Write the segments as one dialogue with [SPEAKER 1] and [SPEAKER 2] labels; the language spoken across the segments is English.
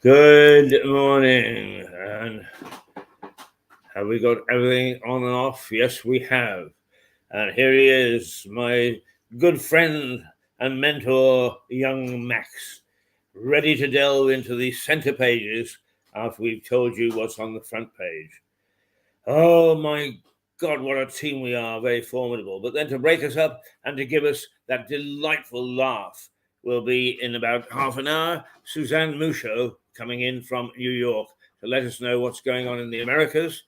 [SPEAKER 1] Good morning. And have we got everything on and off? Yes, we have. And here he is, my good friend and mentor, young Max, ready to delve into the center pages after we've told you what's on the front page. Oh my God, what a team we are, very formidable. But then to break us up and to give us that delightful laugh will be in about half an hour, Suzanne Musho coming in from New York to let us know what's going on in the Americas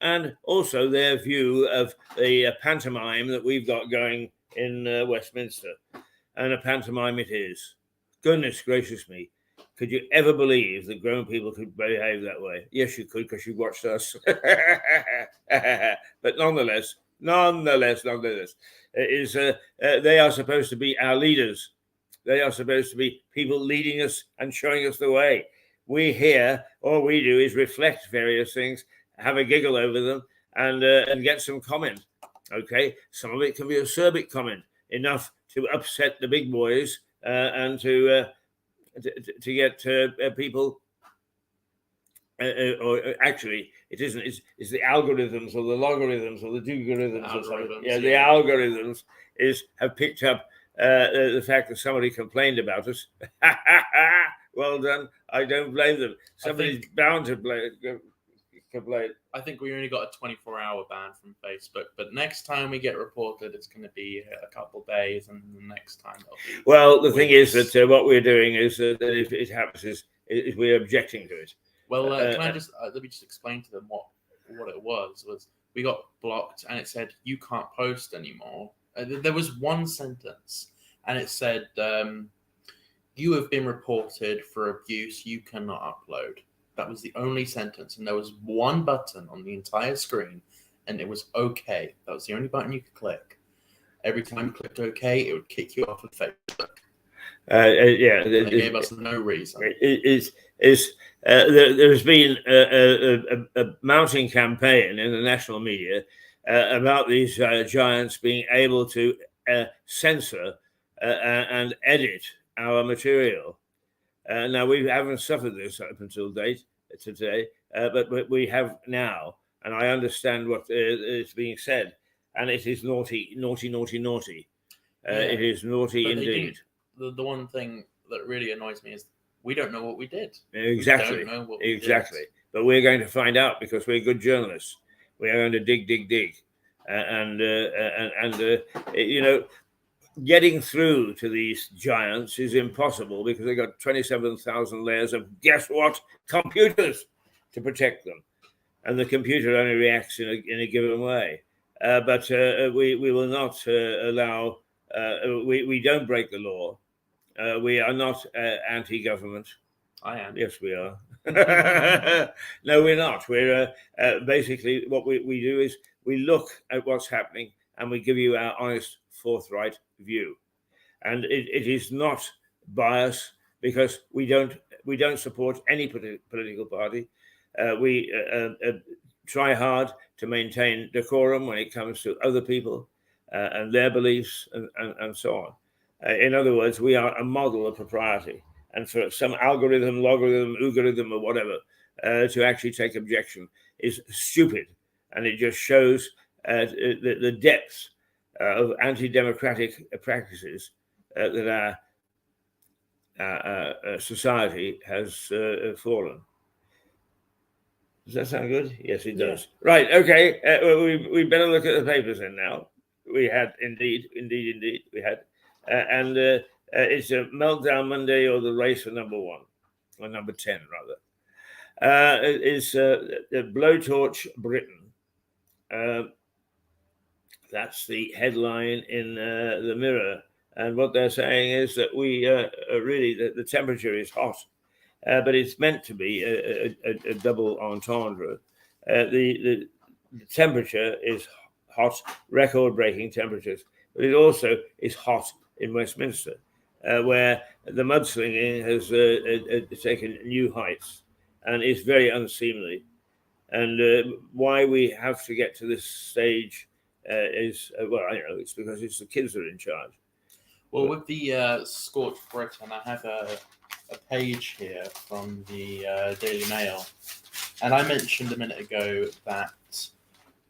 [SPEAKER 1] and also their view of the pantomime that we've got going in Westminster. And a pantomime it is. Goodness gracious me. Could you ever believe that grown people could behave that way? Yes, you could, because you watched us. But nonetheless, it is, they are supposed to be our leaders. They are supposed to be people leading us and showing us the way. We here, all we do is reflect various things, have a giggle over them, and get some comment. Okay, some of it can be acerbic comment, enough to upset the big boys and to get people. Or actually, it isn't. It's the algorithms or the logarithms or the do-gorithms or something. Yeah, the algorithms have picked up the fact that somebody complained about us. Well done. I don't blame them. Somebody's bound to complain.
[SPEAKER 2] I think we only got a 24-hour ban from Facebook, but next time we get reported, it's going to be a couple days, and the next time it'll be.
[SPEAKER 1] Well, the thing is that what we're doing is that if it happens, is we're objecting to it.
[SPEAKER 2] Well, can I just let me just explain to them what it was? Was we got blocked, and it said you can't post anymore. There was one sentence, and it said you have been reported for abuse. You cannot upload. That was the only sentence, and there was one button on the entire screen, and it was OK. That was the only button you could click. Every time you clicked OK, it would kick you off of Facebook.
[SPEAKER 1] Yeah,
[SPEAKER 2] they gave us no reason.
[SPEAKER 1] There's been a mounting campaign in the national media about these giants being able to censor and edit our material. Now, we haven't suffered this up until today, but we have now, and I understand what is being said, and it is naughty. Yeah. It is naughty indeed.
[SPEAKER 2] The one thing that really annoys me is we don't know what we did.
[SPEAKER 1] Exactly.
[SPEAKER 2] We don't know what we
[SPEAKER 1] did. But we're going to find out because we're good journalists. We are going to dig, and getting through to these giants is impossible because they've got 27,000 layers of, guess what, computers to protect them. And the computer only reacts in a given way. But we will not allow, we don't break the law. We are not anti-government.
[SPEAKER 2] I am.
[SPEAKER 1] Yes, we are. No, we're not. We're basically what we do is we look at what's happening and we give you our honest, forthright view. And it is not bias because we don't support any political party. We try hard to maintain decorum when it comes to other people and their beliefs and so on. In other words, we are a model of propriety. And for some algorithm, logarithm, or whatever, to actually take objection is stupid. And it just shows the depth of anti-democratic practices that our society has fallen. Does that sound good? Yes, it does. Yeah. Right, okay. We better look at the papers then now. We had, indeed, we had. And it's a Meltdown Monday or the race for number 1, or number 10, rather. It's the Blowtorch Britain. That's the headline in the Mirror And what they're saying is that we really, the temperature is hot, but it's meant to be a double entendre. The temperature is hot, record-breaking temperatures, but it also is hot in Westminster, where the mudslinging has taken new heights and is very unseemly. And why we have to get to this stage is, well, I know it's because it's the kids that are in charge.
[SPEAKER 2] Well, with the Scorched Britain, I have a page here from the Daily Mail, and I mentioned a minute ago that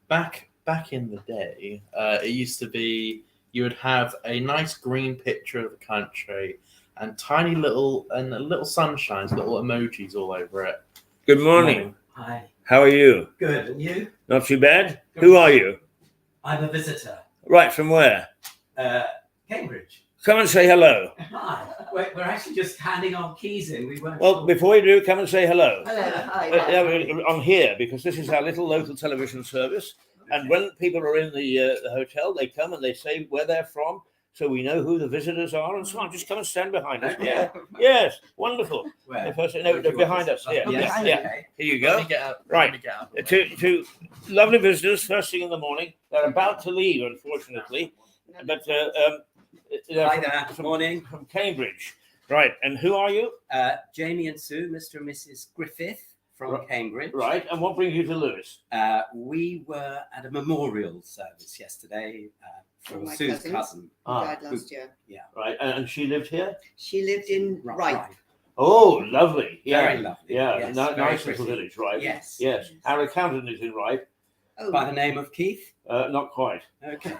[SPEAKER 2] back in the day, it used to be you would have a nice green picture of the country and tiny little sunshines, little emojis all over it.
[SPEAKER 1] Good morning.
[SPEAKER 3] Hi.
[SPEAKER 1] How are you?
[SPEAKER 3] Good. And you?
[SPEAKER 1] Not too bad. Who are you?
[SPEAKER 3] I'm a visitor.
[SPEAKER 1] Right, from where?
[SPEAKER 3] Cambridge.
[SPEAKER 1] Come and say hello.
[SPEAKER 3] Hi. We're actually just handing our keys in. We weren't.
[SPEAKER 1] Well, before you do, come and say hello.
[SPEAKER 4] Hello, hi.
[SPEAKER 1] I'm here because this is our little local television service. And when people are in the hotel, they come and they say where they're from, so we know who the visitors are and so on. Just come and stand behind us. Yeah. Yes, wonderful.
[SPEAKER 3] Where?
[SPEAKER 1] The person, no, behind us. Yeah,
[SPEAKER 3] Yes.
[SPEAKER 1] yeah.
[SPEAKER 3] Okay.
[SPEAKER 1] Here you
[SPEAKER 2] Let
[SPEAKER 1] go.
[SPEAKER 2] me get out.
[SPEAKER 1] Right.
[SPEAKER 2] Let me get out.
[SPEAKER 1] Two lovely visitors first thing in the morning. They're about to leave, unfortunately, but they're
[SPEAKER 3] Hi there.
[SPEAKER 1] from,
[SPEAKER 3] Morning.
[SPEAKER 1] from Cambridge. Right, and who are you?
[SPEAKER 3] Jamie and Sue, Mr. and Mrs. Griffith from
[SPEAKER 1] Right.
[SPEAKER 3] Cambridge.
[SPEAKER 1] Right, and what brings you to Lewis?
[SPEAKER 3] We were at a memorial service yesterday for
[SPEAKER 4] For my
[SPEAKER 3] Sue's
[SPEAKER 4] cousins.
[SPEAKER 3] cousin.
[SPEAKER 4] Who died last year.
[SPEAKER 1] Right, and she lived here?
[SPEAKER 4] She lived in Ripe.
[SPEAKER 1] Oh, lovely. Yeah,
[SPEAKER 3] Very lovely.
[SPEAKER 1] yeah,
[SPEAKER 3] Yes,
[SPEAKER 1] nice
[SPEAKER 3] very
[SPEAKER 1] little
[SPEAKER 3] pretty.
[SPEAKER 1] village, right?
[SPEAKER 3] Yes.
[SPEAKER 1] Yes, our accountant is in Ripe.
[SPEAKER 4] Oh,
[SPEAKER 3] By the name of Keith.
[SPEAKER 1] Not quite.
[SPEAKER 3] Okay.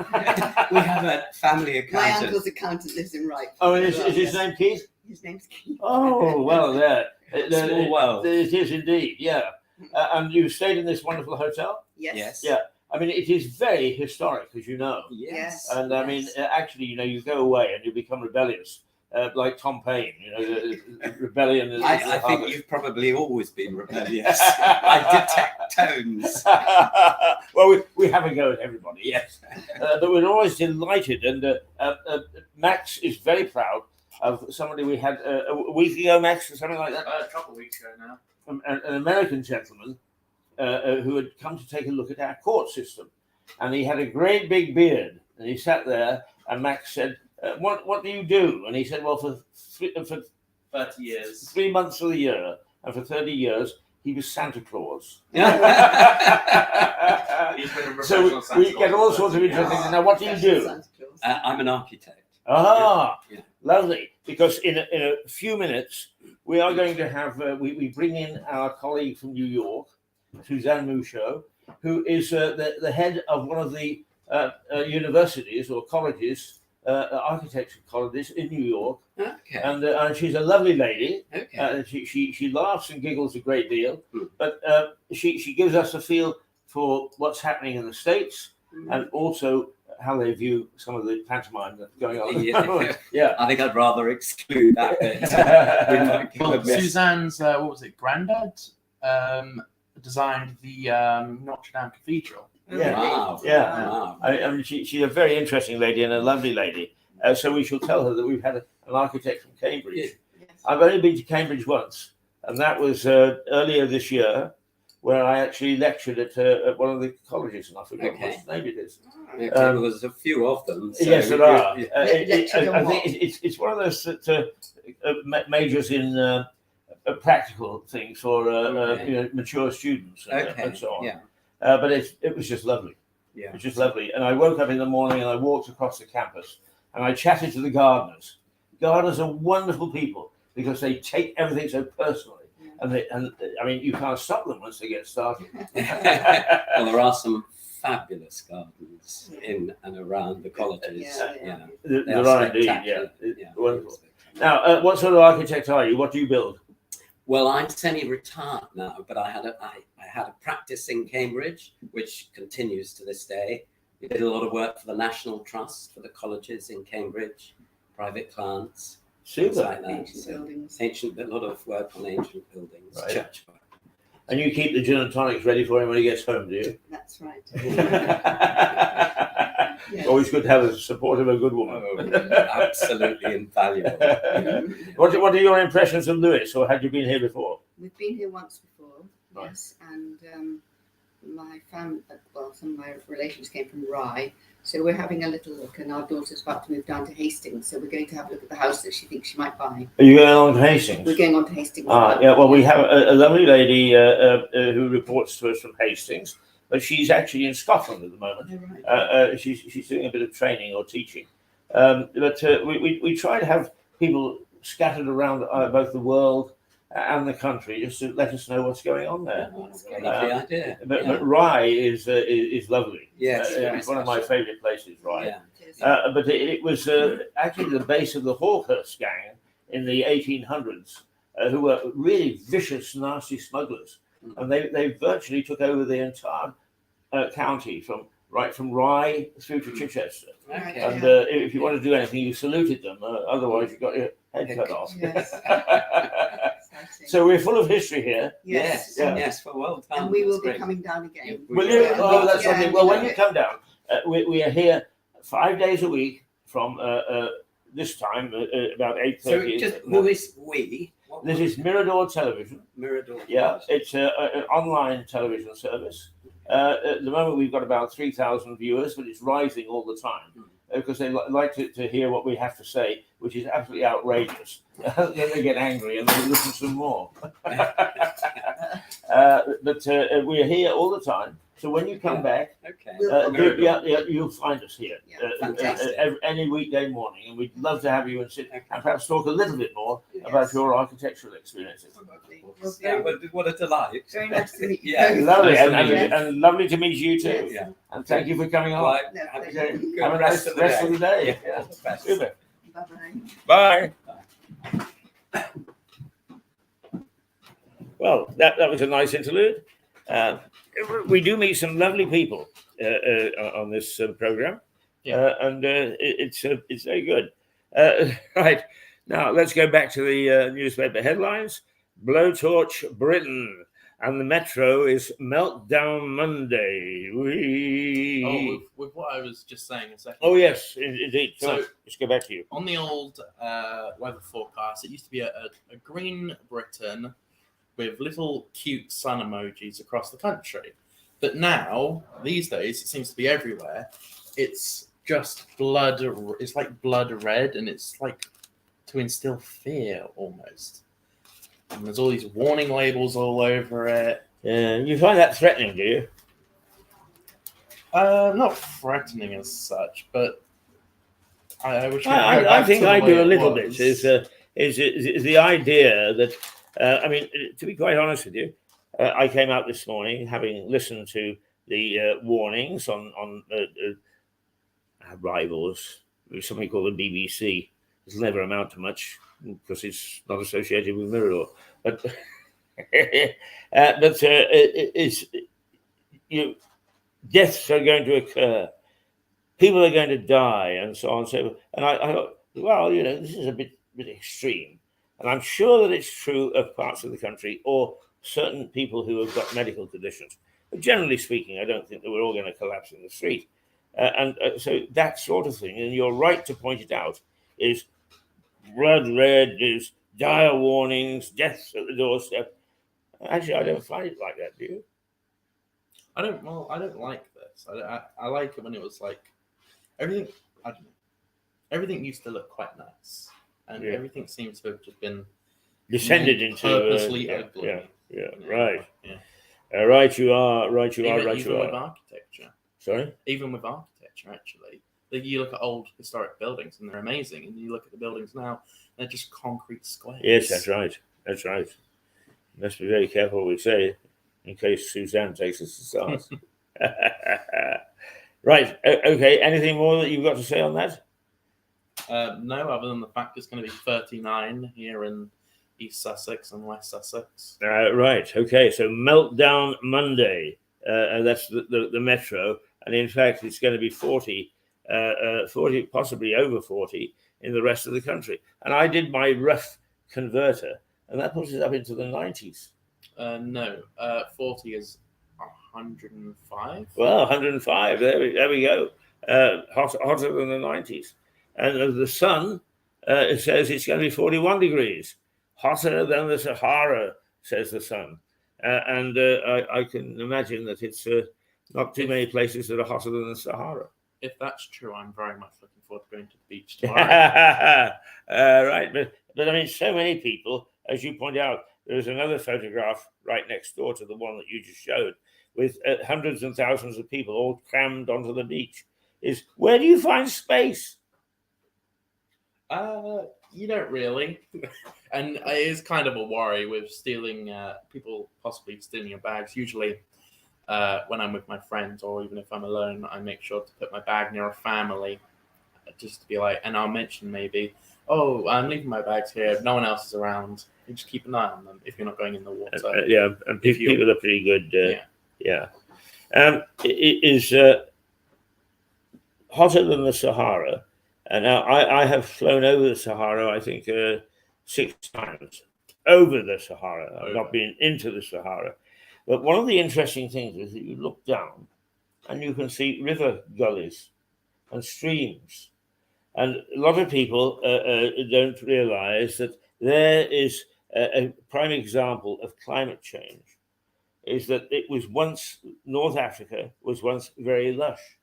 [SPEAKER 3] We have a family
[SPEAKER 4] my
[SPEAKER 3] accountant.
[SPEAKER 4] uncle's accountant lives in Ripe.
[SPEAKER 1] Oh, and
[SPEAKER 4] as well,
[SPEAKER 1] is his
[SPEAKER 4] yes.
[SPEAKER 1] name Keith?
[SPEAKER 4] His name's Keith.
[SPEAKER 1] Oh, well, there.
[SPEAKER 3] Small world.
[SPEAKER 1] It is indeed, yeah. And you stayed in this wonderful hotel?
[SPEAKER 4] Yes.
[SPEAKER 3] Yes.
[SPEAKER 1] Yeah. I mean, it is very historic, as you know.
[SPEAKER 3] Yes.
[SPEAKER 1] And I mean,
[SPEAKER 4] Yes.
[SPEAKER 1] actually, you go away and you become rebellious, like Tom Paine. The rebellion is.
[SPEAKER 3] I think you've probably always been rebellious. I detect tones.
[SPEAKER 1] Well, we have a go at everybody, yes. But we're always delighted, and Max is very proud of somebody we had a week ago, Max, or something like that.
[SPEAKER 2] A couple of weeks ago now.
[SPEAKER 1] An American gentleman who had come to take a look at our court system, and he had a great big beard, and he sat there, and Max said, "What do you do?" And he said, "Well, for
[SPEAKER 2] 30 years.
[SPEAKER 1] 3 months of the year, and for 30 years, he was Santa Claus."
[SPEAKER 2] He's been a
[SPEAKER 1] So
[SPEAKER 2] professional Santa
[SPEAKER 1] we get
[SPEAKER 2] Claus
[SPEAKER 1] all
[SPEAKER 2] for
[SPEAKER 1] sorts of
[SPEAKER 2] 30
[SPEAKER 1] interesting.
[SPEAKER 2] years.
[SPEAKER 1] Now, what do you do?
[SPEAKER 4] Santa Claus.
[SPEAKER 3] I'm an architect.
[SPEAKER 1] Ah,
[SPEAKER 3] Yeah.
[SPEAKER 1] lovely. Because in a few minutes, we are going to have, we bring in our colleague from New York, Suzanne Mouchot, who is the head of one of the universities or colleges, architecture colleges in New York.
[SPEAKER 3] Okay.
[SPEAKER 1] And she's a lovely lady.
[SPEAKER 3] Okay.
[SPEAKER 1] She laughs and giggles a great deal,
[SPEAKER 3] Hmm.
[SPEAKER 1] but she gives us a feel for what's happening in the States and also how they view some of the pantomime that's going on.
[SPEAKER 3] Yeah.
[SPEAKER 1] Yeah.
[SPEAKER 3] I think I'd rather exclude that bit. We might
[SPEAKER 2] Well,
[SPEAKER 3] have missed-
[SPEAKER 2] Suzanne's, what was it, granddad designed the Notre Dame Cathedral.
[SPEAKER 1] Yeah.
[SPEAKER 3] Wow.
[SPEAKER 1] Yeah.
[SPEAKER 3] Wow.
[SPEAKER 1] I mean, she's a very interesting lady and a lovely lady. So we shall tell her that we've had an architect from Cambridge.
[SPEAKER 3] Yeah.
[SPEAKER 4] Yes.
[SPEAKER 1] I've only been to Cambridge once, and that was earlier this year, where I actually lectured at one of the colleges, and I forget
[SPEAKER 3] Okay.
[SPEAKER 1] what name it is.
[SPEAKER 3] Okay, well, there's a few of them. so
[SPEAKER 1] Yes, there
[SPEAKER 3] you-
[SPEAKER 1] are.
[SPEAKER 3] you-
[SPEAKER 4] Lectured on
[SPEAKER 1] I
[SPEAKER 4] what?
[SPEAKER 1] think it's one of those that majors in practical things for
[SPEAKER 3] Okay.
[SPEAKER 1] mature students and,
[SPEAKER 3] Okay.
[SPEAKER 1] and so on.
[SPEAKER 3] Yeah.
[SPEAKER 1] But it was just lovely.
[SPEAKER 3] Yeah.
[SPEAKER 1] It was just lovely. And I woke up in the morning and I walked across the campus and I chatted to the gardeners. Gardeners are wonderful people because they take everything so personally. And I mean, you can't stop them once they get started.
[SPEAKER 3] Well, there are some fabulous gardens in and around the colleges.
[SPEAKER 4] Yeah,
[SPEAKER 3] you
[SPEAKER 4] yeah.
[SPEAKER 3] know.
[SPEAKER 1] There
[SPEAKER 3] They are
[SPEAKER 1] are indeed, yeah.
[SPEAKER 3] spectacular. Yeah.
[SPEAKER 1] Wonderful. Now, what sort of architect are you? What do you build?
[SPEAKER 3] Well, I'm semi-retired now, but I had a practice in Cambridge, which continues to this day. We did a lot of work for the National Trust, for the colleges in Cambridge, private clients, things
[SPEAKER 1] Super.
[SPEAKER 3] like that.
[SPEAKER 4] Ancient
[SPEAKER 3] So
[SPEAKER 4] buildings.
[SPEAKER 3] a lot of work on ancient buildings,
[SPEAKER 1] Right.
[SPEAKER 3] church work.
[SPEAKER 1] And you keep the gin and tonics ready for him when he gets home, do you?
[SPEAKER 4] That's right. Yes.
[SPEAKER 1] Always good to have the support of a good woman.
[SPEAKER 3] Absolutely invaluable.
[SPEAKER 1] What are your impressions of Lewis, or had you been here before?
[SPEAKER 4] We've been here once before,
[SPEAKER 1] Right.
[SPEAKER 4] yes, and my family, well, some of my relations came from Rye, so we're having a little look, and our daughter's about to move down to Hastings, so we're going to have a look at the house that she thinks she might buy.
[SPEAKER 1] Are you going on to Hastings?
[SPEAKER 4] We're going on to Hastings.
[SPEAKER 1] Yeah, well, we have a lovely lady who reports to us from Hastings, but she's actually in Scotland at the moment.
[SPEAKER 4] Oh, right.
[SPEAKER 1] She's doing a bit of training or teaching. But we try to have people scattered around both the world and the country just to let us know what's going on there.
[SPEAKER 3] That's a lovely idea.
[SPEAKER 1] But Rye is lovely.
[SPEAKER 3] Yes, very
[SPEAKER 1] it's one of my
[SPEAKER 3] special.
[SPEAKER 1] favourite places, Rye.
[SPEAKER 3] Yeah.
[SPEAKER 4] It is.
[SPEAKER 1] But it was actually the base of the Hawkhurst gang in the 1800s, who were really vicious, nasty smugglers, and they virtually took over the entire county from Rye through to Chichester.
[SPEAKER 3] Okay.
[SPEAKER 1] And if you want to do anything, you saluted them. Otherwise, you got your head cut off.
[SPEAKER 4] Yes. Exciting.
[SPEAKER 1] So we're full of history here.
[SPEAKER 3] Yes,
[SPEAKER 1] Yeah.
[SPEAKER 3] yes, well done.
[SPEAKER 4] And we will
[SPEAKER 3] That's
[SPEAKER 4] be
[SPEAKER 3] great.
[SPEAKER 4] coming down again.
[SPEAKER 1] Will you?
[SPEAKER 4] Yeah.
[SPEAKER 1] Oh, that's
[SPEAKER 4] Yeah,
[SPEAKER 1] something. Well, when
[SPEAKER 4] yeah.
[SPEAKER 1] you come down, we are here 5 days a week from this time about 8:30.
[SPEAKER 3] So just who is we? What
[SPEAKER 1] This is Mirador Television.
[SPEAKER 3] Mirador.
[SPEAKER 1] Yeah, it's an online television service. At the moment, we've got about 3,000 viewers, but it's rising all the time because they like to hear what we have to say, which is absolutely outrageous. Then they get angry and they listen some more. But we're here all the time. So when you come back,
[SPEAKER 3] Okay.
[SPEAKER 4] We'll-
[SPEAKER 1] you'll find us here
[SPEAKER 4] Yeah,
[SPEAKER 3] fantastic.
[SPEAKER 1] any weekday morning, and we'd love to have you and sit
[SPEAKER 3] Okay.
[SPEAKER 1] and perhaps talk a little bit more
[SPEAKER 4] Yes.
[SPEAKER 1] about your architectural experiences.
[SPEAKER 4] Lovely.
[SPEAKER 3] Yeah, what a delight.
[SPEAKER 4] Very nice to meet you.
[SPEAKER 3] Yeah,
[SPEAKER 4] both.
[SPEAKER 1] Lovely,
[SPEAKER 3] Nice to
[SPEAKER 1] and,
[SPEAKER 3] meet
[SPEAKER 1] and, and lovely to meet you too.
[SPEAKER 4] Yes.
[SPEAKER 3] Yeah.
[SPEAKER 1] And thank you for coming on.
[SPEAKER 3] Right.
[SPEAKER 4] No,
[SPEAKER 3] Have a
[SPEAKER 4] thank
[SPEAKER 3] good
[SPEAKER 4] you.
[SPEAKER 1] Have a nice rest of the day.
[SPEAKER 3] Yeah.
[SPEAKER 1] Yeah.
[SPEAKER 3] Best.
[SPEAKER 1] Super.
[SPEAKER 4] Bye-bye.
[SPEAKER 1] Bye. Well, that was a nice interlude. We do meet some lovely people on this program,
[SPEAKER 2] Yeah.
[SPEAKER 1] and it's very good. Right now, let's go back to the newspaper headlines. Blowtorch Britain, and the Metro is Meltdown Monday.
[SPEAKER 2] With what I was just saying a second.
[SPEAKER 1] Oh yes, indeed.
[SPEAKER 2] So-
[SPEAKER 1] Come on, let's go back to you.
[SPEAKER 2] On the old weather forecast, it used to be a green Britain with little cute sun emojis across the country. But now, these days, it seems to be everywhere. It's just blood. It's like blood red, and it's like to instill fear almost. And there's all these warning labels all over it.
[SPEAKER 1] You find that threatening, do you?
[SPEAKER 2] Not threatening as such, but I wish.
[SPEAKER 1] I think I do a little bit. Is the idea that I mean, to be quite honest with you, I came out this morning having listened to the warnings on our rivals, something called the BBC. It'll never amount to much because it's not associated with Mirador, but it's deaths are going to occur, people are going to die, and so on. So, and I thought, well, this is a bit extreme, and I'm sure that it's true of parts of the country or certain people who have got medical conditions. But generally speaking, I don't think that we're all going to collapse in the street, so that sort of thing. And you're right to point it out. Is blood red, is dire warnings, deaths at the doorstep. Actually, I don't find it like that. Do you?
[SPEAKER 2] I don't like this. I like it when it was like everything. I don't know. Everything used to look quite nice, and
[SPEAKER 1] Yeah.
[SPEAKER 2] everything seems to have just been
[SPEAKER 1] Descended into
[SPEAKER 2] purposely
[SPEAKER 1] yeah,
[SPEAKER 2] ugly.
[SPEAKER 1] yeah,
[SPEAKER 2] Yeah.
[SPEAKER 1] right.
[SPEAKER 2] Yeah.
[SPEAKER 1] Right, you are. Right, you are.
[SPEAKER 2] Even,
[SPEAKER 1] Right,
[SPEAKER 2] even
[SPEAKER 1] you
[SPEAKER 2] with
[SPEAKER 1] are.
[SPEAKER 2] architecture,
[SPEAKER 1] Sorry.
[SPEAKER 2] even with architecture, actually, like you look at old historic buildings and they're amazing, and you look at the buildings now, they're just concrete squares.
[SPEAKER 1] Yes, that's right. That's right. Must be very careful what we say, in case Suzanne takes us to stars. Right. Okay. Anything more that you've got to say on that?
[SPEAKER 2] No, other than the fact it's going to be 39 here in East Sussex and West Sussex.
[SPEAKER 1] Right. Okay. So Meltdown Monday. And that's the Metro, and in fact, it's going to be 40, 40, possibly over 40 in the rest of the country. And I did my rough converter, and that puts it up into the 90s.
[SPEAKER 2] No, 40 is 105.
[SPEAKER 1] Well, 105. There we go. hotter than the 90s. And the sun, it says it's going to be 41 degrees, hotter than the Sahara, says the sun. I can imagine that it's not too many places that are hotter than the Sahara.
[SPEAKER 2] If that's true, I'm very much looking forward to going to the beach tomorrow.
[SPEAKER 1] Right, but I mean, so many people, as you point out, there's another photograph right next door to the one that you just showed, with hundreds and thousands of people all crammed onto the beach. Is where do you find space?
[SPEAKER 2] You don't really, and it is kind of a worry with stealing people possibly stealing your bags. Usually, when I'm with my friends or even if I'm alone, I make sure to put my bag near a family, just to be like, and I'll mention maybe, oh, I'm leaving my bags here. No one else is around. You just keep an eye on them if you're not going in the water.
[SPEAKER 1] Yeah, and people are pretty good. Yeah. It is hotter than the Sahara. And now I have flown over the Sahara, I think, 6 times over the Sahara. I've not been into the Sahara. But one of the interesting things is that you look down and you can see river gullies and streams. And a lot of people don't realize that there is a prime example of climate change, is that it was once, North Africa was once very lush.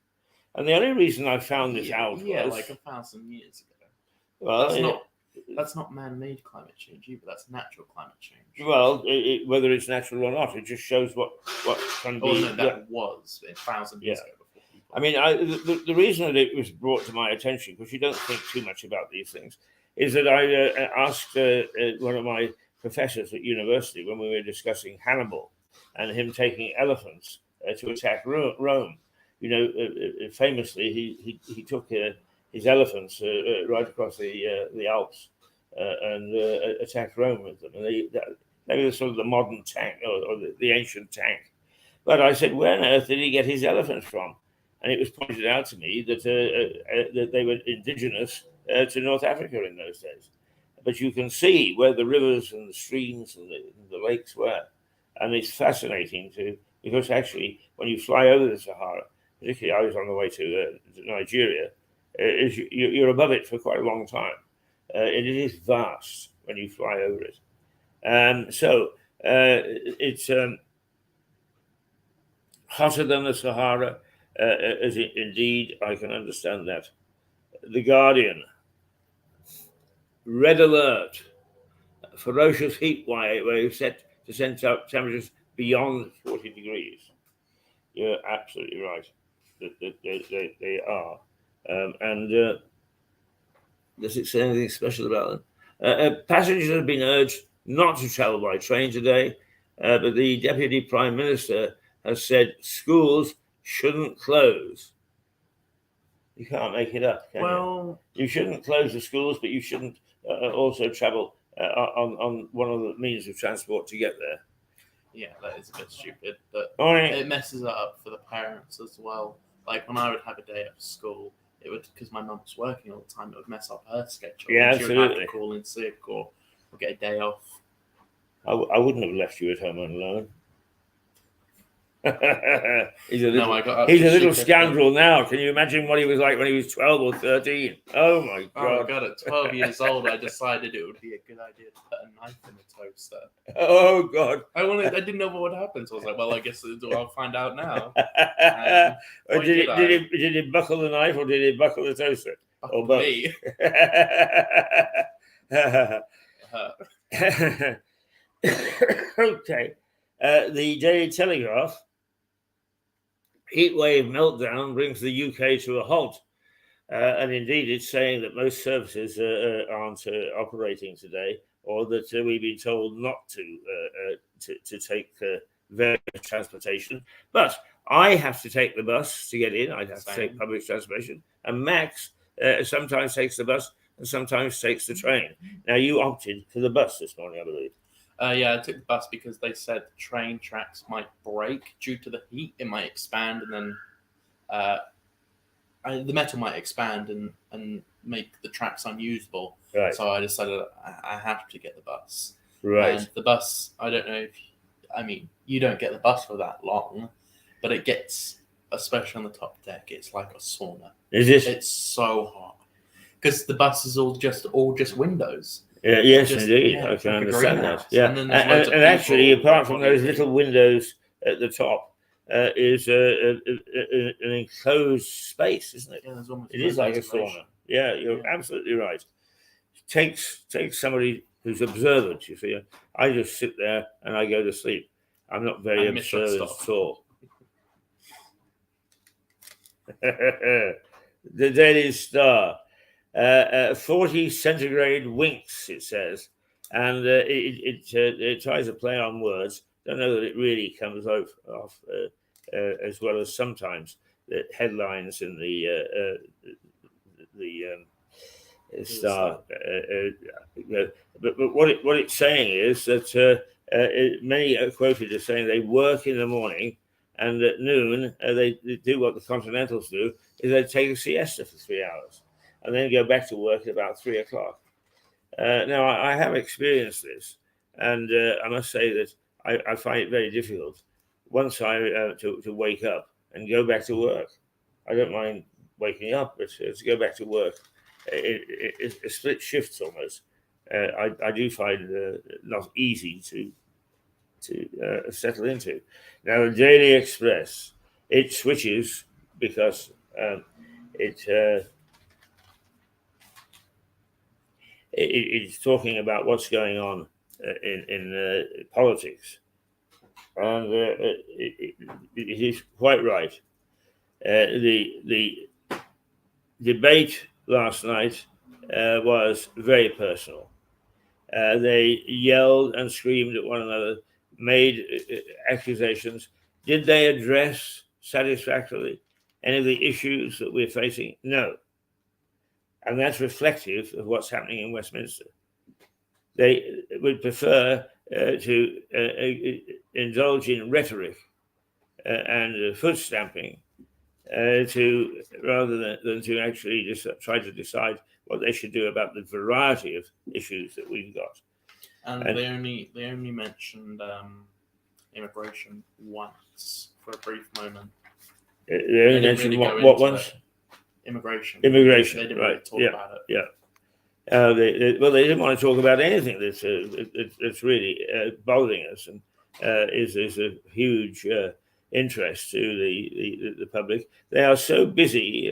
[SPEAKER 1] And the only reason I found this out was
[SPEAKER 2] like 1,000 years ago.
[SPEAKER 1] Well,
[SPEAKER 2] that's not man-made climate change either. That's natural climate change.
[SPEAKER 1] Well, whether it's natural or not, it just shows what can be.
[SPEAKER 2] Oh no, that was 1,000 years ago.
[SPEAKER 1] I mean, the reason that it was brought to my attention, because you don't think too much about these things, is that I asked one of my professors at university when we were discussing Hannibal and him taking elephants to attack Rome. You know, famously, he took his elephants right across the Alps and attacked Rome with them. And they were sort of the modern tank or the ancient tank. But I said, where on earth did he get his elephants from? And it was pointed out to me that they were indigenous to North Africa in those days. But you can see where the rivers and the streams and the lakes were. And it's fascinating because actually, when you fly over the Sahara, particularly I was on the way to Nigeria, you're above it for quite a long time. It is vast when you fly over it. So it's hotter than the Sahara. As indeed, I can understand that. The Guardian, red alert, ferocious heat wave set to send temperatures beyond 40 degrees. You're absolutely right. They are. Does it say anything special about them? Passengers have been urged not to travel by train today, but the Deputy Prime Minister has said schools shouldn't close. You can't make it up, can you? You shouldn't close the schools, but you shouldn't also travel on one of the means of transport to get there.
[SPEAKER 2] Yeah, that is a bit stupid, but it messes it up for the parents as well. Like when I would have a day at school, it would, because my mum was working all the time, it would mess up her schedule.
[SPEAKER 1] Yeah,
[SPEAKER 2] she
[SPEAKER 1] absolutely.
[SPEAKER 2] would have to call in sick or get a day off.
[SPEAKER 1] I wouldn't have left you at home alone. He's a little scoundrel now. Can you imagine what he was like when he was 12 or 13? Oh my god!
[SPEAKER 2] Oh my god! At 12 years old, I decided it would be a good idea to put a knife in the toaster.
[SPEAKER 1] Oh god!
[SPEAKER 2] I didn't know what would happen, so I was like, well, I guess I'll find out now.
[SPEAKER 1] Did he buckle the knife or did he buckle the toaster? Or both?
[SPEAKER 2] Me.
[SPEAKER 1] Okay. The Daily Telegraph. Heatwave meltdown brings the UK to a halt. And indeed, it's saying that most services aren't operating today, or that we've been told not to take various transportation. But I have to take the bus to get in. I have to take public transportation. And Max sometimes takes the bus and sometimes takes the train. Now, you opted for the bus this morning, I believe.
[SPEAKER 2] Yeah, I took the bus because they said train tracks might break due to the heat. It might expand, and then the metal might expand and make the tracks unusable.
[SPEAKER 1] Right.
[SPEAKER 2] So I decided I have to get the bus.
[SPEAKER 1] Right.
[SPEAKER 2] And the bus, I don't know if you don't get the bus for that long, but it gets especially on the top deck, it's like a sauna.
[SPEAKER 1] Is this?
[SPEAKER 2] It's so hot because the bus is all just windows.
[SPEAKER 1] Yes,
[SPEAKER 2] Just-
[SPEAKER 1] indeed.
[SPEAKER 2] yeah,
[SPEAKER 1] I
[SPEAKER 2] it's
[SPEAKER 1] can
[SPEAKER 2] like a
[SPEAKER 1] understand that.
[SPEAKER 2] greenhouse.
[SPEAKER 1] Yeah,
[SPEAKER 2] And then there's
[SPEAKER 1] and,
[SPEAKER 2] loads of
[SPEAKER 1] and actually,
[SPEAKER 2] people
[SPEAKER 1] apart from those
[SPEAKER 2] bodybuilding.
[SPEAKER 1] little windows at the top, is an enclosed space, isn't it?
[SPEAKER 2] Yeah, there's almost
[SPEAKER 1] It
[SPEAKER 2] no
[SPEAKER 1] is like a
[SPEAKER 2] ventilation.
[SPEAKER 1] sauna. Yeah, you're
[SPEAKER 2] Yeah.
[SPEAKER 1] absolutely right. Takes somebody who's observant. You see, I just sit there and I go to sleep. I'm not very
[SPEAKER 2] And Mr.
[SPEAKER 1] observant
[SPEAKER 2] Stop.
[SPEAKER 1] at all. The Daily Star, 40 centigrade winks, it says, and it tries to play on words. Don't know that it really comes off as well as sometimes the headlines in the Star. But what it's saying is that many are quoted as saying they work in the morning, and at noon they do what the Continentals do: is they take a siesta for 3 hours, and then go back to work at about 3 o'clock. Now I have experienced this, and I must say that I find it very difficult once to wake up and go back to work. I don't mind waking up, but to go back to work, it split shifts almost. I do find not easy to settle into. Now, the Daily Express, it switches because it's talking about what's going on in politics, and it is quite right. The debate last night was very personal. They yelled and screamed at one another, made accusations. Did they address satisfactorily any of the issues that we're facing? No. And that's reflective of what's happening in Westminster. They would prefer to indulge in rhetoric and foot stamping rather than to actually just try to decide what they should do about the variety of issues that we've got.
[SPEAKER 2] And they only mentioned immigration once for a brief moment.
[SPEAKER 1] They only
[SPEAKER 2] didn't
[SPEAKER 1] mentioned
[SPEAKER 2] really go
[SPEAKER 1] what
[SPEAKER 2] into
[SPEAKER 1] ones?
[SPEAKER 2] it. Immigration.
[SPEAKER 1] Immigration,
[SPEAKER 2] They didn't
[SPEAKER 1] right,
[SPEAKER 2] really talk
[SPEAKER 1] yeah.
[SPEAKER 2] about it.
[SPEAKER 1] Yeah. They didn't want to talk about anything that's really bothering us and is a huge interest to the public. They are so busy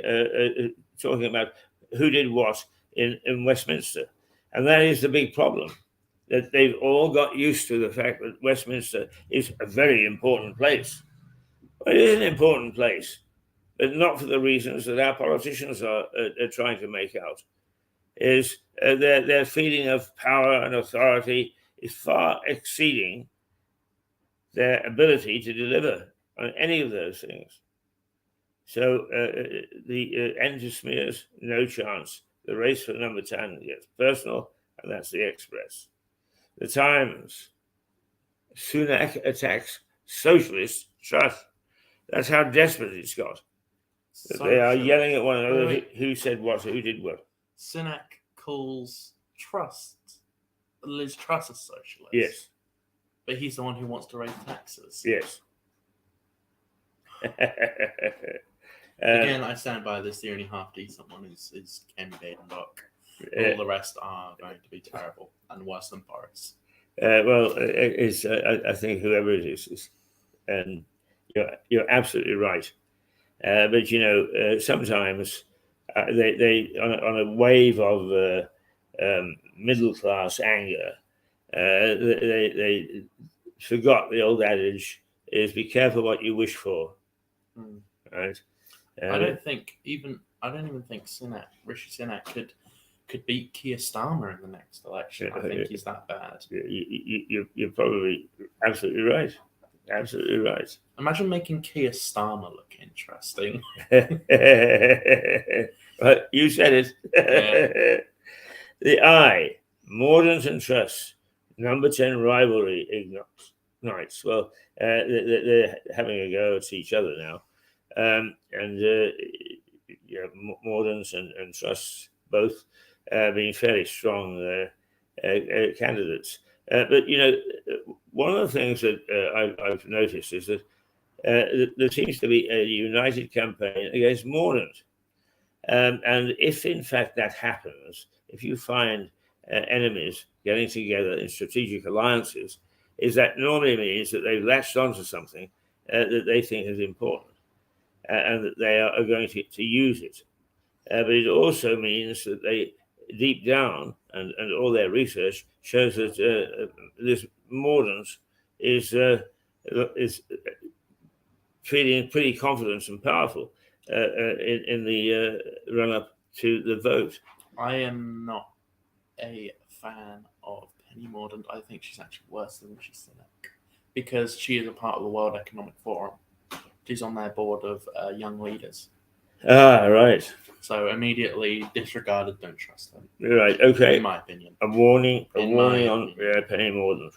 [SPEAKER 1] talking about who did what in Westminster, and that is the big problem. That they've all got used to the fact that Westminster is a very important place. Well, it is an important place, but not for the reasons that our politicians are trying to make out. Is their feeling of power and authority is far exceeding their ability to deliver on any of those things. So the end to smears, no chance. The race for number 10 gets personal, and that's the Express. The Times, Sunak attacks socialist trust. That's how desperate it's got. They are yelling at one another.
[SPEAKER 2] Wait.
[SPEAKER 1] Who said what? Who did what?
[SPEAKER 2] Sunak calls Liz Truss a socialist.
[SPEAKER 1] Yes.
[SPEAKER 2] But he's the one who wants to raise taxes.
[SPEAKER 1] Yes.
[SPEAKER 2] Again, I stand by this. The only half decent one is Ken Badenoch. All the rest are going to be terrible and worse than Boris.
[SPEAKER 1] I think whoever it is, and you're absolutely right. But sometimes they on a wave of middle class anger, they forgot the old adage: is be careful what you wish for. Right.
[SPEAKER 2] I don't even think Rishi Sunak could beat Keir Starmer in the next election. I think he's that bad.
[SPEAKER 1] You're probably absolutely right. Absolutely right.
[SPEAKER 2] Imagine making Keir Starmer look interesting.
[SPEAKER 1] Well, you said it.
[SPEAKER 2] Yeah.
[SPEAKER 1] The Eye, Mordaunt and Truss, number 10 rivalry ignites. Well, they're having a go at each other now. Mordaunt and Truss both being fairly strong candidates. But one of the things that I've noticed is that there seems to be a united campaign against Mordaunt. And if in fact that happens, if you find enemies getting together in strategic alliances, is that normally means that they've latched onto something that they think is important and that they are going to use it. But it also means that they, deep down, and all their research shows that this Mordaunt is feeling pretty confident and powerful in the run-up to the vote.
[SPEAKER 2] I am not a fan of Penny Mordaunt. I think she's actually worse than Rishi Sunak because she is a part of the World Economic Forum. She's on their board of young leaders.
[SPEAKER 1] Ah, right.
[SPEAKER 2] So immediately disregarded, don't trust her.
[SPEAKER 1] Right, okay.
[SPEAKER 2] In my opinion.
[SPEAKER 1] A warning on Penny Mordaunt,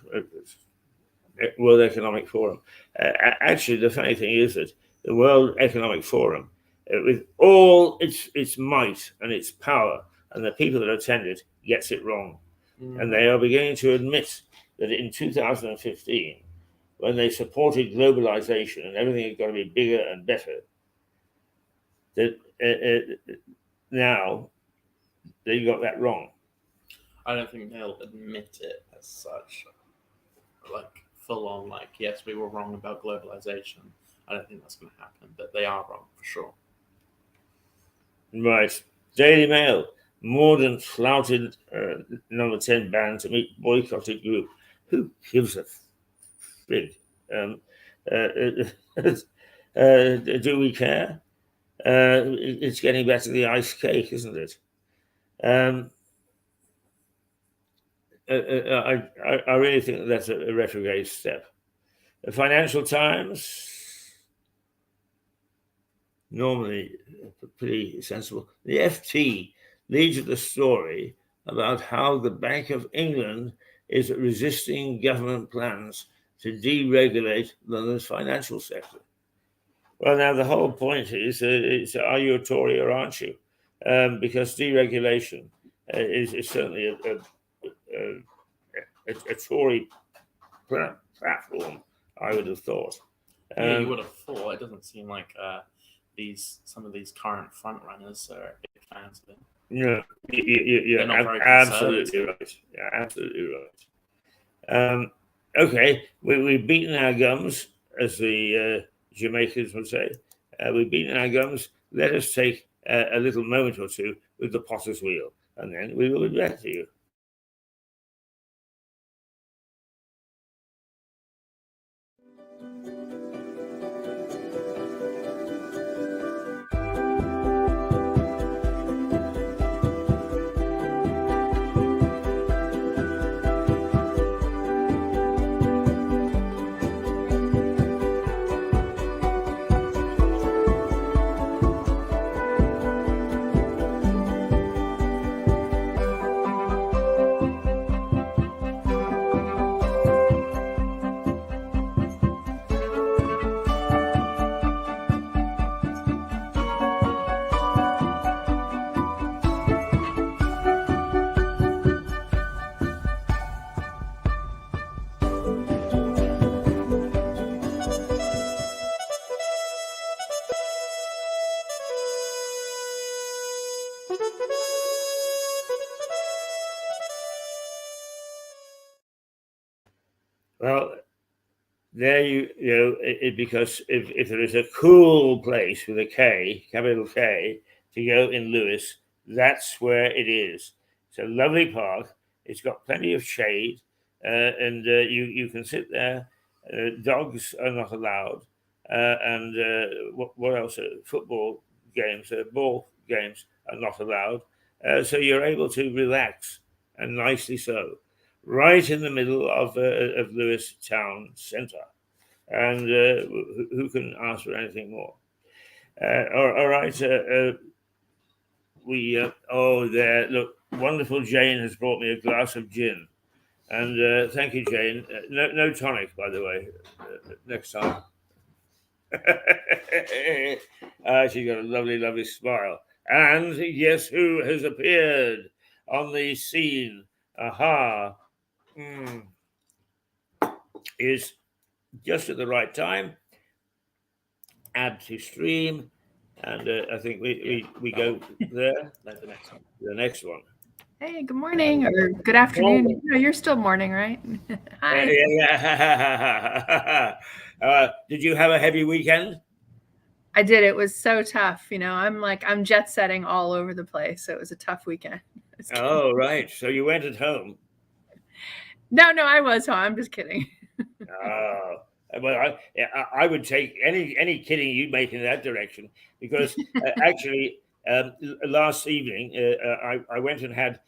[SPEAKER 1] World Economic Forum. Actually, the funny thing is that the World Economic Forum, with all its might and its power, and the people that attend it, gets it wrong. And they are beginning to admit that in 2015, when they supported globalization and everything had got to be bigger and better, that now they got that wrong.
[SPEAKER 2] I don't think they'll admit it as such. Like, full on, like, yes, we were wrong about globalization. I don't think that's going to happen, but they are wrong for sure.
[SPEAKER 1] Right. Daily Mail. Mordaunt flouted number 10 ban to meet boycotted group. Who gives a frig? Do we care? It's getting back to the ice cake, isn't it? I really think that's a retrograde step. The Financial Times, normally pretty sensible. The FT leads with the story about how the Bank of England is resisting government plans to deregulate London's financial sector. Well, now the whole point is, are you a Tory or aren't you? Because deregulation is certainly a Tory platform, I would have thought.
[SPEAKER 2] Yeah, you would have thought. It doesn't seem like some of these current front runners are big fans of it.
[SPEAKER 1] No, you're absolutely right. Yeah, absolutely right. Okay, we've beaten our gums, as the Jamaicans would say. We've beaten our gums. Let us take a little moment or two with the potter's wheel, and then we will be back to you. Well, there you know, because if there is a cool place with a K, capital K, to go in Lewes, that's where it is. It's a lovely park. It's got plenty of shade, and you can sit there. Dogs are not allowed, and what else? Football games, ball games are not allowed. So you're able to relax, and nicely so, right in the middle of Lewes town centre. And who can ask for anything more? All right. There. Look, wonderful Jane has brought me a glass of gin. And thank you, Jane. No tonic, by the way, next time. She's got a lovely, lovely smile. And guess who has appeared on the scene? Aha. Is just at the right time. add to stream, and I think we go there.
[SPEAKER 2] No, the next one.
[SPEAKER 1] The next one.
[SPEAKER 5] Hey, good morning or good afternoon.
[SPEAKER 1] Morning.
[SPEAKER 5] No, you're still morning, right? Hi.
[SPEAKER 1] Yeah. Did you have a heavy weekend?
[SPEAKER 5] I did. It was so tough. I'm jet setting all over the place. So it was a tough weekend.
[SPEAKER 1] Oh, right. So you went at home.
[SPEAKER 5] No, I was home. I'm just kidding.
[SPEAKER 1] Oh, well, I would take any kidding you make in that direction, because actually last evening I went and had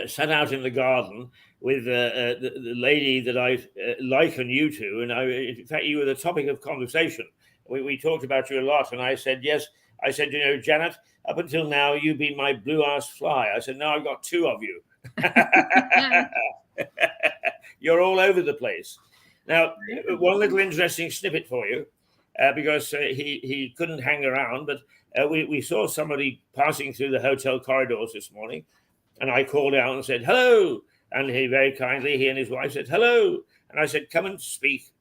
[SPEAKER 1] sat out in the garden with the lady that I liken you to, and in fact you were the topic of conversation. We talked about you a lot, and I said yes. I said, Janet, up until now you've been my blue-ass fly. I said, now I've got two of you. You're all over the place. Now, one little interesting snippet for you, because he couldn't hang around, but we saw somebody passing through the hotel corridors this morning, and I called out and said, hello. And he very kindly, he and his wife said, hello. And I said, come and speak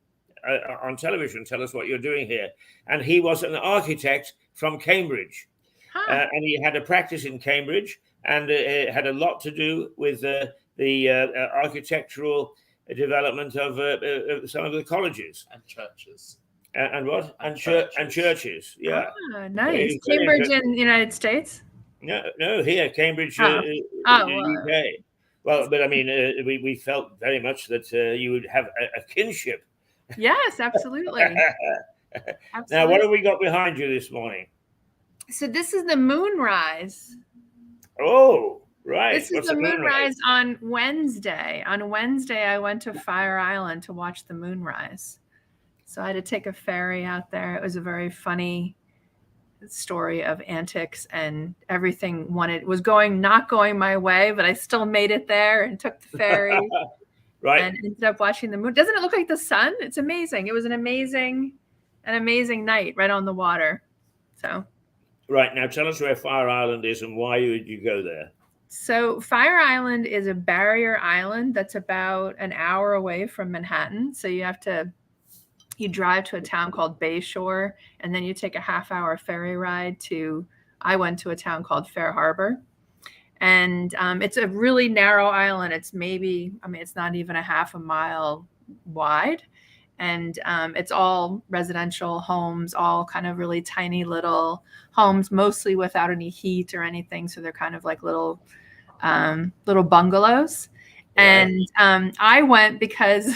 [SPEAKER 1] on television. Tell us what you're doing here. And he was an architect from Cambridge.
[SPEAKER 5] Huh.
[SPEAKER 1] And he had a practice in Cambridge, and it had a lot to do with the architectural development of some of the colleges
[SPEAKER 2] And churches.
[SPEAKER 1] and what
[SPEAKER 2] And
[SPEAKER 1] and churches. Yeah.
[SPEAKER 5] Ah, nice.
[SPEAKER 1] It's very
[SPEAKER 5] Cambridge
[SPEAKER 1] interesting.
[SPEAKER 5] in the United States?
[SPEAKER 1] No, here, Cambridge,
[SPEAKER 5] Oh.
[SPEAKER 1] UK. Well, but I mean, we felt very much that you would have a kinship.
[SPEAKER 5] Yes, absolutely.
[SPEAKER 1] Now, what have we got behind you this morning?
[SPEAKER 5] So this is the moonrise.
[SPEAKER 1] Oh, right.
[SPEAKER 5] This is
[SPEAKER 1] What's
[SPEAKER 5] the
[SPEAKER 1] moonrise?
[SPEAKER 5] moonrise on Wednesday. On Wednesday, I went to Fire Island to watch the moonrise. So I had to take a ferry out there. It was a very funny story of antics, and everything was not going my way, but I still made it there and took the ferry
[SPEAKER 1] Right.
[SPEAKER 5] and ended up watching the moon. Doesn't it look like the sun? It's amazing. It was an amazing night right on the water. So
[SPEAKER 1] Right. Now, tell us where Fire Island is and why would you go there?
[SPEAKER 5] So Fire Island is a barrier island that's about an hour away from Manhattan. So you drive to a town called Bayshore, and then you take a half-hour ferry ride I went to a town called Fair Harbor. And it's a really narrow island. It's it's not even a half a mile wide. And it's all residential homes, all kind of really tiny little homes, mostly without any heat or anything. So they're kind of like little bungalows.
[SPEAKER 1] Right.
[SPEAKER 5] And I went because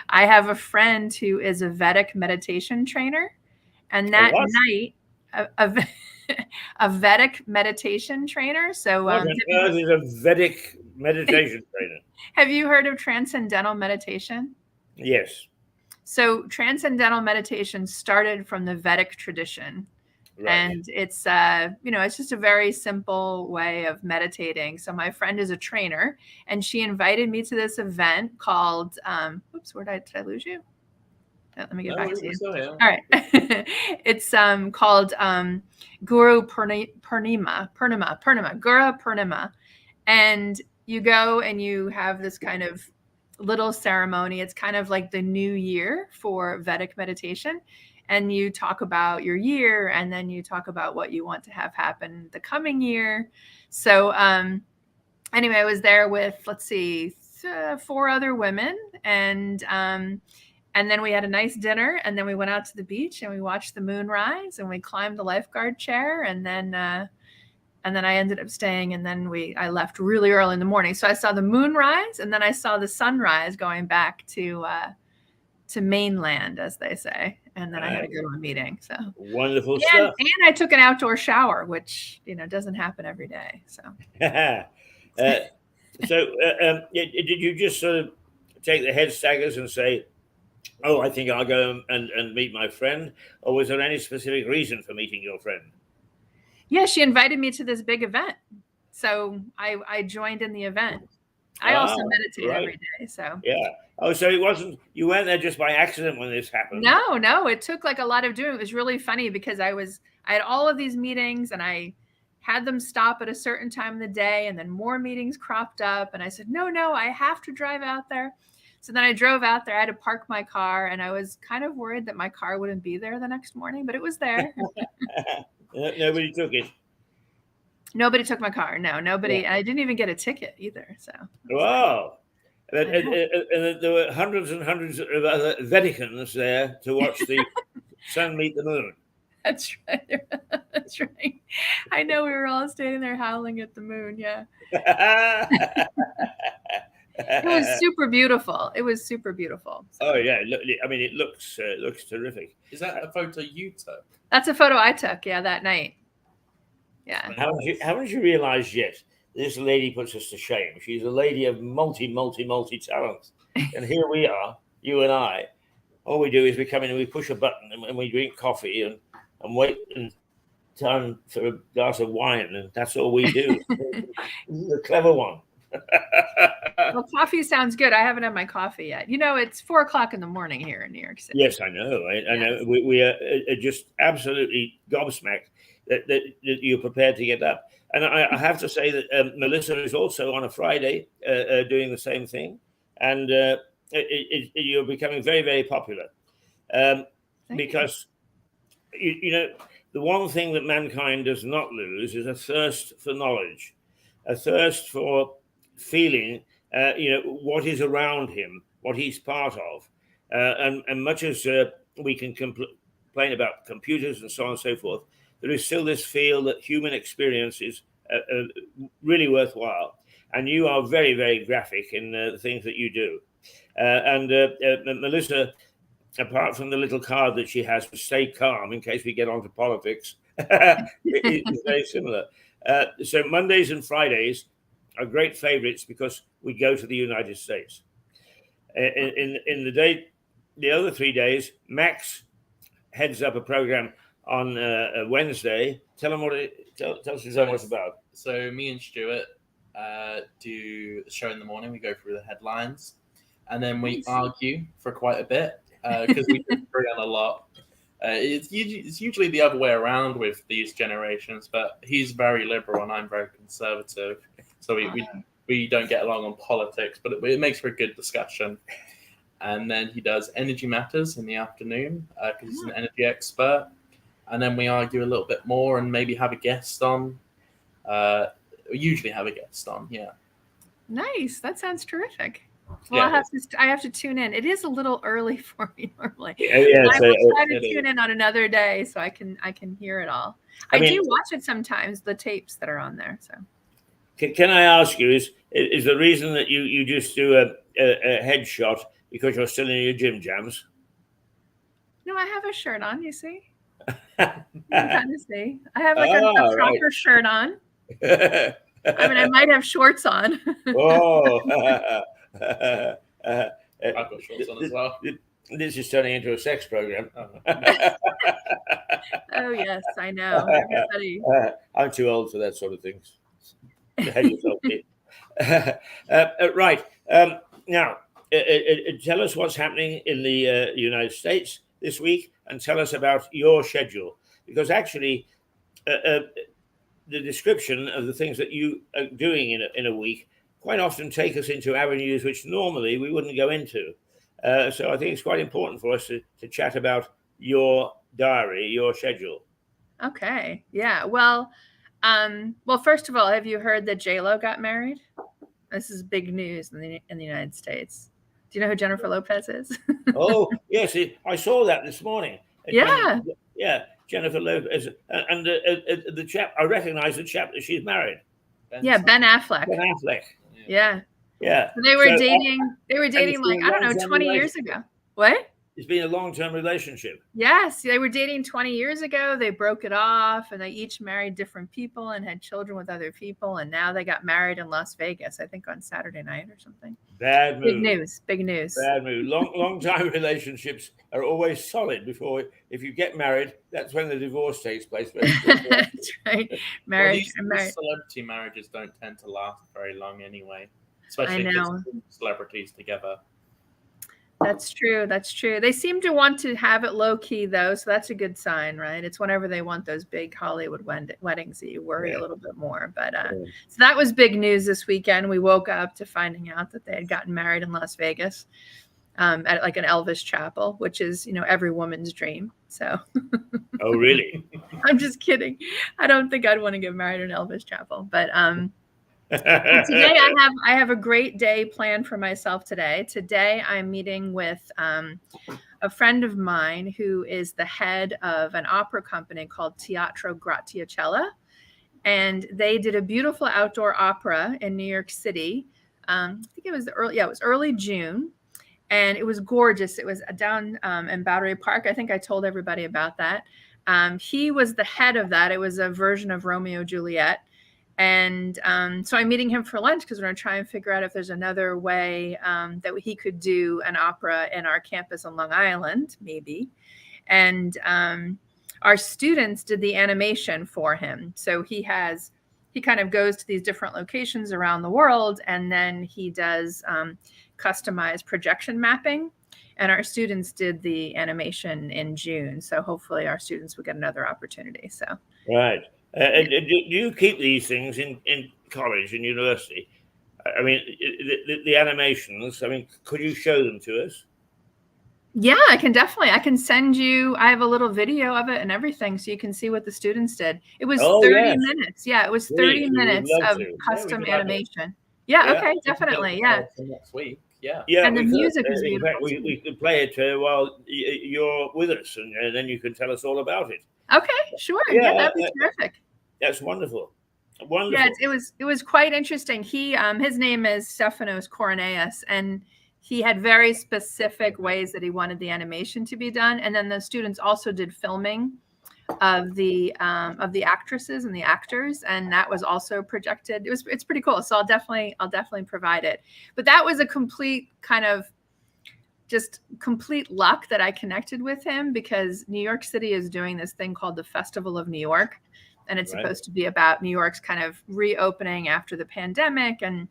[SPEAKER 5] I have a friend who is a Vedic meditation trainer. And that
[SPEAKER 1] what?
[SPEAKER 5] night, a Vedic meditation trainer. So
[SPEAKER 1] What on earth is a Vedic meditation trainer?
[SPEAKER 5] have you heard of transcendental meditation?
[SPEAKER 1] Yes.
[SPEAKER 5] So transcendental meditation started from the Vedic tradition.
[SPEAKER 1] Right.
[SPEAKER 5] And it's it's just a very simple way of meditating. So my friend is a trainer, and she invited me to this event called did I lose you? Let me get back to you.
[SPEAKER 2] Still here.
[SPEAKER 5] All right. It's called Guru Purnima, Guru Purnima. And you go and you have this kind of little ceremony. It's kind of like the new year for Vedic meditation. And you talk about your year, and then you talk about what you want to have happen the coming year. So anyway, I was there with, 4 other women, and then we had a nice dinner, and then we went out to the beach and we watched the moon rise, and we climbed the lifeguard chair, and then I ended up staying, and then I left really early in the morning. So I saw the moon rise, and then I saw the sunrise going back to mainland, as they say. And then I had to go to a meeting. So
[SPEAKER 1] wonderful stuff.
[SPEAKER 5] And I took an outdoor shower, which doesn't happen every day. So
[SPEAKER 1] did you just sort of take the head staggers and say, oh, I think I'll go and meet my friend? Or was there any specific reason for meeting your friend?
[SPEAKER 5] Yeah, she invited me to this big event. So I joined in the event. I also meditate every day. So
[SPEAKER 1] yeah. Oh, so you weren't there just by accident when this happened?
[SPEAKER 5] No, it took like a lot of doing. It was really funny because I had all of these meetings, and I had them stop at a certain time of the day, and then more meetings cropped up, and I said, no, I have to drive out there. So then I drove out there. I had to park my car, and I was kind of worried that my car wouldn't be there the next morning, but it was there.
[SPEAKER 1] Nobody took it.
[SPEAKER 5] Nobody took my car. No, nobody. I didn't even get a ticket either. So
[SPEAKER 1] Wow. And
[SPEAKER 5] I know.
[SPEAKER 1] there were hundreds and hundreds of other Vaticans there to watch the sun meet the moon.
[SPEAKER 5] That's right. That's right. I know we were all standing there howling at the moon. Yeah. It was super beautiful. It was super beautiful. So
[SPEAKER 1] Oh yeah, I mean it looks terrific.
[SPEAKER 2] Is that a photo you took?
[SPEAKER 5] that's a photo I took. Yeah, that night. Yeah.
[SPEAKER 1] Haven't you realised yet? This lady puts us to shame. She's a lady of multi talents, and here we are, you and I. All we do is we come in and we push a button and we drink coffee and wait and time for a glass of wine, and that's all we do. This is a clever one.
[SPEAKER 5] Well, coffee sounds good. I haven't had my coffee yet. You know, it's 4:00 in the morning here in New York City.
[SPEAKER 1] Yes, I know. I know. We are just absolutely gobsmacked that you're prepared to get up. And I have to say that Melissa is also on a Friday doing the same thing. And you're becoming very, very popular.
[SPEAKER 5] Thank you.
[SPEAKER 1] Because, you know, the one thing that mankind does not lose is a thirst for knowledge, a thirst for feeling, what is around him, what he's part of. And much as we can complain about computers and so on and so forth, there is still this feel that human experience is really worthwhile. And you are very, very graphic in the things that you do. And Melissa, apart from the little card that she has for stay calm in case we get onto politics, it's very similar. So Mondays and Fridays are great favorites because we go to the United States. In the other 3 days, Max heads up a program on a Wednesday. Tell us what it's about.
[SPEAKER 2] So me and Stuart do the show in the morning. We go through the headlines, and then we argue for quite a bit because we disagree on a lot. It's usually the other way around with these generations, but he's very liberal and I'm very conservative. So we don't get along on politics, but it makes for a good discussion. And then he does Energy Matters in the afternoon because he's an energy expert. And then we argue a little bit more and maybe have a guest on. We usually have a guest on, yeah.
[SPEAKER 5] Nice. That sounds terrific. Well,
[SPEAKER 2] Yeah.
[SPEAKER 5] I have to tune in. It is a little early for me normally.
[SPEAKER 1] Yeah,
[SPEAKER 5] I
[SPEAKER 1] so,
[SPEAKER 5] will try to tune in on another day so I can hear it all.
[SPEAKER 1] I
[SPEAKER 5] I
[SPEAKER 1] mean-
[SPEAKER 5] do watch it sometimes, the tapes that are on there. So
[SPEAKER 1] can I ask you, is the reason that you just do a headshot because you're still in your gym jams?
[SPEAKER 5] no, I have a shirt on. You see, you can kind of see. I have like a
[SPEAKER 1] Ah,
[SPEAKER 5] proper
[SPEAKER 1] right.
[SPEAKER 5] shirt on. I mean, I might have shorts on.
[SPEAKER 1] Oh.
[SPEAKER 2] I've got shorts on as well.
[SPEAKER 1] This is turning into a sex program.
[SPEAKER 5] Oh yes, I know. Everybody.
[SPEAKER 1] I'm too old for that sort of things. Behave yourself, kid. Right. Now, tell us what's happening in the United States this week and tell us about your schedule. Because actually, the description of the things that you are doing in a week quite often take us into avenues which normally we wouldn't go into. So I think it's quite important for us to chat about your diary, your schedule.
[SPEAKER 5] Okay. Yeah. Well, first of all, have you heard that J-Lo got married? This is big news in the United States. Do you know who Jennifer Lopez is?
[SPEAKER 1] Oh, yes, I saw that this morning.
[SPEAKER 5] Yeah.
[SPEAKER 1] Yeah, Jennifer Lopez. And the chap, I recognize the chap that she's married,
[SPEAKER 5] Yeah, Ben Affleck.
[SPEAKER 1] Ben Affleck.
[SPEAKER 5] Yeah.
[SPEAKER 1] Yeah.
[SPEAKER 5] So they were
[SPEAKER 1] So,
[SPEAKER 5] dating. They were dating
[SPEAKER 1] it's
[SPEAKER 5] like,
[SPEAKER 1] been
[SPEAKER 5] I don't know,
[SPEAKER 1] long-term
[SPEAKER 5] 20 years ago. What?
[SPEAKER 1] It's been a long-term relationship.
[SPEAKER 5] Yes, they were dating 20 years ago. They broke it off and they each married different people and had children with other people. And now they got married in Las Vegas, I think on Saturday night or something.
[SPEAKER 1] Bad move.
[SPEAKER 5] Big news. Big news.
[SPEAKER 1] Bad move. Long-time relationships are always solid before, if you get married, that's when the divorce takes place.
[SPEAKER 5] That's right. Marriage.
[SPEAKER 2] These celebrity marriages don't tend to last very long anyway, especially
[SPEAKER 5] I
[SPEAKER 2] if
[SPEAKER 5] know.
[SPEAKER 2] it's celebrities together.
[SPEAKER 5] That's true. That's true. They seem to want to have it low key though, so that's a good sign, right? It's whenever they want those big Hollywood weddings that you worry a little bit more. But so that was big news this weekend. We woke up to finding out that they had gotten married in Las Vegas, at like an Elvis chapel, which is, every woman's dream. So
[SPEAKER 1] Oh, really?
[SPEAKER 5] I'm just kidding. I don't think I'd want to get married in Elvis chapel, but today I have a great day planned for myself today. Today I'm meeting with a friend of mine who is the head of an opera company called Teatro Graziella, and they did a beautiful outdoor opera in New York City. I think it was early June, and it was gorgeous. It was down in Battery Park. I think I told everybody about that. He was the head of that. It was a version of Romeo and Juliet. And so I'm meeting him for lunch because we're going to try and figure out if there's another way that he could do an opera in our campus on Long Island, maybe. And our students did the animation for him. So he kind of goes to these different locations around the world, and then he does customized projection mapping. And our students did the animation in June. So hopefully our students will get another opportunity. So
[SPEAKER 1] Right. Do you keep these things in college and university? I mean, the animations, I mean, could you show them to us?
[SPEAKER 5] yeah, I can send you, I have a little video of it and everything, so you can see what the students did. It was 30
[SPEAKER 1] yes.
[SPEAKER 5] minutes. Yeah, it was
[SPEAKER 1] Really?
[SPEAKER 5] 30
[SPEAKER 1] We would
[SPEAKER 5] minutes
[SPEAKER 1] love
[SPEAKER 5] of
[SPEAKER 1] to. Yeah, we
[SPEAKER 5] custom
[SPEAKER 1] could have it.
[SPEAKER 5] animation. Yeah,
[SPEAKER 1] Yeah.
[SPEAKER 5] okay, definitely. Yeah.
[SPEAKER 2] For next week. Yeah.
[SPEAKER 1] Yeah,
[SPEAKER 5] And the
[SPEAKER 1] we could.
[SPEAKER 5] music is
[SPEAKER 1] In fact,
[SPEAKER 5] beautiful,
[SPEAKER 1] we could play it while you're with us, and then you can tell us all about it.
[SPEAKER 5] Okay, sure.
[SPEAKER 1] Yeah,
[SPEAKER 5] Yeah, that'd be terrific.
[SPEAKER 1] That's wonderful. Wonderful.
[SPEAKER 5] Yeah, it was quite interesting. He his name is Stefanos Koroneas, and he had very specific ways that he wanted the animation to be done. And then the students also did filming of the actresses and the actors, and that was also projected. It's pretty cool. So I'll definitely provide it. But that was a complete complete luck that I connected with him, because New York City is doing this thing called the Festival of New York. And it's supposed to be about New York's kind of reopening after the pandemic. And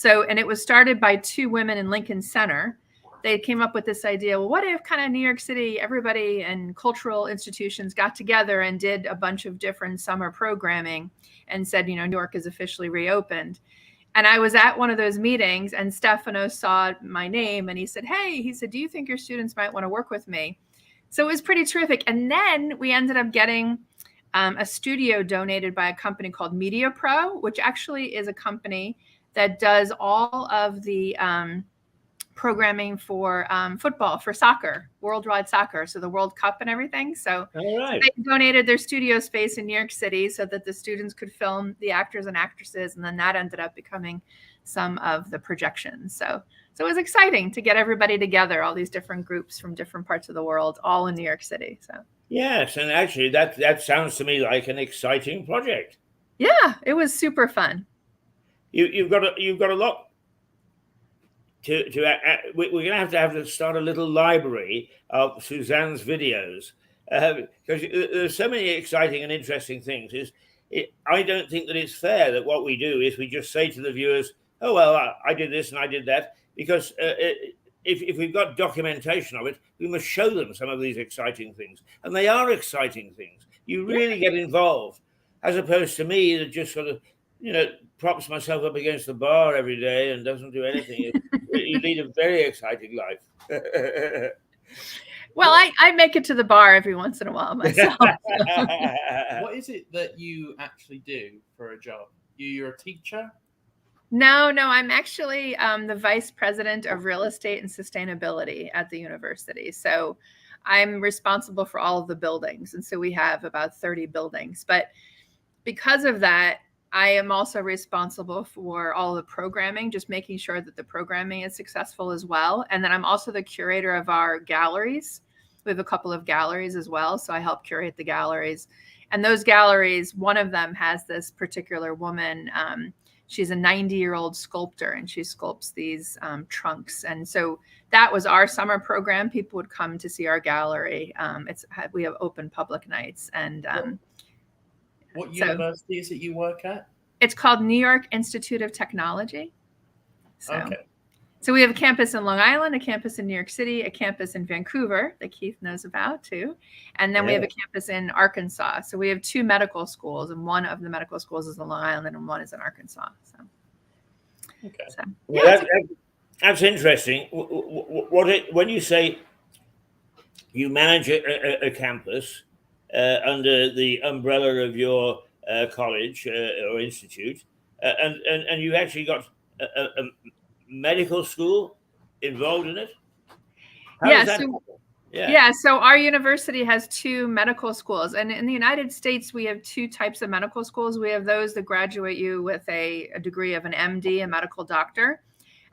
[SPEAKER 5] it was started by two women in Lincoln Center. They came up with this idea, well, what if kind of New York City, everybody and cultural institutions got together and did a bunch of different summer programming and said, New York is officially reopened. And I was at one of those meetings, and Stefanos saw my name and he said, do you think your students might want to work with me? So it was pretty terrific. And then we ended up getting a studio donated by a company called Media Pro, which actually is a company that does all of the programming for football, for soccer, worldwide soccer, so the World Cup and everything. So they donated their studio space in New York City so that the students could film the actors and actresses, and then that ended up becoming some of the projections. So it was exciting to get everybody together, all these different groups from different parts of the world, all in New York City. So
[SPEAKER 1] yes, and actually that sounds to me like an exciting project.
[SPEAKER 5] Yeah, it was super fun.
[SPEAKER 1] You've got a lot to we're going to have to start a little library of Suzanne's videos, because there's so many exciting and interesting things. I don't think that it's fair that what we do is we just say to the viewers, oh, well, I did this and I did that, because if we've got documentation of it, we must show them some of these exciting things. And they are exciting things. You really get involved, as opposed to me that just sort of, props myself up against the bar every day and doesn't do anything. You lead a very exciting life.
[SPEAKER 5] Well, I make it to the bar every once in a while myself.
[SPEAKER 2] What is it that you actually do for a job? You're a teacher?
[SPEAKER 5] No, I'm actually the vice president of real estate and sustainability at the university. So I'm responsible for all of the buildings. And so we have about 30 buildings. But because of that, I am also responsible for all the programming, just making sure that the programming is successful as well. And then I'm also the curator of our galleries. We have a couple of galleries as well. So I help curate the galleries. And those galleries, one of them has this particular woman. She's a 90-year-old sculptor, and she sculpts these trunks. And so that was our summer program. People would come to see our gallery. We have open public nights. And
[SPEAKER 2] what university is it you work at?
[SPEAKER 5] It's called New York Institute of Technology. So So we have a campus in Long Island, a campus in New York City, a campus in Vancouver that Keith knows about too. And then we have a campus in Arkansas. So we have 2 medical schools, and one of the medical schools is in Long Island and one is in Arkansas. So,
[SPEAKER 2] Okay.
[SPEAKER 1] Well, that's interesting. When you say you manage a campus under the umbrella of your college or institute, and you actually got a medical school involved in it? How
[SPEAKER 5] Yeah,
[SPEAKER 1] does that
[SPEAKER 5] so-
[SPEAKER 1] happen?
[SPEAKER 5] Yeah, so our university has 2 medical schools. And in the United States, we have 2 types of medical schools. We have those that graduate you with a degree of an MD, a medical doctor.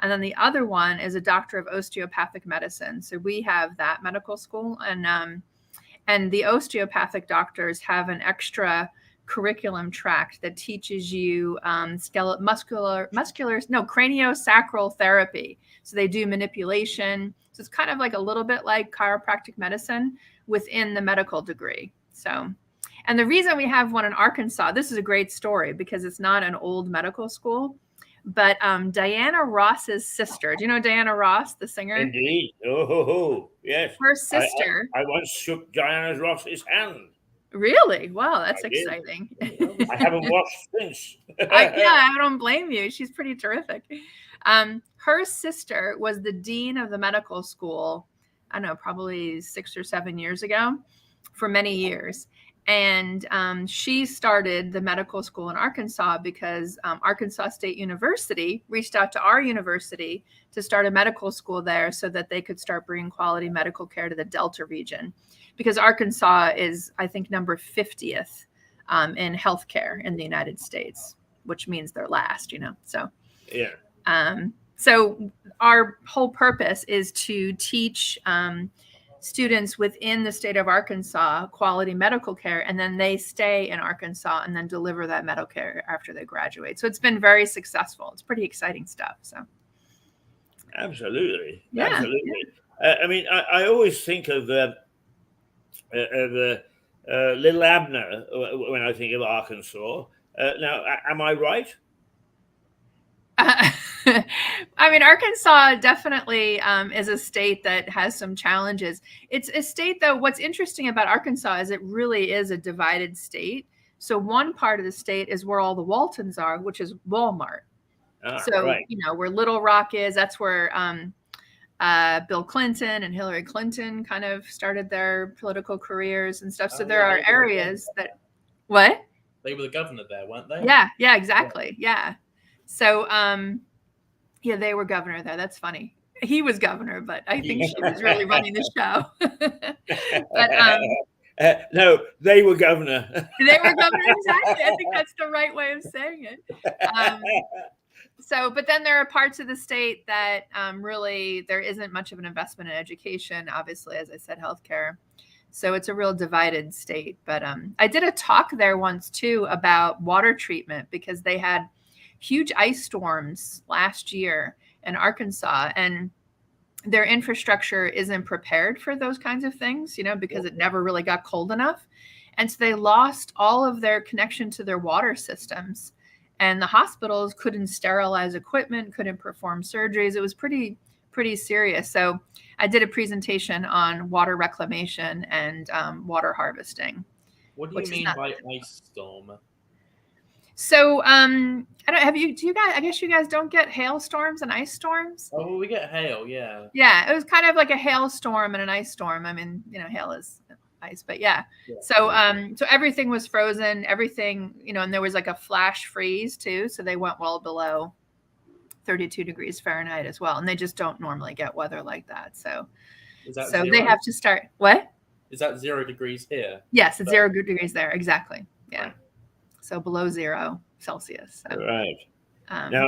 [SPEAKER 5] And then the other one is a doctor of osteopathic medicine. So we have that medical school. And the osteopathic doctors have an extra curriculum track that teaches you craniosacral therapy. So they do manipulation. So it's kind of like a little bit like chiropractic medicine within the medical degree. So, and the reason we have one in Arkansas, this is a great story because it's not an old medical school, but Diana Ross's sister, do you know Diana Ross, the singer?
[SPEAKER 1] Indeed. Oh, yes.
[SPEAKER 5] Her sister.
[SPEAKER 1] I once shook Diana Ross's hand.
[SPEAKER 5] Really? Wow, that's
[SPEAKER 1] I did.
[SPEAKER 5] exciting.
[SPEAKER 1] I haven't watched since.
[SPEAKER 5] I don't blame you. She's pretty terrific. Her sister was the dean of the medical school, I don't know, probably 6 or 7 years ago for many years. And she started the medical school in Arkansas because Arkansas State University reached out to our university to start a medical school there so that they could start bringing quality medical care to the Delta region. Because Arkansas is, I think, number 50th in healthcare in the United States, which means they're last, So,
[SPEAKER 1] yeah.
[SPEAKER 5] So our whole purpose is to teach students within the state of Arkansas quality medical care, and then they stay in Arkansas and then deliver that medical care after they graduate. So it's been very successful. It's pretty exciting stuff. So.
[SPEAKER 1] Absolutely.
[SPEAKER 5] Yeah.
[SPEAKER 1] Absolutely. I mean, I always think of Little Abner when I think of Arkansas. Now, am I right?
[SPEAKER 5] I mean, Arkansas definitely is a state that has some challenges. It's a state, though, what's interesting about Arkansas is it really is a divided state. So one part of the state is where all the Waltons are, which is Walmart. So,
[SPEAKER 1] right.
[SPEAKER 5] Where Little Rock is, that's where Bill Clinton and Hillary Clinton kind of started their political careers and stuff. So there are areas that, what?
[SPEAKER 2] They were the governor there, weren't they?
[SPEAKER 5] Yeah, exactly. Yeah. So, they were governor there. That's funny. He was governor, but I think she was really running the show. But
[SPEAKER 1] no, they were governor.
[SPEAKER 5] They were governor, exactly. I think that's the right way of saying it. But then there are parts of the state that really there isn't much of an investment in education. Obviously, as I said, healthcare. So it's a real divided state. But I did a talk there once too about water treatment because they had huge ice storms last year in Arkansas, and their infrastructure isn't prepared for those kinds of things, because it never really got cold enough. And so they lost all of their connection to their water systems, and the hospitals couldn't sterilize equipment, couldn't perform surgeries. It was pretty serious. So I did a presentation on water reclamation and water harvesting.
[SPEAKER 2] What do you mean by ice storm?
[SPEAKER 5] So, I guess you guys don't get hailstorms and ice storms?
[SPEAKER 2] Oh, well, we get hail, yeah.
[SPEAKER 5] Yeah, it was kind of like a hailstorm and an ice storm. I mean, hail is ice, but yeah. So everything was frozen, everything, and there was like a flash freeze too. So they went well below 32 degrees Fahrenheit as well. And they just don't normally get weather like that. So they have to start, what?
[SPEAKER 2] Is that 0 degrees here?
[SPEAKER 5] Yes, it's 0 degrees there. Exactly. Yeah. Right. So below 0 Celsius. So.
[SPEAKER 1] Right. Now,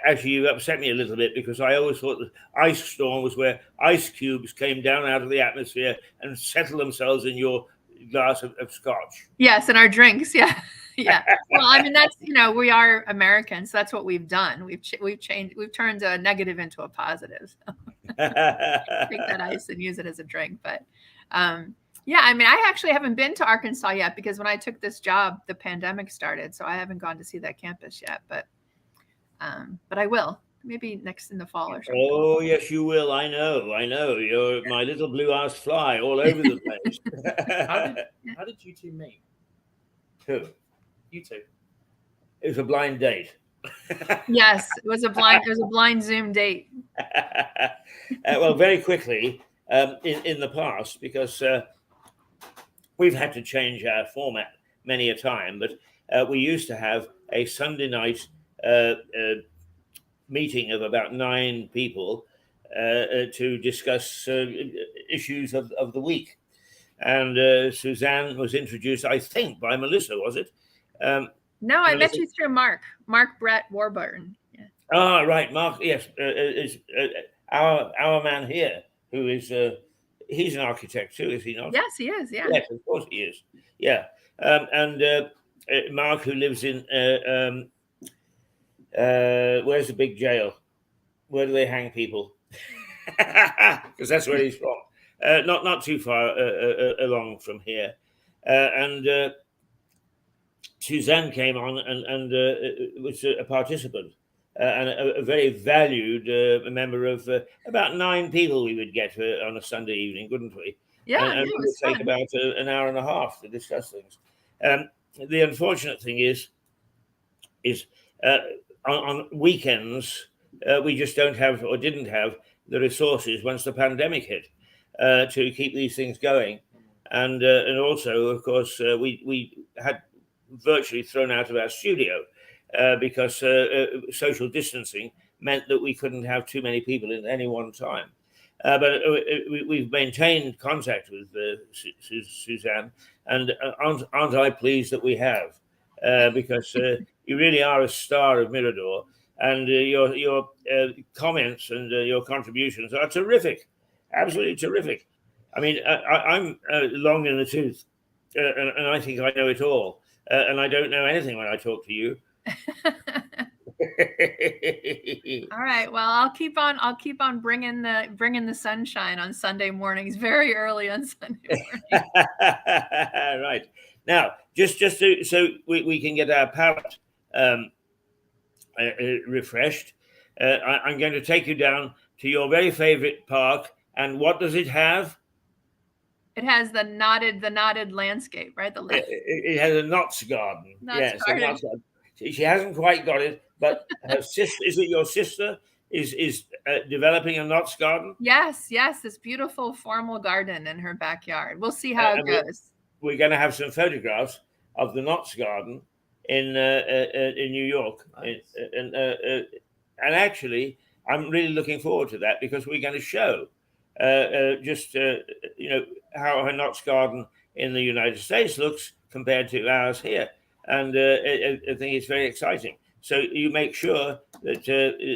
[SPEAKER 1] actually, you upset me a little bit because I always thought that ice storm was where ice cubes came down out of the atmosphere and settled themselves in your glass of scotch.
[SPEAKER 5] Yes, in our drinks. Yeah. Yeah. Well, I mean, that's, we are Americans. So that's what we've done. We've turned a negative into a positive. So. Take that ice and use it as a drink. But yeah, I mean, I actually haven't been to Arkansas yet because when I took this job, the pandemic started. So I haven't gone to see that campus yet, but I will maybe next in the fall or something.
[SPEAKER 1] Oh, yes, you will. I know. You're my little blue-ass fly all over the place.
[SPEAKER 2] How did you two meet?
[SPEAKER 1] Who?
[SPEAKER 2] You two.
[SPEAKER 1] It was a blind date.
[SPEAKER 5] Yes, it was a blind Zoom date.
[SPEAKER 1] Well, very quickly, in the past, because we've had to change our format many a time, but we used to have a Sunday night meeting of about 9 people to discuss issues of the week. And Suzanne was introduced, I think, by Melissa, was it?
[SPEAKER 5] No, I met you through Mark Brett Warburton. Yeah.
[SPEAKER 1] Ah, right, Mark. Yes, is our man here, who is he's an architect too, is he not?
[SPEAKER 5] Yes, he is. Yeah.
[SPEAKER 1] Yes, of course he is. Yeah, and Mark, who lives in where's the big jail? Where do they hang people? Because that's where he's from. Not too far along from here, and Suzanne came on and was a participant and a very valued member of about 9 people we would get on a Sunday evening, wouldn't we?
[SPEAKER 5] Yeah,
[SPEAKER 1] and
[SPEAKER 5] it
[SPEAKER 1] it would
[SPEAKER 5] was
[SPEAKER 1] take
[SPEAKER 5] fun.
[SPEAKER 1] about an hour and a half to discuss things. The unfortunate thing is on weekends we just don't have or didn't have the resources once the pandemic hit to keep these things going, and also, of course, we had virtually thrown out of our studio because social distancing meant that we couldn't have too many people at any one time. But we've maintained contact with Suzanne, and aren't I pleased that we have? Because you really are a star of Mirador, and your comments and your contributions are terrific, absolutely terrific. I mean, I'm long in the tooth, and I think I know it all, and I don't know anything when I talk to you.
[SPEAKER 5] All right. Well, I'll keep on bringing the sunshine on Sunday mornings, very early on Sunday morning.
[SPEAKER 1] Right. Now, just so we can get our palate refreshed, I'm going to take you down to your very favorite park. And what does it have?
[SPEAKER 5] It has the knotted landscape, right?
[SPEAKER 1] It has a Knott's Garden.
[SPEAKER 5] Knott's
[SPEAKER 1] A Knott's Garden. She hasn't quite got it, but her sister, is it your sister, is developing a Knott's Garden?
[SPEAKER 5] Yes, this beautiful formal garden in her backyard. We'll see how it goes.
[SPEAKER 1] We're going to have some photographs of the Knott's Garden in New York,
[SPEAKER 2] Nice.
[SPEAKER 1] And actually, I'm really looking forward to that because we're going to show how her Knott's Garden in the United States looks compared to ours here, and I think it's very exciting. So you make sure that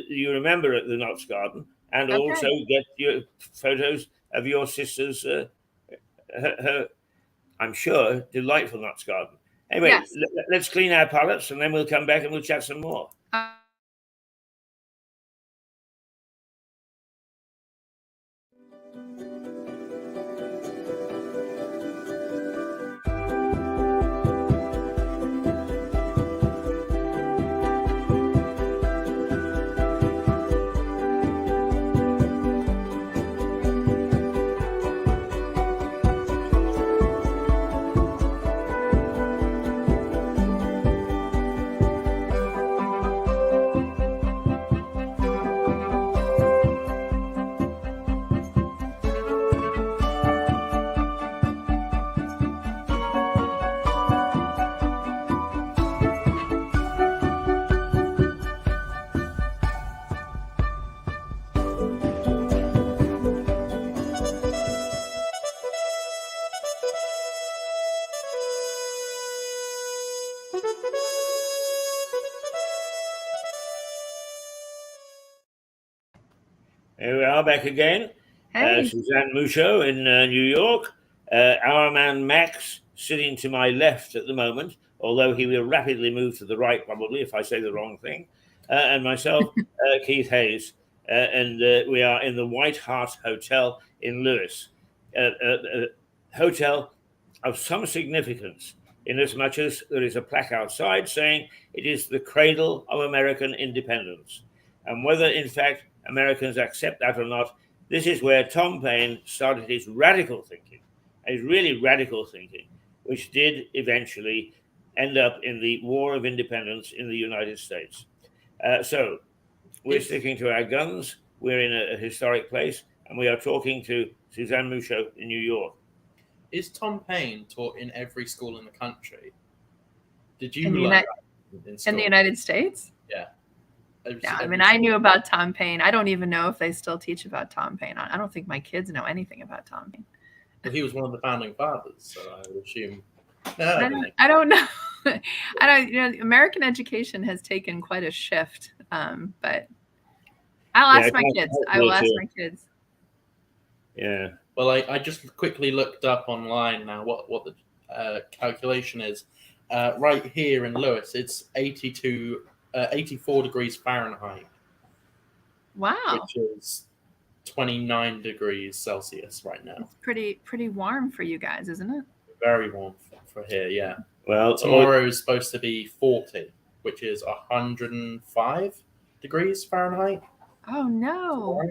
[SPEAKER 1] you remember the Knott's Garden, and
[SPEAKER 5] Okay.
[SPEAKER 1] also get your photos of your sister's, her, I'm sure, delightful Knott's Garden. Anyway,
[SPEAKER 5] Yes.
[SPEAKER 1] Let's clean our palates, and then we'll come back and we'll chat some more. Here we are back again.
[SPEAKER 5] Hey.
[SPEAKER 1] Suzanne Mouchot in New York. Our man Max sitting to my left at the moment, although he will rapidly move to the right probably if I say the wrong thing. And myself, Keith Hayes. And we are in the White Hart Hotel in Lewis. A hotel of some significance, inasmuch as there is a plaque outside saying it is the cradle of American independence. And whether, in fact, Americans accept that or not, this is where Tom Paine started his radical thinking, his really radical thinking, which did eventually end up in the War of Independence in the United States. So we're sticking to our guns. We're in a historic place, and we are talking to Suzanne Mucho in New York.
[SPEAKER 2] Is Tom Paine taught in every school in the country? Did you
[SPEAKER 5] In the
[SPEAKER 2] learn
[SPEAKER 5] Uni-
[SPEAKER 2] that in
[SPEAKER 5] In
[SPEAKER 2] school?
[SPEAKER 5] the United States? Yeah, I mean, I knew about Tom Paine. I don't even know if they still teach about Tom Paine. I don't think my kids know anything about Tom Paine.
[SPEAKER 2] Well, he was one of the founding fathers, so I would assume.
[SPEAKER 5] I don't know. I don't. You know, American education has taken quite a shift. But I'll ask my kids. I will ask my kids.
[SPEAKER 1] Yeah.
[SPEAKER 2] Well, I just quickly looked up online now what the calculation is. Right here in Lewis, it's 84 degrees Fahrenheit,
[SPEAKER 5] Wow,
[SPEAKER 2] which is 29 degrees Celsius right now.
[SPEAKER 5] it's pretty warm for you guys, isn't it?
[SPEAKER 2] Very warm for here, yeah.
[SPEAKER 1] Well,
[SPEAKER 2] Tomorrow is supposed to be 40, which is 105 degrees Fahrenheit.
[SPEAKER 5] Oh no,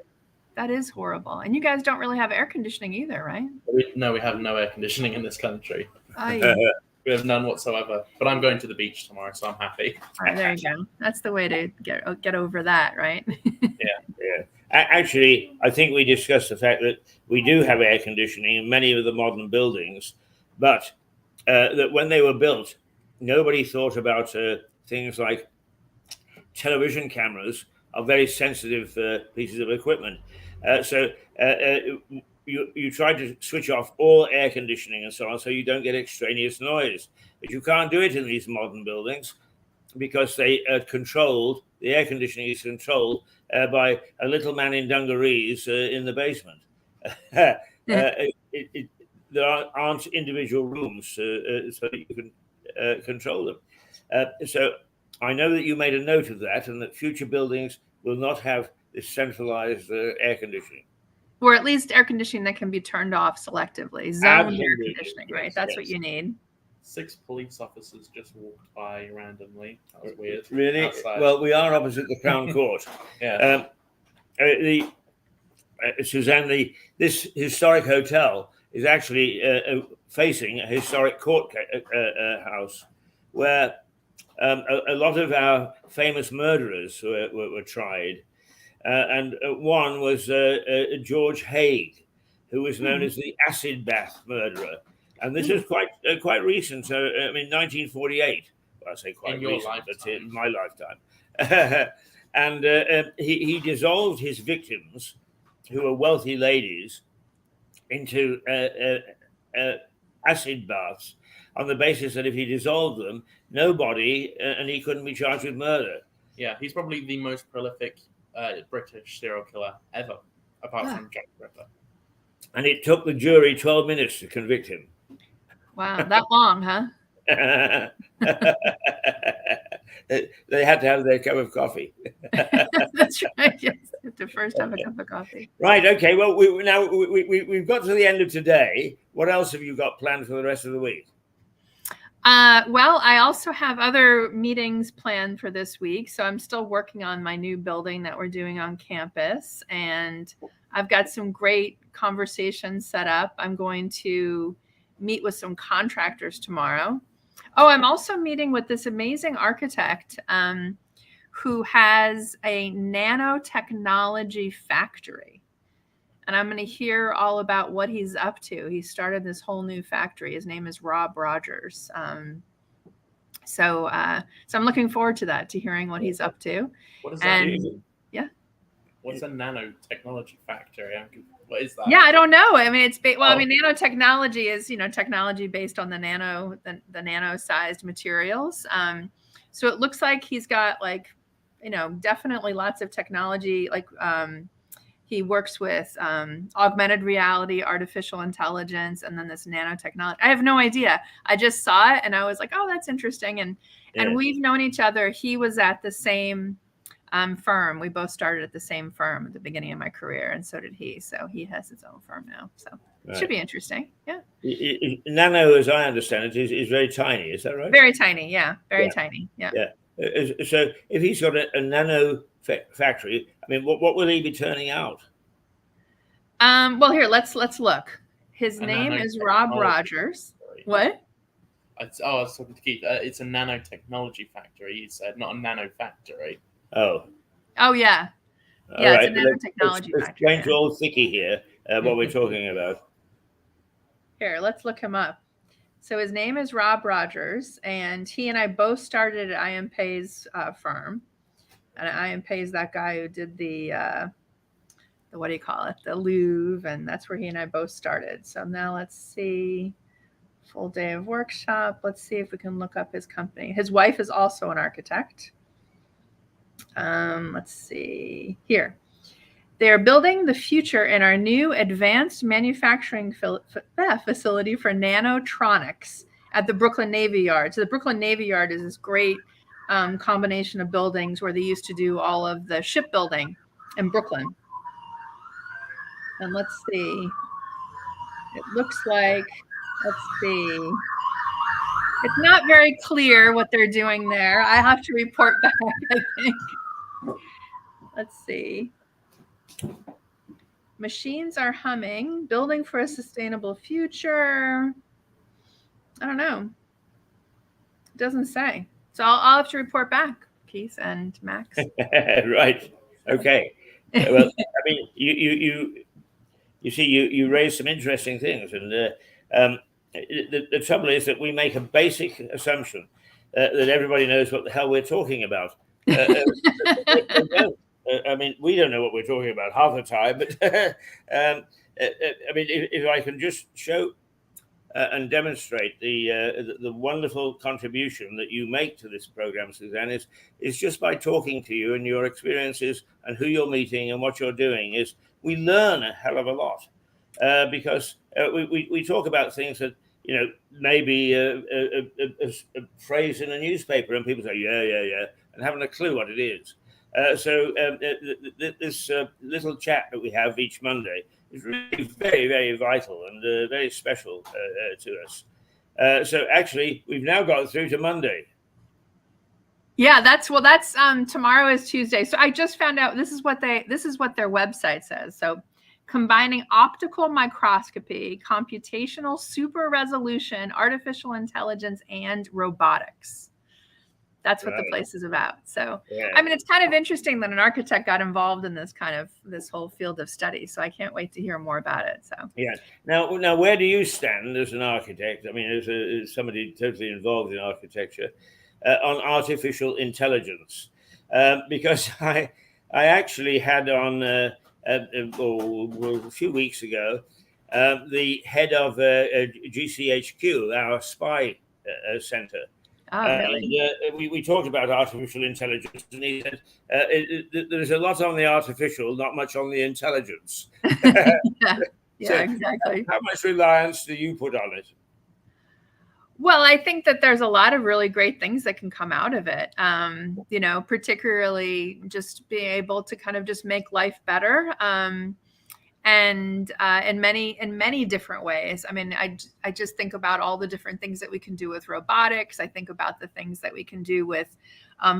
[SPEAKER 5] that is horrible. And you guys don't really have air conditioning either, right?
[SPEAKER 2] No, we have no air conditioning in this country.
[SPEAKER 5] Ay,
[SPEAKER 2] We have none whatsoever. But I'm going to the beach tomorrow, so I'm happy.
[SPEAKER 5] all right, there you go. That's the way to get over that, right?
[SPEAKER 1] yeah. Actually, I think we discussed the fact that we do have air conditioning in many of the modern buildings, but that when they were built, nobody thought about things like television cameras are very sensitive pieces of equipment. So you try to switch off all air conditioning and so on, so you don't get extraneous noise. But you can't do it in these modern buildings because they are controlled. The air conditioning is controlled by a little man in dungarees in the basement. There aren't individual rooms so that you can control them. So I know that you made a note of that, and that future buildings will not have this centralized air conditioning.
[SPEAKER 5] Or at least air conditioning that can be turned off selectively. Zoned air
[SPEAKER 1] Absolutely,
[SPEAKER 5] conditioning,
[SPEAKER 1] yes,
[SPEAKER 5] right? That's what
[SPEAKER 1] yes.
[SPEAKER 5] you need.
[SPEAKER 2] 6 police officers just walked by randomly. That was weird.
[SPEAKER 1] Really?
[SPEAKER 2] Outside.
[SPEAKER 1] Well, we are opposite the Crown Court.
[SPEAKER 2] Yeah.
[SPEAKER 1] Suzanne, this historic hotel is actually facing a historic court house where a lot of our famous murderers were tried. And one was George Haig, who was known as the acid bath murderer. And this is quite recent. So, I mean, 1948. Well, I say quite
[SPEAKER 2] In your
[SPEAKER 1] recent, but
[SPEAKER 2] lifetime.
[SPEAKER 1] in my lifetime. And he dissolved his victims, who were wealthy ladies, into acid baths on the basis that if he dissolved them, nobody, and he couldn't be charged with murder.
[SPEAKER 2] Yeah, he's probably the most prolific British serial killer ever, apart from Jack the Ripper.
[SPEAKER 1] And it took the jury 12 minutes to convict him.
[SPEAKER 5] Wow, that long, huh?
[SPEAKER 1] They had to have their cup of coffee.
[SPEAKER 5] That's right. Yes, you have to first have a cup of coffee.
[SPEAKER 1] Right. Okay. Well, we've got to the end of today. What else have you got planned for the rest of the week?
[SPEAKER 5] Well, I also have other meetings planned for this week. So I'm still working on my new building that we're doing on campus. And I've got some great conversations set up. I'm going to meet with some contractors tomorrow. Oh, I'm also meeting with this amazing architect who has a nanotechnology factory. And I'm going to hear all about what he's up to. He started this whole new factory. His name is Rob Rogers. So I'm looking forward to that, to hearing what he's up to.
[SPEAKER 2] What is that?
[SPEAKER 5] And yeah.
[SPEAKER 2] What's a nanotechnology factory? What is that?
[SPEAKER 5] Yeah, I don't know. I mean, I mean, nanotechnology is, technology based on the nano-sized materials. So it looks like he's got definitely lots of technology. He works with augmented reality, artificial intelligence, and then this nanotechnology. I have no idea. I just saw it and I was like, oh, that's interesting. And we've known each other. He was at the same firm. We both started at the same firm at the beginning of my career, and so did he. So he has his own firm now. So it should be interesting. Yeah.
[SPEAKER 1] Nano, as I understand it, is very tiny. Is that right?
[SPEAKER 5] Very tiny. Yeah. Very tiny. Yeah.
[SPEAKER 1] So if he's got a nano factory, I mean, what will he be turning out?
[SPEAKER 5] Well, here let's look. His
[SPEAKER 2] A
[SPEAKER 5] name is Rob
[SPEAKER 2] nanotechnology
[SPEAKER 5] Rogers.
[SPEAKER 2] factory.
[SPEAKER 5] What?
[SPEAKER 2] I was talking to Keith. It's a nanotechnology factory. He said, not a nano factory.
[SPEAKER 1] Oh,
[SPEAKER 5] Oh yeah,
[SPEAKER 1] all
[SPEAKER 5] yeah.
[SPEAKER 1] right.
[SPEAKER 5] It's a nanotechnology
[SPEAKER 1] Let's
[SPEAKER 5] factory.
[SPEAKER 1] explain to old Thicky here what we're talking about.
[SPEAKER 5] Here, let's look him up. So his name is Rob Rogers, and he and I both started at I.M. Pei's firm. And I.M. Pei is that guy who did the what do you call it? The Louvre, and that's where he and I both started. So now let's see. Full day of workshop. Let's see if we can look up his company. His wife is also an architect. Let's see here. They are building the future in our new advanced manufacturing facility for nanotronics at the Brooklyn Navy Yard. So the Brooklyn Navy Yard is this great combination of buildings where they used to do all of the shipbuilding in Brooklyn. And let's see. It looks like, let's see. It's not very clear what they're doing there. I have to report back, I think. Let's see. Machines are humming. Building for a sustainable future. I don't know. It doesn't say. So I'll have to report back, Keith and Max.
[SPEAKER 1] Right. Okay. Well, I mean, you see, you raise some interesting things, and the trouble is that we make a basic assumption that everybody knows what the hell we're talking about. I mean, we don't know what we're talking about half the time, but I mean, if I can just show and demonstrate the wonderful contribution that you make to this program, Suzanne, is just by talking to you and your experiences and who you're meeting and what you're doing. Is we learn a hell of a lot because we talk about things that, you know, maybe a phrase in a newspaper and people say, yeah, and haven't a clue what it is. So this little chat that we have each Monday is really very, very vital and very special to us. So actually, we've now got through to Monday.
[SPEAKER 5] Yeah, that's tomorrow is Tuesday. So I just found out this is what their website says. So combining optical microscopy, computational super resolution, artificial intelligence, and robotics. That's what the place is about. So, yeah. I mean, it's kind of interesting that an architect got involved in this whole field of study. So I can't wait to hear more about it. So,
[SPEAKER 1] yeah. Now, where do you stand as an architect? I mean, as somebody totally involved in architecture on artificial intelligence, because I actually had on a few weeks ago the head of GCHQ, our spy center.
[SPEAKER 5] Oh, really?
[SPEAKER 1] We talked about artificial intelligence, and he said there's a lot on the artificial, not much on the intelligence.
[SPEAKER 5] Yeah,
[SPEAKER 1] So
[SPEAKER 5] exactly.
[SPEAKER 1] How much reliance do you put on it?
[SPEAKER 5] Well, I think that there's a lot of really great things that can come out of it. You know, particularly just being able to kind of just make life better. And in many different ways. I mean, I just think about all the different things that we can do with robotics. I think about the things that we can do with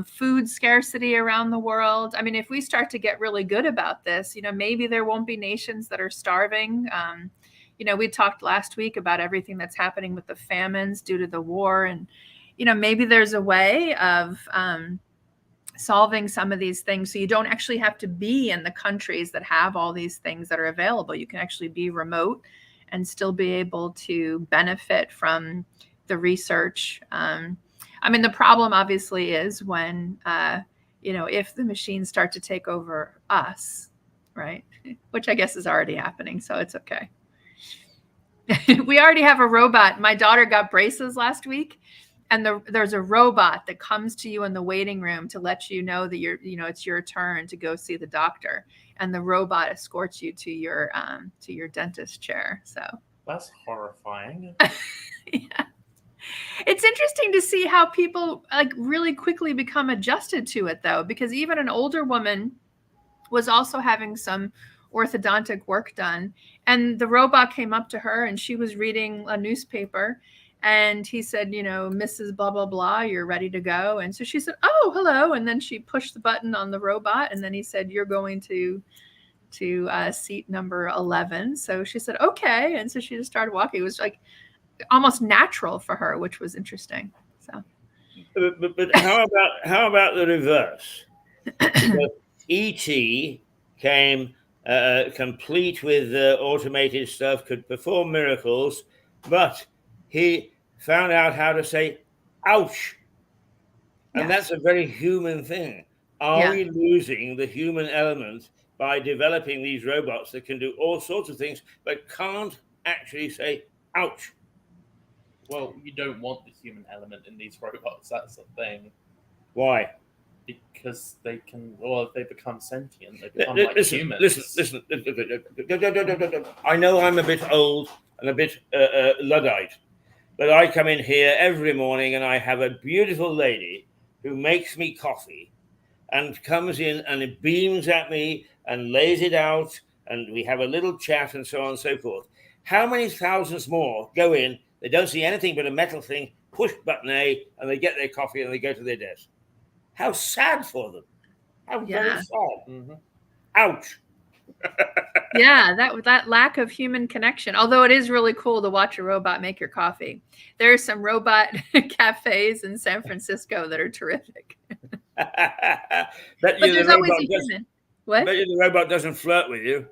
[SPEAKER 5] food scarcity around the world. I mean, if we start to get really good about this, you know, maybe there won't be nations that are starving. You know, we talked last week about everything that's happening with the famines due to the war, and you know, maybe there's a way of solving some of these things so you don't actually have to be in the countries that have all these things that are available. You can actually be remote and still be able to benefit from the research. I mean, the problem obviously is when, you know, if the machines start to take over us, right? Which I guess is already happening, so it's okay. We already have a robot. My daughter got braces last week. And there's a robot that comes to you in the waiting room to let you know that it's your turn to go see the doctor. And the robot escorts you to your dentist chair. So
[SPEAKER 2] that's horrifying.
[SPEAKER 5] Yeah. It's interesting to see how people like really quickly become adjusted to it, though, because even an older woman was also having some orthodontic work done, and the robot came up to her and she was reading a newspaper. And he said, you know, Mrs. Blah, blah, blah, you're ready to go. And so she said, oh, hello. And then she pushed the button on the robot. And then he said, you're going to seat number 11. So she said, okay. And so she just started walking. It was like almost natural for her, which was interesting. So,
[SPEAKER 1] but how about the reverse? E.T. came complete with automated stuff, could perform miracles, but he found out how to say ouch. And
[SPEAKER 5] Yes.
[SPEAKER 1] that's a very human thing. Are we losing the human element by developing these robots that can do all sorts of things but can't actually say ouch?
[SPEAKER 2] Well, you don't want the human element in these robots. That's the thing.
[SPEAKER 1] Why?
[SPEAKER 2] Because they can, well, if they become sentient, they become like humans.
[SPEAKER 1] Listen. I know I'm a bit old and a bit Luddite, but I come in here every morning and I have a beautiful lady who makes me coffee and comes in and it beams at me and lays it out and we have a little chat and so on and so forth. How many thousands more go in, they don't see anything but a metal thing, push button A, and they get their coffee and they go to their desk? How sad for them. How very sad.
[SPEAKER 2] Mm-hmm.
[SPEAKER 1] Ouch.
[SPEAKER 5] Yeah, that lack of human connection. Although it is really cool to watch a robot make your coffee. There are some robot cafes in San Francisco that are terrific.
[SPEAKER 1] But
[SPEAKER 5] there's always a human. What?
[SPEAKER 1] Bet you the robot doesn't flirt with you.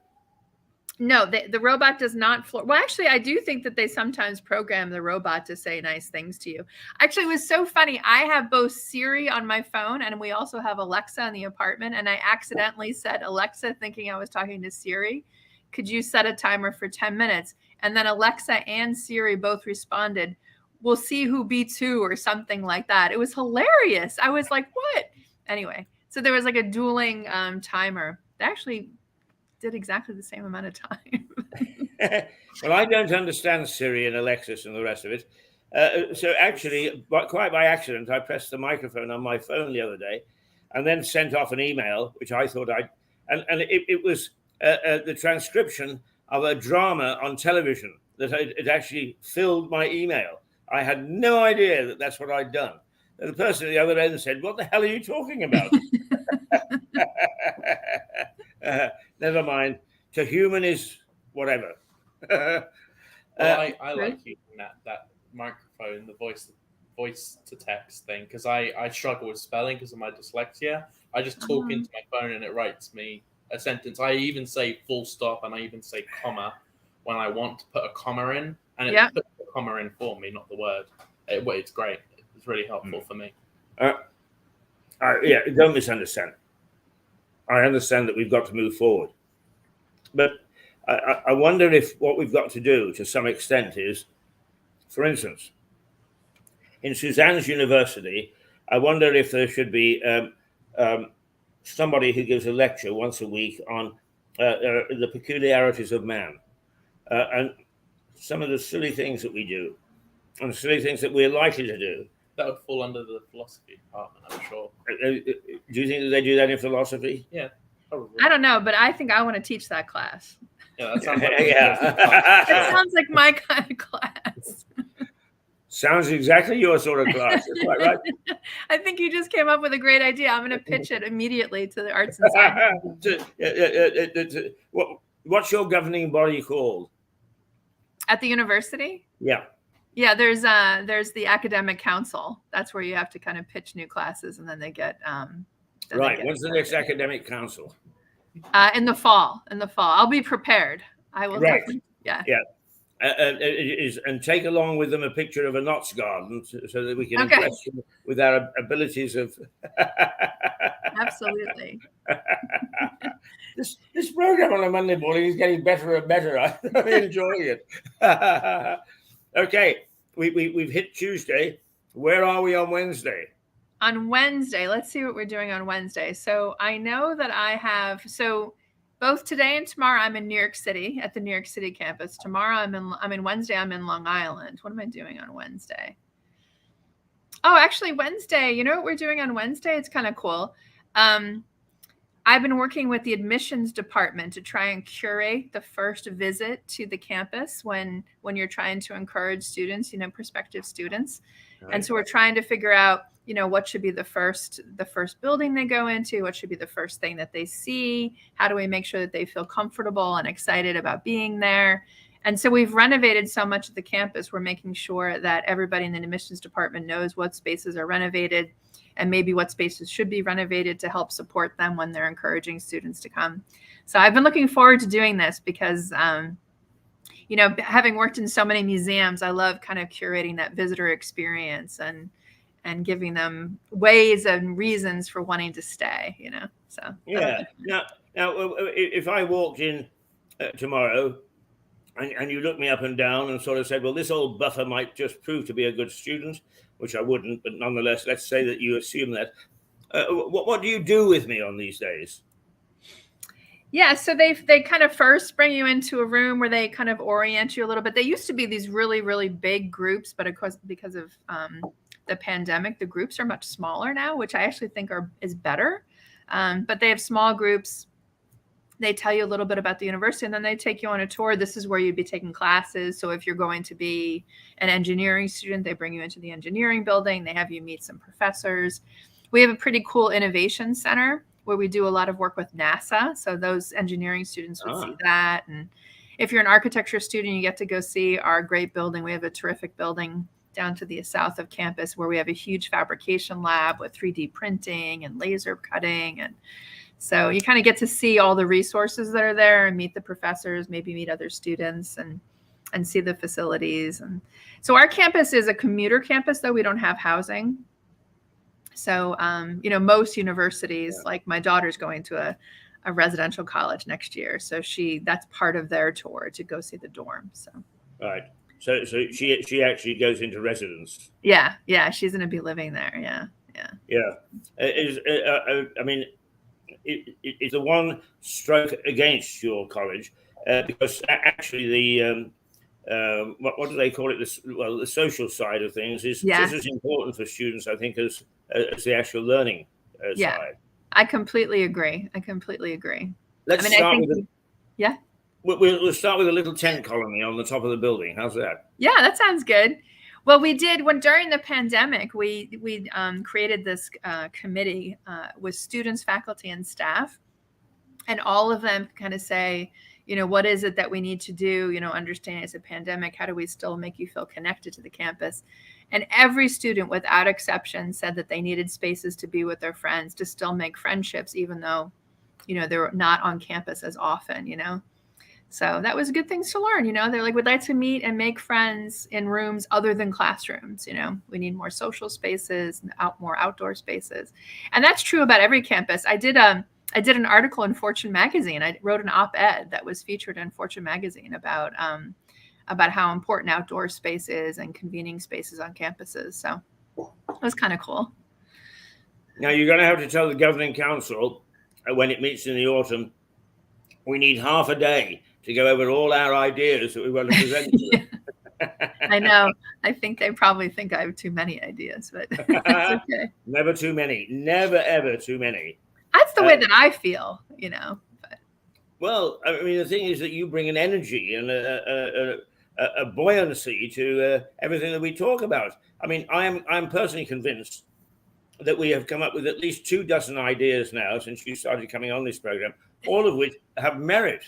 [SPEAKER 5] No, the robot does not flirt. Well, actually, I do think that they sometimes program the robot to say nice things to you. Actually, it was so funny. I have both Siri on my phone and we also have Alexa in the apartment. And I accidentally said, Alexa, thinking I was talking to Siri, could you set a timer for 10 minutes? And then Alexa and Siri both responded, we'll see who beats who or something like that. It was hilarious. I was like, what? Anyway, so there was like a dueling timer. They actually did exactly the same amount of time.
[SPEAKER 1] Well, I don't understand Siri and Alexis and the rest of it. So actually, quite by accident, I pressed the microphone on my phone the other day and then sent off an email, which I thought it was the transcription of a drama on television that it actually filled my email. I had no idea that that's what I'd done. And the person at the other end said, what the hell are you talking about? Never mind. To human is whatever.
[SPEAKER 2] Well, I
[SPEAKER 5] Right.
[SPEAKER 2] like using that microphone, the voice to text thing, because I struggle with spelling because of my dyslexia. I just talk into my phone and it writes me a sentence. I even say full stop and I even say comma when I want to put a comma in, and it puts the comma in for me, not the word. It's great. It's really helpful for me.
[SPEAKER 1] Yeah, don't misunderstand. I understand that we've got to move forward. But I wonder if what we've got to do to some extent is, for instance, in Suzanne's university, I wonder if there should be somebody who gives a lecture once a week on the peculiarities of man and some of the silly things that we do and silly things that we're likely to do.
[SPEAKER 2] That would fall under the philosophy department, I'm sure.
[SPEAKER 1] Do you think that they do that in philosophy?
[SPEAKER 2] Yeah, probably.
[SPEAKER 5] I don't know, but I think I want to teach that class.
[SPEAKER 2] Yeah, that sounds like
[SPEAKER 5] It sounds like my kind of class.
[SPEAKER 1] Sounds exactly your sort of class. That's quite right.
[SPEAKER 5] I think you just came up with a great idea. I'm going to pitch it immediately to the arts and science.
[SPEAKER 1] What's your governing body called?
[SPEAKER 5] At the university?
[SPEAKER 1] Yeah.
[SPEAKER 5] Yeah, there's the academic council. That's where you have to kind of pitch new classes, and then they get
[SPEAKER 1] Right. When's the next academic council?
[SPEAKER 5] In the fall. I'll be prepared. I will.
[SPEAKER 1] Right.
[SPEAKER 5] Yeah.
[SPEAKER 1] And take along with them a picture of a Knott's garden so that we can impress them with our abilities of.
[SPEAKER 5] Absolutely.
[SPEAKER 1] This program on a Monday morning is getting better and better. I'm enjoying it. Okay, we've hit Tuesday. Where are we on Wednesday?
[SPEAKER 5] On Wednesday, let's see what we're doing on Wednesday. So I know that I have both today and tomorrow I'm in New York City at the New York City campus. Tomorrow I'm in Wednesday, I'm in Long Island. What am I doing on Wednesday? Oh, actually Wednesday, you know what we're doing on Wednesday? It's kind of cool. I've been working with the admissions department to try and curate the first visit to the campus when you're trying to encourage students, prospective students.
[SPEAKER 1] Right.
[SPEAKER 5] And so we're trying to figure out, what should be the first building they go into, what should be the first thing that they see, how do we make sure that they feel comfortable and excited about being there. And so we've renovated so much of the campus. We're making sure that everybody in the admissions department knows what spaces are renovated and maybe what spaces should be renovated to help support them when they're encouraging students to come. So I've been looking forward to doing this because, having worked in so many museums, I love kind of curating that visitor experience and giving them ways and reasons for wanting to stay, so.
[SPEAKER 1] Yeah. Now, if I walked in tomorrow and you looked me up and down and sort of said, well, this old buffer might just prove to be a good student, which I wouldn't, but nonetheless, let's say that you assume that. What do you do with me on these days?
[SPEAKER 5] Yeah, so they kind of first bring you into a room where they kind of orient you a little bit. They used to be these really, really big groups, but of course, because of the pandemic, the groups are much smaller now, which I actually think is better. But they have small groups. They tell you a little bit about the university, and then they take you on a tour. This is where you'd be taking classes. So if you're going to be an engineering student, they bring you into the engineering building. They have you meet some professors. We have a pretty cool innovation center where we do a lot of work with NASA. So those engineering students would see that. And if you're an architecture student, you get to go see our great building. We have a terrific building down to the south of campus where we have a huge fabrication lab with 3D printing and laser cutting. And so you kind of get to see all the resources that are there and meet the professors, maybe meet other students and see the facilities. And so our campus is a commuter campus, though we don't have housing. So, most universities, like my daughter's going to a residential college next year. So that's part of their tour to go see the dorm. So.
[SPEAKER 1] Right. So she actually goes into residence.
[SPEAKER 5] Yeah. She's going to be living there. Yeah.
[SPEAKER 1] It's the one stroke against your college because actually the what do they call it? The social side of things is just as important for students, I think, as the actual learning side.
[SPEAKER 5] I completely agree.
[SPEAKER 1] Let's start with We'll start with a little tent colony on the top of the building. How's that?
[SPEAKER 5] Yeah, that sounds good. Well, we did during the pandemic, we created this committee with students, faculty, and staff, and all of them kind of say, what is it that we need to do? Understanding it's a pandemic, how do we still make you feel connected to the campus? And every student, without exception, said that they needed spaces to be with their friends, to still make friendships, even though, they're not on campus as often, So that was good things to learn, They're like, we'd like to meet and make friends in rooms other than classrooms, We need more social spaces, more outdoor spaces. And that's true about every campus. I did an article in Fortune magazine. I wrote an op-ed that was featured in Fortune magazine about how important outdoor space is and convening spaces on campuses. So it was kind of cool.
[SPEAKER 1] Now you're going to have to tell the governing council when it meets in the autumn, we need half a day to go over all our ideas that we want to present to them.
[SPEAKER 5] I know. I think they probably think I have too many ideas, but it's okay.
[SPEAKER 1] Never too many. Never, ever too many.
[SPEAKER 5] That's the way that I feel, But.
[SPEAKER 1] Well, the thing is that you bring an energy and a buoyancy to everything that we talk about. I'm personally convinced that we have come up with at least 24 ideas now since you started coming on this program, all of which have merit.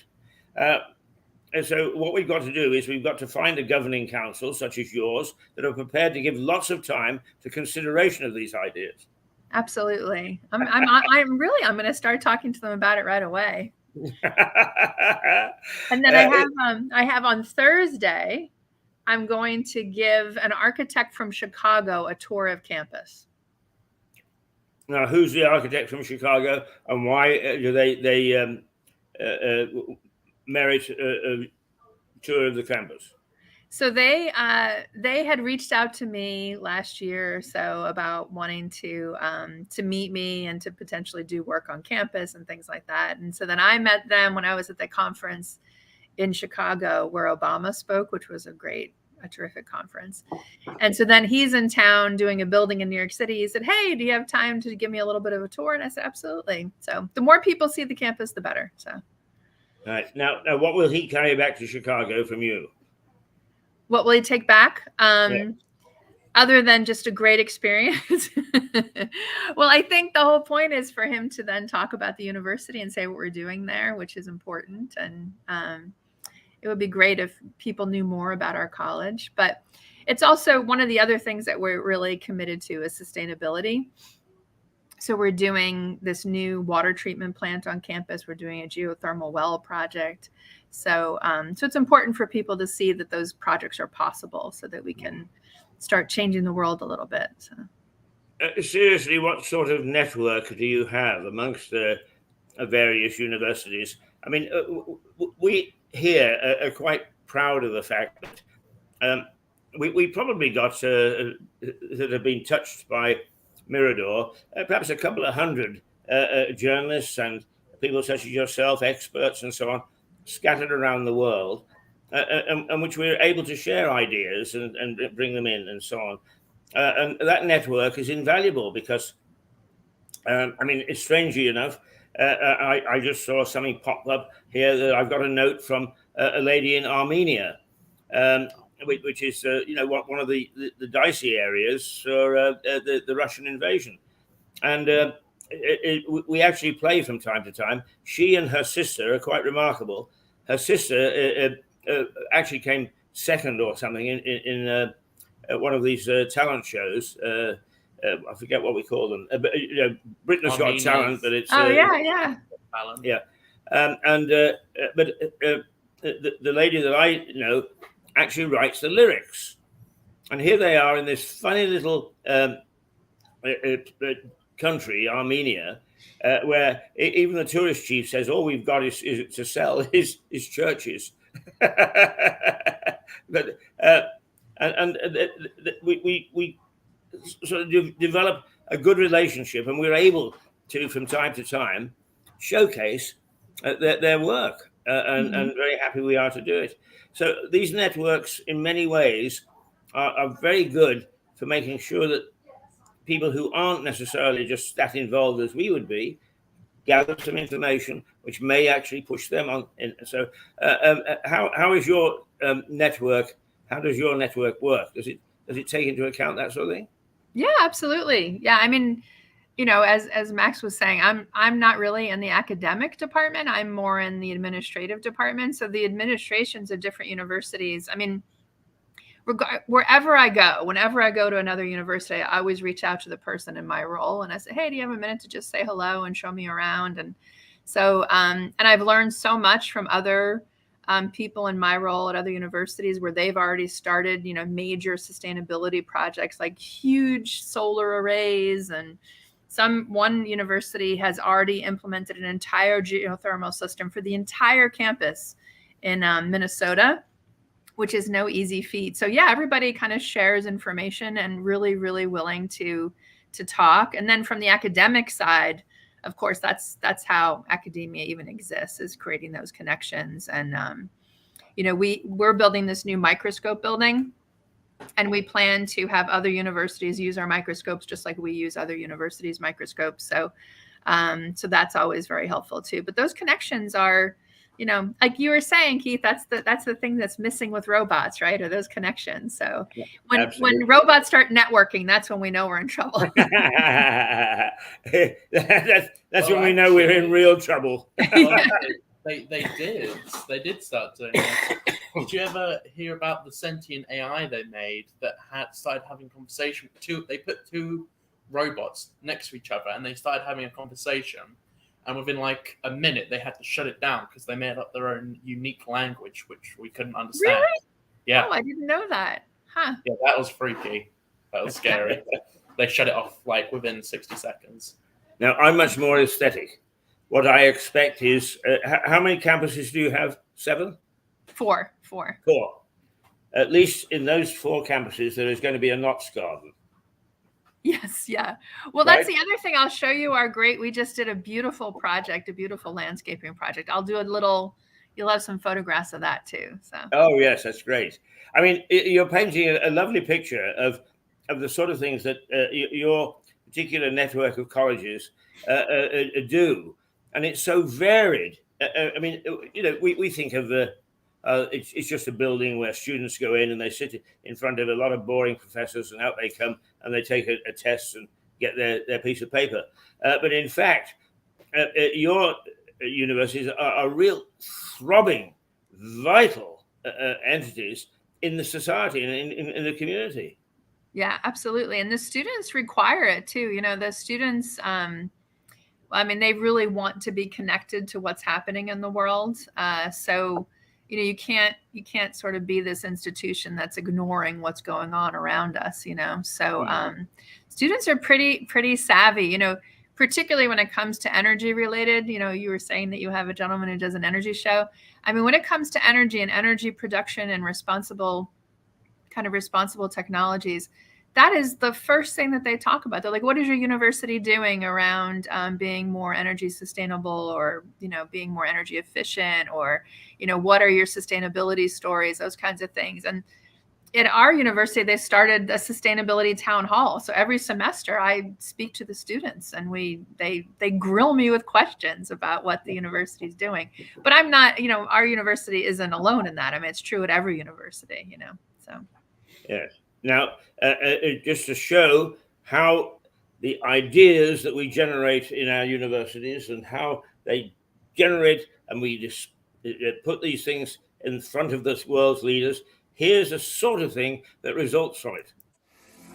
[SPEAKER 1] And so what we've got to do is we've got to find a governing council such as yours that are prepared to give lots of time to consideration of these ideas.
[SPEAKER 5] Absolutely. I'm going to start talking to them about it right away. And then I have on Thursday, I'm going to give an architect from Chicago a tour of campus.
[SPEAKER 1] Now, who's the architect from Chicago, and why do they merit a tour of the campus?
[SPEAKER 5] So they had reached out to me last year or so about wanting to meet me and to potentially do work on campus and things like that. And so then I met them when I was at the conference in Chicago where Obama spoke, which was a great a terrific conference. And so then he's in town doing a building in New York City. He said, "Hey, do you have time to give me a little bit of a tour?" And I said, "Absolutely." So the more people see the campus, the better. So.
[SPEAKER 1] All right. Now, what will he carry back to Chicago from you?
[SPEAKER 5] What will he take back? Other than just a great experience? Well, I think the whole point is for him to then talk about the university and say what we're doing there, which is important. And it would be great if people knew more about our college. But it's also one of the other things that we're really committed to is sustainability. So we're doing this new water treatment plant on campus. We're doing a geothermal well project. So it's important for people to see that those projects are possible so that we can start changing the world a little bit. So.
[SPEAKER 1] Seriously, what sort of network do you have amongst various universities? I mean, we here are quite proud of the fact that we probably got that have been touched by Mirador, perhaps a couple of hundred journalists and people such as yourself, experts and so on, scattered around the world, and which we're able to share ideas and bring them in and so on. And that network is invaluable because, I mean, it's strangely enough, I just saw something pop up here that I've got a note from a lady in Armenia, which is, one of the dicey areas for the Russian invasion. And we actually play from time to time. She and her sister are quite remarkable. Her sister actually came second or something in one of these talent shows. I forget what we call them. But, Britain's Got Talent, but it's
[SPEAKER 5] yeah.
[SPEAKER 2] Talent.
[SPEAKER 1] Yeah, but the lady that I know actually writes the lyrics, and here they are in this funny little country, Armenia, where even the tourist chief says all we've got is to sell is churches. But we sort of develop a good relationship, and we're able to, from time to time, showcase their work, and very happy we are to do it. So these networks, in many ways, are very good for making sure that people who aren't necessarily just that involved as we would be gather some information which may actually push them on. So how is your network? How does your network work? Does it take into account that sort of thing?
[SPEAKER 5] Yeah, absolutely. Yeah, I mean, as Max was saying, I'm not really in the academic department. I'm more in the administrative department. So the administrations of different universities, I mean, wherever I go, whenever I go to another university, I always reach out to the person in my role and I say, "Hey, do you have a minute to just say hello and show me around?" And so, and I've learned so much from other people in my role at other universities where they've already started, major sustainability projects like huge solar arrays, and one university has already implemented an entire geothermal system for the entire campus in Minnesota, which is no easy feat. So yeah, everybody kind of shares information and really, really willing to talk. And then from the academic side, of course, that's how academia even exists, is creating those connections. And we're building this new microscope building, and we plan to have other universities use our microscopes just like we use other universities' microscopes. So that's always very helpful too. But those connections are, like you were saying, Keith, that's the thing that's missing with robots, right? Are those connections. So
[SPEAKER 1] yeah,
[SPEAKER 5] when robots start networking, that's when we know we're in trouble.
[SPEAKER 1] that's when we know we're in real trouble.
[SPEAKER 2] They did start doing that. Did you ever hear about the sentient AI they made that had started having conversation? They put two robots next to each other and they started having a conversation. And within like a minute, they had to shut it down because they made up their own unique language, which we couldn't understand.
[SPEAKER 5] Really?
[SPEAKER 2] Yeah.
[SPEAKER 5] Oh, I didn't know that. Huh.
[SPEAKER 2] Yeah, that was freaky. That was scary. They shut it off like within 60 seconds.
[SPEAKER 1] Now, I'm much more aesthetic. What I expect is, how many campuses do you have? 7?
[SPEAKER 5] 4.
[SPEAKER 1] 4. At least in those 4 campuses, there is going to be a Knott's garden.
[SPEAKER 5] Yes. Yeah. Well, that's the other thing. I'll show you we just did a beautiful project, a beautiful landscaping project. I'll do a little, you'll have some photographs of that too. So.
[SPEAKER 1] Oh yes, that's great. I mean, you're painting a lovely picture of the sort of things that your particular network of colleges do, and it's so varied. I mean, we think of it's just a building where students go in and they sit in front of a lot of boring professors, and out they come and they take a test and get their piece of paper. But in fact, your universities are real throbbing, vital entities in the society and in the community.
[SPEAKER 5] Yeah, absolutely. And the students require it too. The students, I mean, they really want to be connected to what's happening in the world. So, you can't sort of be this institution that's ignoring what's going on around us, So students are pretty savvy, particularly when it comes to energy related. You were saying that you have a gentleman who does an energy show. I mean, when it comes to energy and energy production and responsible technologies, that is the first thing that they talk about. They're like, what is your university doing around being more energy sustainable, or, being more energy efficient, or, what are your sustainability stories, those kinds of things. And at our university, they started a sustainability town hall. So every semester I speak to the students, and they grill me with questions about what the university is doing. But I'm not, our university isn't alone in that. I mean, it's true at every university, so.
[SPEAKER 1] Yes. Now, just to show how the ideas that we generate in our universities and how they generate, and we just put these things in front of the world's leaders, here's the sort of thing that results from it.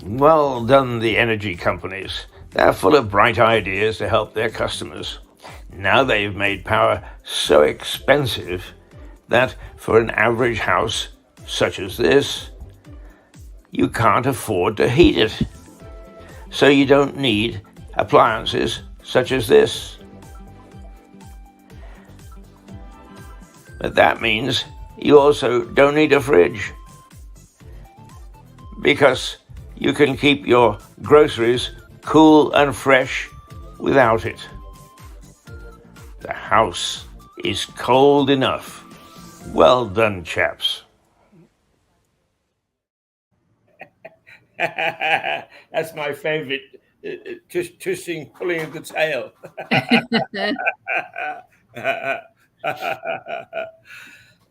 [SPEAKER 1] Well done, the energy companies. They're full of bright ideas to help their customers. Now they've made power so expensive that for an average house such as this, you can't afford to heat it. So you don't need appliances such as this. But that means you also don't need a fridge, because you can keep your groceries cool and fresh without it. The house is cold enough. Well done, chaps. That's my favorite, twisting, pulling of the tail.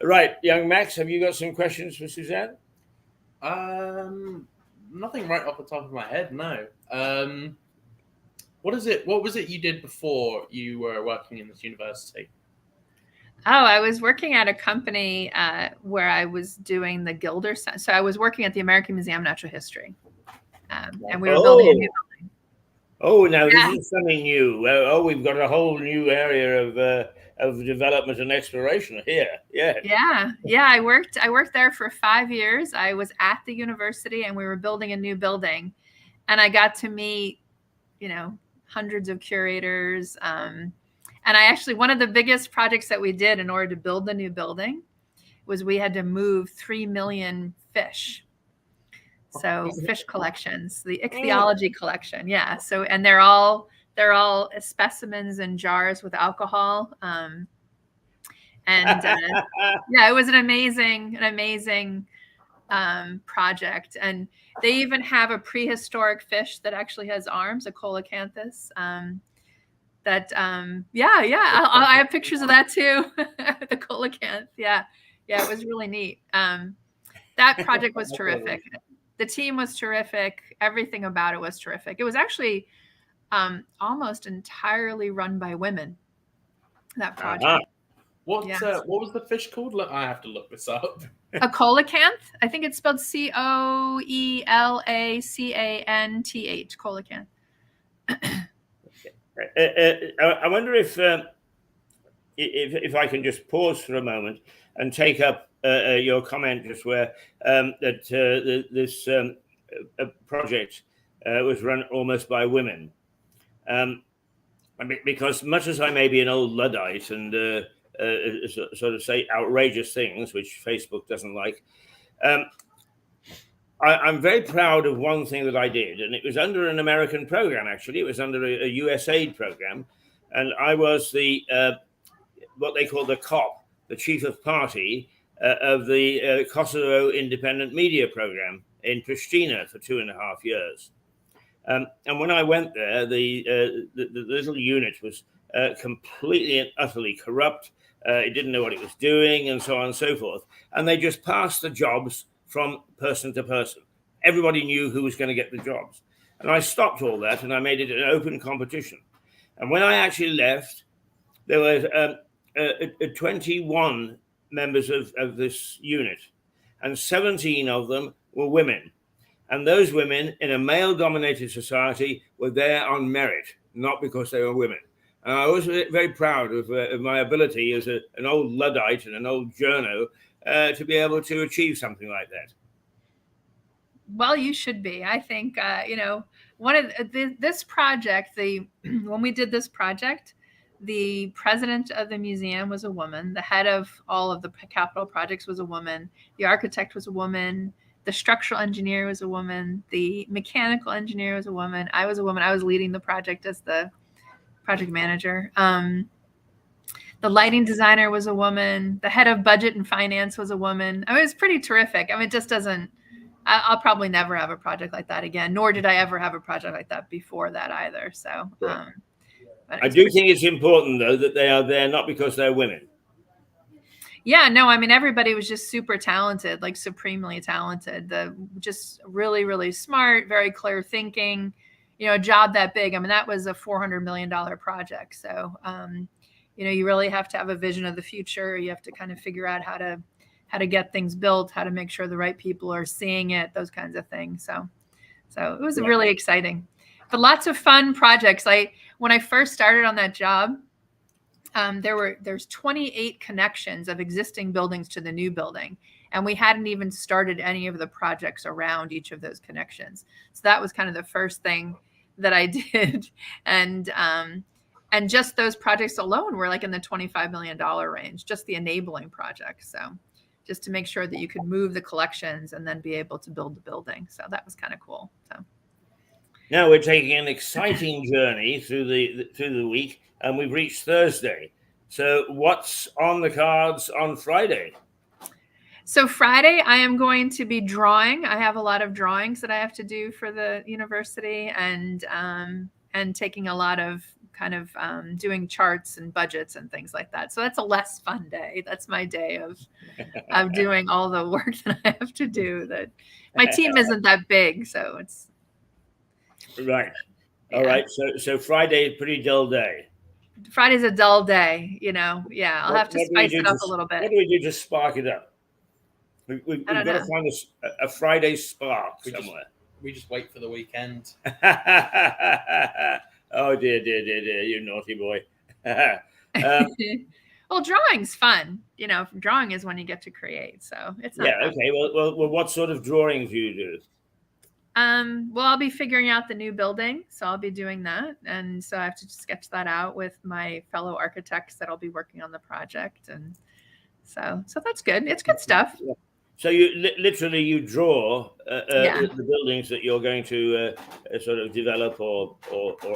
[SPEAKER 1] Right, young Max, have you got some questions for Suzanne?
[SPEAKER 2] Nothing right off the top of my head, no. What was it you did before you were working in this university?
[SPEAKER 5] Oh, I was working at a company where I was doing the Gilder Center. So I was working at the American Museum of Natural History. And we were building a new building.
[SPEAKER 1] Oh, now this is something new. We've got a whole new area of development and exploration here. Yeah.
[SPEAKER 5] I worked there for 5 years. I was at the university, and we were building a new building. And I got to meet, hundreds of curators. And one of the biggest projects that we did in order to build the new building was we had to move 3 million fish. So fish collections, the ichthyology collection. Yeah. So, and they're all specimens in jars with alcohol. It was an amazing project. And they even have a prehistoric fish that actually has arms, a coelacanthus. I have pictures of that too. The coelacanth. Yeah, it was really neat. That project was terrific. The team was terrific. Everything about it was terrific. It was actually almost entirely run by women, that project.
[SPEAKER 2] What was the fish called? Look, I have to look this up.
[SPEAKER 5] A coelacanth. I think it's spelled Coelacanth. Coelacanth.
[SPEAKER 1] I wonder if I can just pause for a moment and take up your comment just where that this project was run almost by women. Because much as I may be an old Luddite and sort of say outrageous things, which Facebook doesn't like, I'm very proud of one thing that I did, and it was under an American program, actually. It was under a USAID program, and I was the what they call the COP, the chief of party of the Kosovo Independent Media Program in Pristina for 2.5 years. And when I went there, the little unit was completely and utterly corrupt. It didn't know what it was doing, and so on and so forth. And they just passed the jobs from person to person. Everybody knew who was going to get the jobs. And I stopped all that, and I made it an open competition. And when I actually left, there were 21 members of this unit, and 17 of them were women. And those women in a male-dominated society were there on merit, not because they were women. And I was very proud of my ability as an old Luddite and an old journo to be able to achieve something like that.
[SPEAKER 5] Well, you should be. I think, one of this project, when we did this project, the president of the museum was a woman. The head of all of the capital projects was a woman. The architect was a woman. The structural engineer was a woman. The mechanical engineer was a woman. I was a woman. I was leading the project as the project manager. The lighting designer was a woman. The head of budget and finance was a woman. I mean, it was pretty terrific. I mean, it just doesn't, I'll probably never have a project like that again, nor did I ever have a project like that before that either. So,
[SPEAKER 1] I do think it's important, though, that they are there not because they're women.
[SPEAKER 5] Yeah, no, I mean, everybody was just super talented, like supremely talented, just really, really smart, very clear thinking, a job that big. I mean, that was a $400 million project. So, you really have to have a vision of the future. You have to kind of figure out how to get things built, how to make sure the right people are seeing it, those kinds of things. So it was really exciting, but lots of fun projects. When I first started on that job, there's 28 connections of existing buildings to the new building. And we hadn't even started any of the projects around each of those connections. So that was kind of the first thing that I did. And just those projects alone were like in the $25 million range, just the enabling projects. So just to make sure that you could move the collections and then be able to build the building. So that was kind of cool. So
[SPEAKER 1] now we're taking an exciting journey through the week, and we've reached Thursday. So what's on the cards on Friday?
[SPEAKER 5] So Friday, I am going to be drawing. I have a lot of drawings that I have to do for the university, and taking a lot of kind of doing charts and budgets and things like that. So that's a less fun day. That's my day of doing all the work that I have to do. That my team isn't that big, so it's
[SPEAKER 1] right. All right. So Friday, pretty dull day.
[SPEAKER 5] Friday's a dull day, Yeah, I'll have to spice it up a little bit.
[SPEAKER 1] What do we do to spark it up? We've got to find a Friday spark somewhere.
[SPEAKER 2] We just wait for the weekend.
[SPEAKER 1] Oh dear, you naughty boy.
[SPEAKER 5] Well, drawing's fun. Drawing is when you get to create. So it's not.
[SPEAKER 1] Yeah. Okay. Well, what sort of drawings do you do?
[SPEAKER 5] Well, I'll be figuring out the new building, so I'll be doing that, and so I have to sketch that out with my fellow architects that I'll be working on the project, and so that's good. It's good stuff.
[SPEAKER 1] Yeah. So you literally draw the buildings that you're going to sort of develop or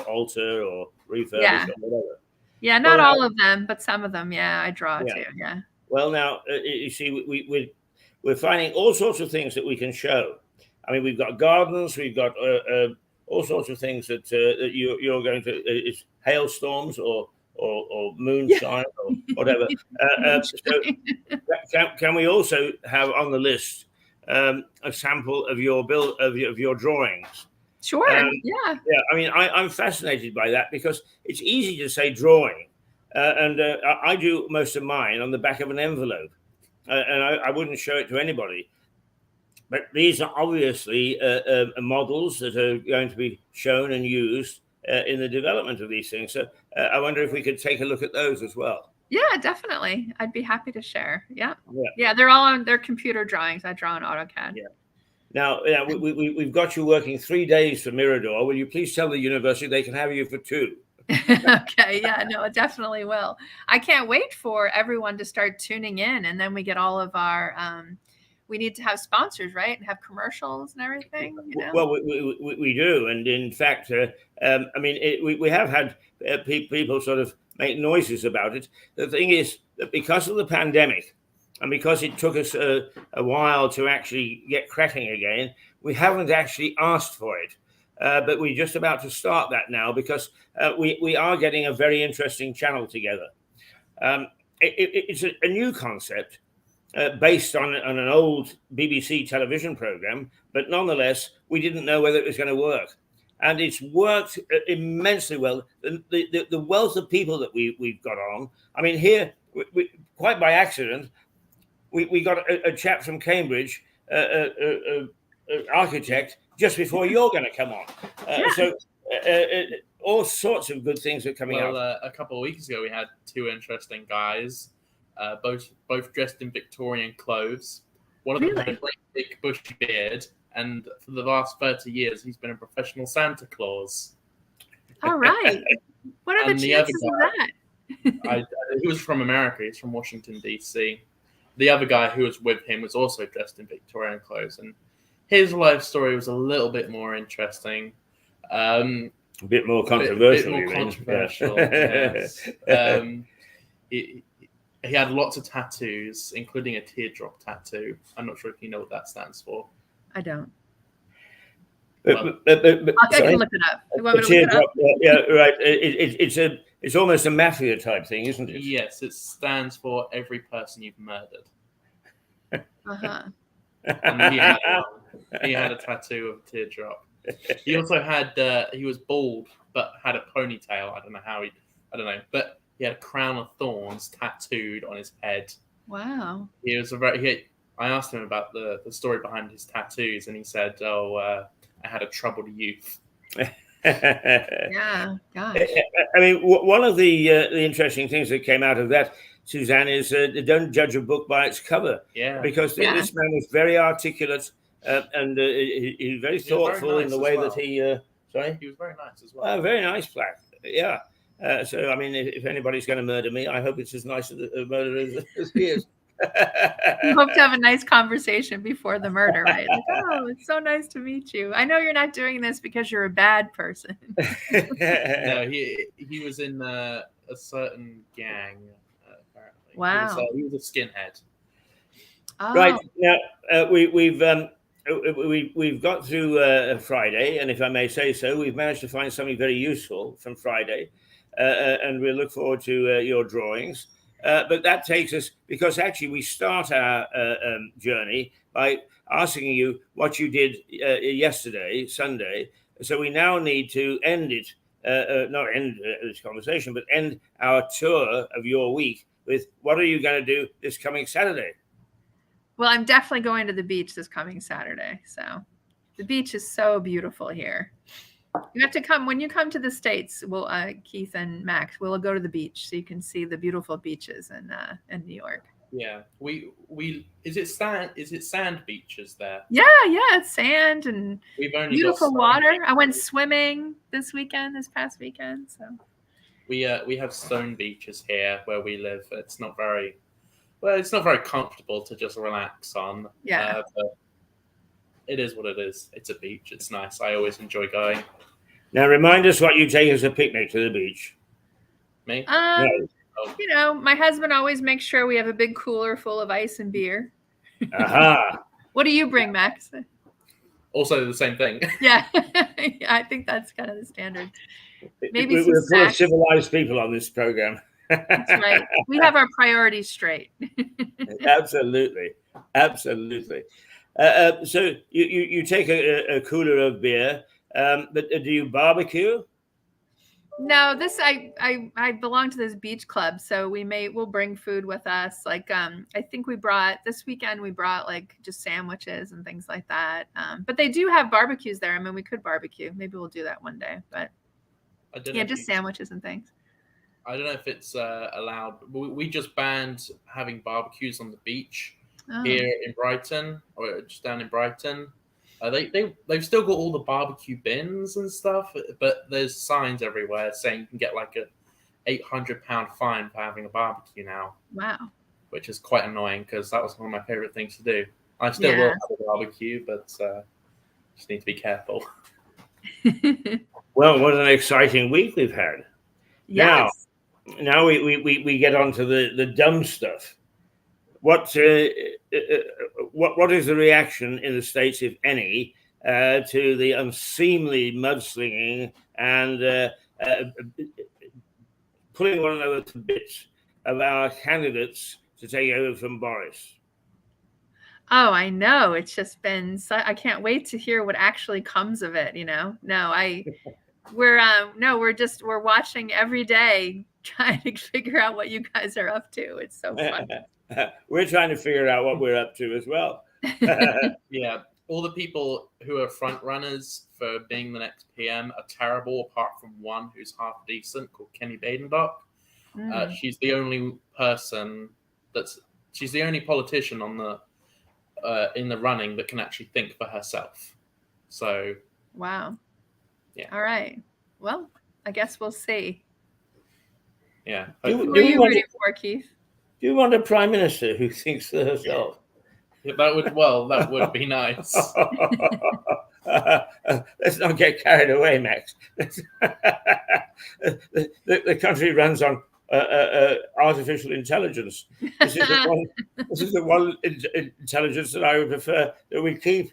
[SPEAKER 1] alter or refurbish or whatever.
[SPEAKER 5] Yeah, not all of them, but some of them. Yeah, I draw too. Yeah.
[SPEAKER 1] Well, now you see, we're finding all sorts of things that we can show. I mean, we've got gardens, we've got all sorts of things that you're going to is hailstorms or moonshine or whatever. So can we also have on the list a sample of your drawings?
[SPEAKER 5] Sure. Yeah.
[SPEAKER 1] I mean, I'm fascinated by that because it's easy to say drawing, and I do most of mine on the back of an envelope, and I wouldn't show it to anybody. But these are obviously models that are going to be shown and used in the development of these things. So I wonder if we could take a look at those as well.
[SPEAKER 5] Yeah, definitely. I'd be happy to share. Yeah. They're all on their computer drawings. I draw in AutoCAD.
[SPEAKER 1] Yeah. Now, we've got you working 3 days for Mirador. Will you please tell the university they can have you for 2?
[SPEAKER 5] Okay. Yeah, no, it definitely will. I can't wait for everyone to start tuning in, and then we get all of our we need to have sponsors, right? And have commercials and everything.
[SPEAKER 1] Well, we do. And in fact, I mean, we have had people sort of make noises about it. The thing is that because of the pandemic, and because it took us a while to actually get cracking again, we haven't actually asked for it. But we're just about to start that now because we are getting a very interesting channel together. It's a new concept based on an old BBC television program, but nonetheless, we didn't know whether it was going to work. And it's worked immensely well. The wealth of people that we've got on. I mean, here, quite by accident, we got a chap from Cambridge, architect, just before you're going to come on. So all sorts of good things are coming out.
[SPEAKER 2] A couple of weeks ago, we had two interesting guys, both dressed in Victorian clothes. One of them had a great big bushy beard, and for the last 30 years, he's been a professional Santa Claus.
[SPEAKER 5] All right. What are the chances of that?
[SPEAKER 2] He was from America. He's from Washington, D.C. The other guy who was with him was also dressed in Victorian clothes, and his life story was a little bit more interesting.
[SPEAKER 1] A bit more controversial.
[SPEAKER 2] Yes. He had lots of tattoos, including a teardrop tattoo. I'm not sure if you know what that stands for.
[SPEAKER 5] I don't.
[SPEAKER 1] Well,
[SPEAKER 5] I can look it up. You want me to look it up?
[SPEAKER 1] Yeah, right. It's almost a mafia type thing, isn't it?
[SPEAKER 2] Yes, it stands for every person you've murdered.
[SPEAKER 5] Uh-huh.
[SPEAKER 2] And he had a tattoo of a teardrop. He also had he was bald but had a ponytail. I don't know, but he had a crown of thorns tattooed on his head.
[SPEAKER 5] Wow.
[SPEAKER 2] I asked him about the story behind his tattoos, and he said, I had a troubled youth.
[SPEAKER 5] Yeah, gosh.
[SPEAKER 1] I mean, one of the interesting things that came out of that, Suzanne, is don't judge a book by its cover.
[SPEAKER 2] Yeah.
[SPEAKER 1] Because this man was very articulate and he's very thoughtful in the way that he. Sorry?
[SPEAKER 2] He was very nice as well.
[SPEAKER 1] Very nice, Black. Yeah. So, I mean, if anybody's going to murder me, I hope it's as nice a murder as he is.
[SPEAKER 5] You hope to have a nice conversation before the murder, right? Like, oh, it's so nice to meet you. I know you're not doing this because you're a bad person.
[SPEAKER 2] No, he was in a certain gang, apparently.
[SPEAKER 5] Wow.
[SPEAKER 2] He was a skinhead.
[SPEAKER 5] Oh.
[SPEAKER 1] Right. Now, we've got through Friday, and if I may say so, we've managed to find something very useful from Friday, and we look forward to your drawings. But that takes us, because actually we start our journey by asking you what you did yesterday, Sunday. So we now need to end it, not end this conversation, but end our tour of your week with what are you going to do this coming Saturday?
[SPEAKER 5] Well, I'm definitely going to the beach this coming Saturday. So the beach is so beautiful here. You have to come when you come to the States. We'll Keith and Max, we'll go to the beach so you can see the beautiful beaches in New York.
[SPEAKER 2] Yeah, we is it sand beaches there?
[SPEAKER 5] Yeah, it's sand and
[SPEAKER 2] We've only
[SPEAKER 5] beautiful
[SPEAKER 2] got
[SPEAKER 5] water.
[SPEAKER 2] beaches.
[SPEAKER 5] I went swimming this past weekend. So
[SPEAKER 2] We have stone beaches here where we live. It's not very comfortable to just relax on.
[SPEAKER 5] Yeah.
[SPEAKER 2] But it is what it is. It's a beach. It's nice. I always enjoy going.
[SPEAKER 1] Now, remind us what you take as a picnic to the beach.
[SPEAKER 2] Me?
[SPEAKER 1] No.
[SPEAKER 5] You know, my husband always makes sure we have a big cooler full of ice and beer.
[SPEAKER 1] Aha.
[SPEAKER 5] What do you bring, Max?
[SPEAKER 2] Also the same thing.
[SPEAKER 5] Yeah, I think that's kind of the standard. Maybe
[SPEAKER 1] we're
[SPEAKER 5] some
[SPEAKER 1] full of
[SPEAKER 5] snacks.
[SPEAKER 1] civilized people on this program.
[SPEAKER 5] That's right. We have our priorities straight.
[SPEAKER 1] Absolutely. So you take a cooler of beer, but do you barbecue?
[SPEAKER 5] No, I belong to this beach club, so we'll bring food with us. Like I think this weekend we brought like just sandwiches and things like that. But they do have barbecues there. I mean, we could barbecue. Maybe we'll do that one day. But yeah, just sandwiches and things.
[SPEAKER 2] I don't know if it's allowed. We just banned having barbecues on the beach here in Brighton, or just down in Brighton. They've still got all the barbecue bins and stuff, but there's signs everywhere saying you can get like a £800 fine for having a barbecue now.
[SPEAKER 5] Wow.
[SPEAKER 2] Which is quite annoying because that was one of my favorite things to do. I still will have a barbecue, but just need to be careful.
[SPEAKER 1] Well, what an exciting week we've had.
[SPEAKER 5] Yes.
[SPEAKER 1] now we get on to the dumb stuff. What is the reaction in the States, if any, to the unseemly mudslinging and pulling one another to bits of our candidates to take over from Boris?
[SPEAKER 5] Oh, I know. It's just been I can't wait to hear what actually comes of it, we're watching every day trying to figure out what you guys are up to. It's so fun.
[SPEAKER 1] We're trying to figure out what we're up to as well.
[SPEAKER 2] Yeah, all the people who are front runners for being the next PM are terrible, apart from one who's half decent, called Kenny Badendock. She's the only person she's the only politician on the in the running that can actually think for herself. So
[SPEAKER 5] wow.
[SPEAKER 2] Yeah.
[SPEAKER 5] All right. Well, I guess we'll see.
[SPEAKER 2] Yeah.
[SPEAKER 5] Who are you rooting for, Keith?
[SPEAKER 1] Do you want a prime minister who thinks for herself?
[SPEAKER 2] Yeah, that would be nice.
[SPEAKER 1] Let's not get carried away, Max. The country runs on artificial intelligence. This is the one intelligence that I would prefer that we keep.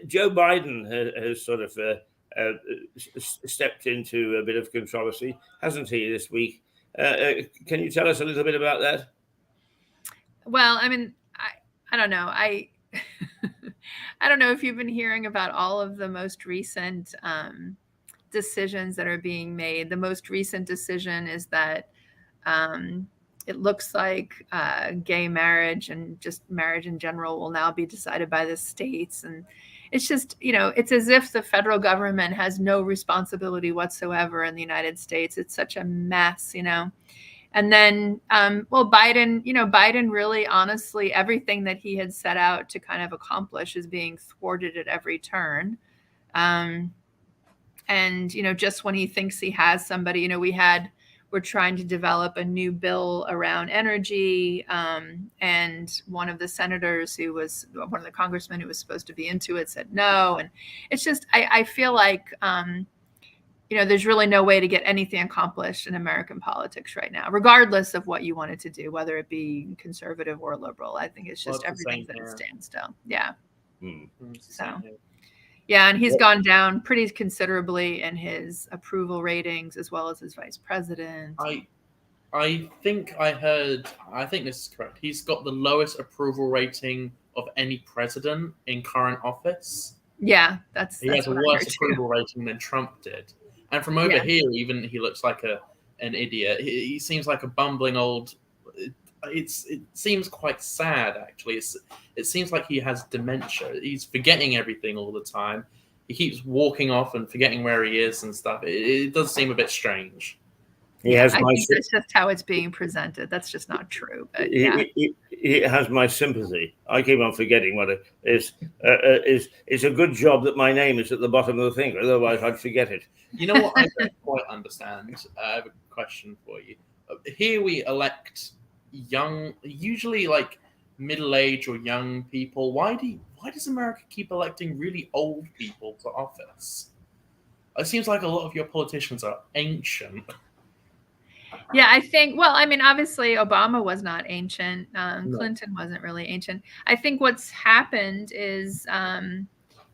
[SPEAKER 1] Joe Biden has sort of stepped into a bit of controversy, hasn't he, this week? Can you tell us a little bit about that?
[SPEAKER 5] Well, I mean, I don't know. I don't know if you've been hearing about all of the most recent decisions that are being made. The most recent decision is that it looks like gay marriage and just marriage in general will now be decided by the states. And it's just, it's as if the federal government has no responsibility whatsoever in the United States. It's such a mess, And then, Biden really, honestly, everything that he had set out to kind of accomplish is being thwarted at every turn. And, just when he thinks he has somebody, we're trying to develop a new bill around energy. And one of the senators one of the congressmen who was supposed to be into it said no. And it's just, I feel like, there's really no way to get anything accomplished in American politics right now, regardless of what you wanted to do, whether it be conservative or liberal. I think it's just everything's at a standstill. Yeah. So, yeah. And he's gone down pretty considerably in his approval ratings as well as his vice president.
[SPEAKER 2] I think this is correct. He's got the lowest approval rating of any president in current office.
[SPEAKER 5] Yeah,
[SPEAKER 2] he has a worse approval rating than Trump did. And from over here, even he looks like an idiot. He seems like a bumbling old. It seems quite sad, actually. It seems like he has dementia. He's forgetting everything all the time. He keeps walking off and forgetting where he is and stuff. It does seem a bit strange.
[SPEAKER 5] I think that's just how it's being presented. That's just not true. But
[SPEAKER 1] he has my sympathy. I keep on forgetting what it is. It's a good job that my name is at the bottom of the thing. Otherwise, I'd forget it.
[SPEAKER 2] You know what I don't quite understand? I have a question for you. Here we elect young, usually like middle-aged or young people. Why does America keep electing really old people to office? It seems like a lot of your politicians are ancient.
[SPEAKER 5] Yeah, I think, obviously Obama was not ancient. Clinton wasn't really ancient. I think what's happened is,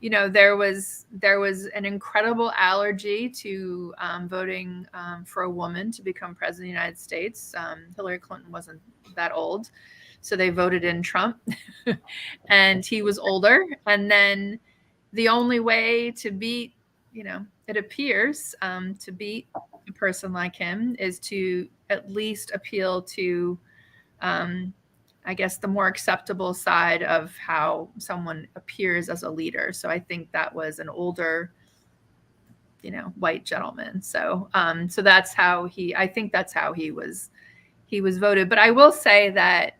[SPEAKER 5] there was an incredible allergy to voting for a woman to become president of the United States. Hillary Clinton wasn't that old, so they voted in Trump and he was older. And then the only way to beat, it appears to beat a person like him is to at least appeal to, I guess, the more acceptable side of how someone appears as a leader. So I think that was an older, white gentleman. So, so that's how I think that's how he was voted. But I will say that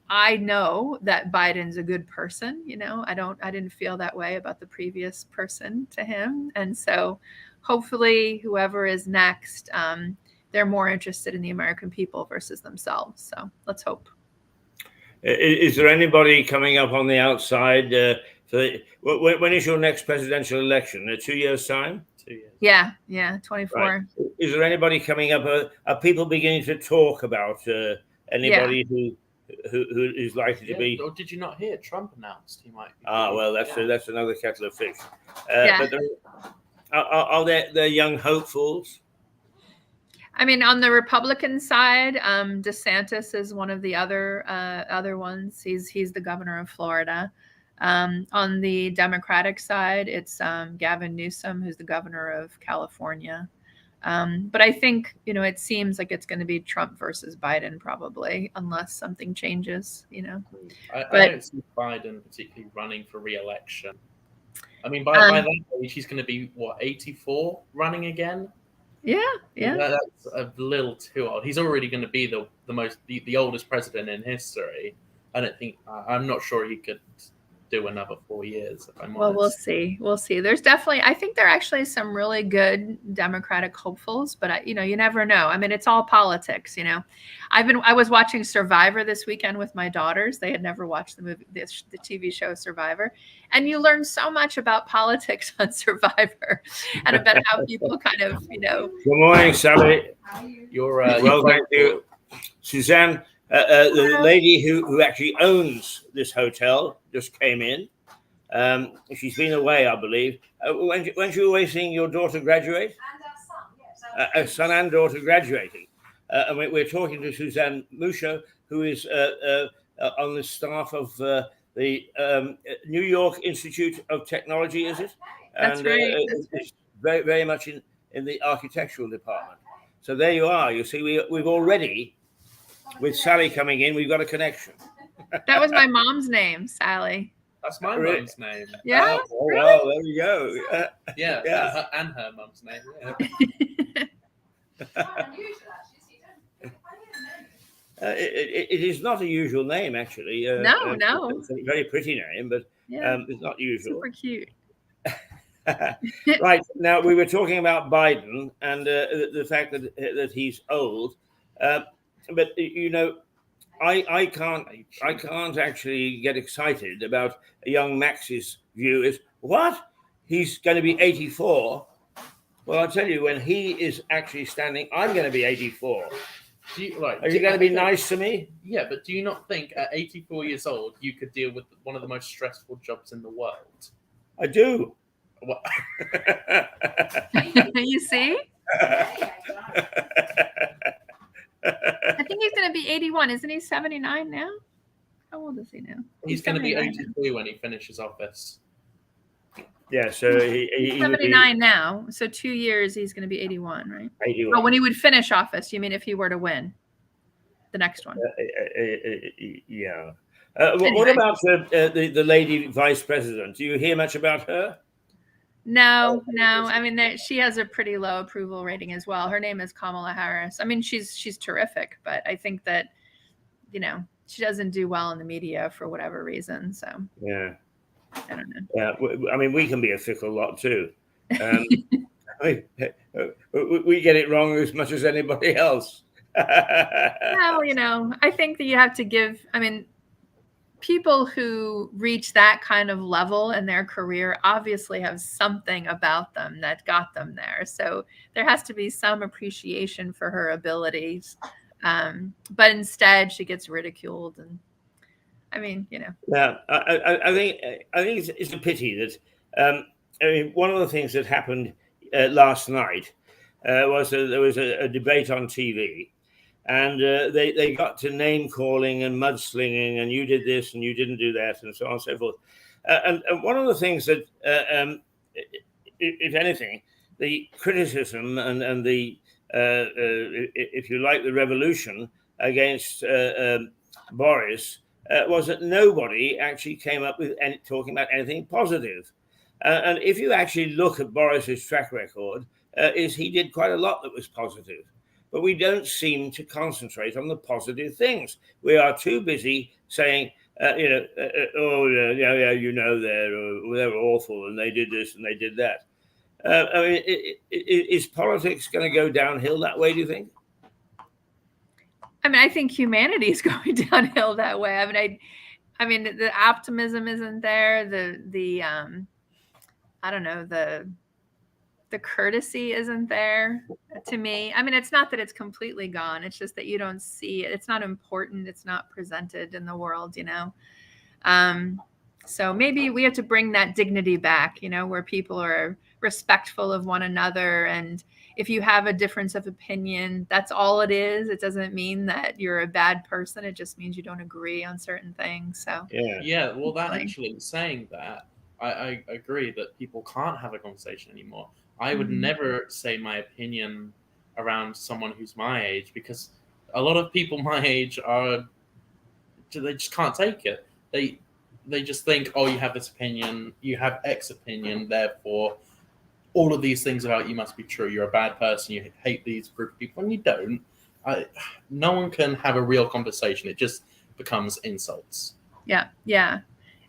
[SPEAKER 5] I know that Biden's a good person. I didn't feel that way about the previous person to him. And so hopefully whoever is next, they're more interested in the American people versus themselves. So let's hope.
[SPEAKER 1] Is there anybody coming up on the outside So when is your next presidential election? In 2 years' time?
[SPEAKER 2] 2 years.
[SPEAKER 5] Yeah, 24.
[SPEAKER 1] Right. Is there anybody coming up? Are people beginning to talk about anybody who is likely to be?
[SPEAKER 2] Or did you not hear Trump announced he might be?
[SPEAKER 1] Well, that's another kettle of fish.
[SPEAKER 5] Yeah.
[SPEAKER 1] But are there young hopefuls?
[SPEAKER 5] I mean, on the Republican side, DeSantis is one of the other ones. He's the governor of Florida. On the Democratic side, it's Gavin Newsom, who's the governor of California. But I think, it seems like it's going to be Trump versus Biden probably, unless something changes,
[SPEAKER 2] I don't see Biden particularly running for re-election. I mean, by that age, he's going to be, 84 running again?
[SPEAKER 5] Yeah.
[SPEAKER 2] That's a little too old. He's already going to be the oldest president in history. I'm not sure he could do another 4 years. If I'm
[SPEAKER 5] Well,
[SPEAKER 2] honest.
[SPEAKER 5] we'll see. There's definitely, I think there are actually some really good Democratic hopefuls, but you never know. I mean, it's all politics. I was watching Survivor this weekend with my daughters. They had never watched the TV show Survivor, and you learn so much about politics on Survivor and about how people kind of,
[SPEAKER 1] Good morning, Sally.
[SPEAKER 2] You're
[SPEAKER 1] Well, thank you, Suzanne. The lady who actually owns this hotel just came in. She's been away, I believe. Weren't you away seeing your daughter graduate?
[SPEAKER 6] And our son, yes.
[SPEAKER 1] A son and daughter graduating. And we're talking to Suzanne Musho, who is on the staff of the New York Institute of Technology, is it?
[SPEAKER 5] That's
[SPEAKER 1] and,
[SPEAKER 5] right.
[SPEAKER 1] It's very, very much in the architectural department. So there you are. You see, we've already, with Sally coming in, we've got a connection.
[SPEAKER 5] That was my mom's name, Sally.
[SPEAKER 2] That's my
[SPEAKER 1] Really?
[SPEAKER 2] mum's name.
[SPEAKER 5] Yeah.
[SPEAKER 1] Oh, well, there you go.
[SPEAKER 2] Yeah.
[SPEAKER 1] Yeah.
[SPEAKER 2] And her mum's name. Yeah.
[SPEAKER 6] It's quite unusual, actually. So you don't. I didn't know.
[SPEAKER 1] It is not a usual name, actually.
[SPEAKER 5] No.
[SPEAKER 1] It's a very pretty name, but
[SPEAKER 5] Yeah.
[SPEAKER 1] it's not usual.
[SPEAKER 5] Super cute.
[SPEAKER 1] Right, now we were talking about Biden and the fact that he's old, but I can't actually get excited about a young Max's view. Is what he's going to be 84. Well, I'll tell you, when he is actually standing, I'm going to be 84. Are you going to be nice to me?
[SPEAKER 2] Yeah, but do you not think at 84 years old you could deal with one of the most stressful jobs in the world?
[SPEAKER 1] I do.
[SPEAKER 2] What?
[SPEAKER 5] You see?
[SPEAKER 6] Yeah,
[SPEAKER 5] I think he's going to be 81. Isn't he 79 now? How old is he now?
[SPEAKER 2] He's going to be
[SPEAKER 5] 79.
[SPEAKER 2] 82 when he finishes office.
[SPEAKER 1] Yeah, so he
[SPEAKER 5] He's
[SPEAKER 1] would be
[SPEAKER 5] 79 now. So 2 years, he's going to be 81, right?
[SPEAKER 1] 81.
[SPEAKER 5] Oh, when he would finish office, you mean if he were to win the next one?
[SPEAKER 1] Yeah. What about the lady vice president? Do you hear much about her?
[SPEAKER 5] No. I mean, she has a pretty low approval rating as well. Her name is Kamala Harris. I mean, she's terrific, but I think that, she doesn't do well in the media for whatever reason. So
[SPEAKER 1] Yeah.
[SPEAKER 5] I don't know.
[SPEAKER 1] Yeah. I mean, we can be a fickle lot too. We get it wrong as much as anybody else.
[SPEAKER 5] Well, I think that you have to give, people who reach that kind of level in their career obviously have something about them that got them there. So there has to be some appreciation for her abilities. But instead she gets ridiculed. And
[SPEAKER 1] Yeah, I think it's a pity that one of the things that happened last night was there was a debate on TV, and they got to name calling and mudslinging, and you did this and you didn't do that, and so on and so forth. And one of the things that, if anything, the criticism and the if you like, the revolution against Boris was that nobody actually came up with talking about anything positive. And if you actually look at Boris's track record, he did quite a lot that was positive. But we don't seem to concentrate on the positive things. We are too busy saying, they're awful and they did this and they did that. Is politics going to go downhill that way, do you think?
[SPEAKER 5] I think humanity is going downhill that way. I mean, the optimism isn't there. The I don't know, the courtesy isn't there to me. I mean, it's not that it's completely gone. It's just that you don't see it. It's not important. It's not presented in the world, you know. So maybe we have to bring that dignity back, you know, where people are respectful of one another. And if you have a difference of opinion, that's all it is. It doesn't mean that you're a bad person. It just means you don't agree on certain things. So
[SPEAKER 2] Yeah, well, that actually, saying that, I agree that people can't have a conversation anymore. I would never say my opinion around someone who's my age, because a lot of people my age they just can't take it. They just think, oh, you have this opinion, you have X opinion, therefore all of these things about you must be true. You're a bad person, you hate these group of people, and you don't. No one can have a real conversation. It just becomes insults.
[SPEAKER 5] Yeah.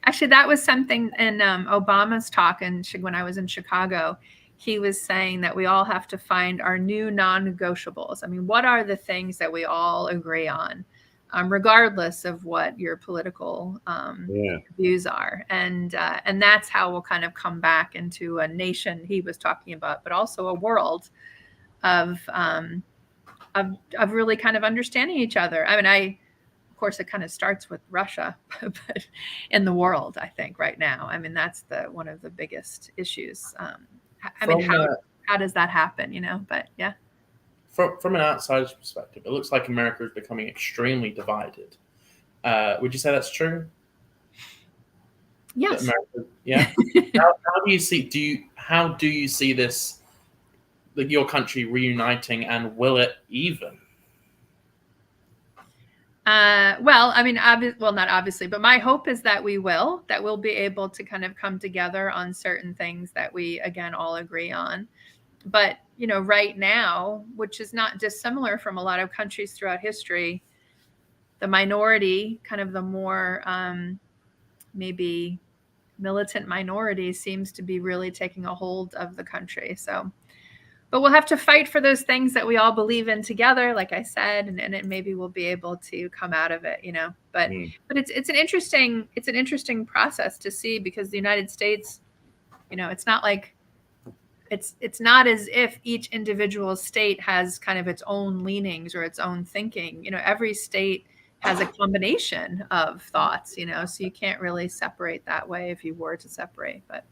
[SPEAKER 5] Actually, that was something in Obama's talk when I was in Chicago. He was saying that we all have to find our new non-negotiables. I mean, what are the things that we all agree on, regardless of what your political views are? And that's how we'll kind of come back into a nation he was talking about, but also a world of really kind of understanding each other. I mean, of course, it kind of starts with Russia, but in the world, I think right now, I mean, that's one of the biggest issues. I mean, how does that happen, you know? But yeah.
[SPEAKER 2] From an outsider's perspective, it looks like America is becoming extremely divided. Would you say that's true?
[SPEAKER 5] Yes.
[SPEAKER 2] Yeah. How do you see this, your country reuniting, and will it even?
[SPEAKER 5] Well, I mean, not obviously, but my hope is that we'll be able to kind of come together on certain things that we, again, all agree on. But, you know, right now, which is not dissimilar from a lot of countries throughout history, the minority, kind of the more maybe militant minority, seems to be really taking a hold of the country. So, but we'll have to fight for those things that we all believe in together, like I said, and it maybe we'll be able to come out of it, you know. But it's an interesting process to see, because the United States, you know, it's not like it's not as if each individual state has kind of its own leanings or its own thinking. You know, every state has a combination of thoughts, you know, so you can't really separate that way if you were to separate. But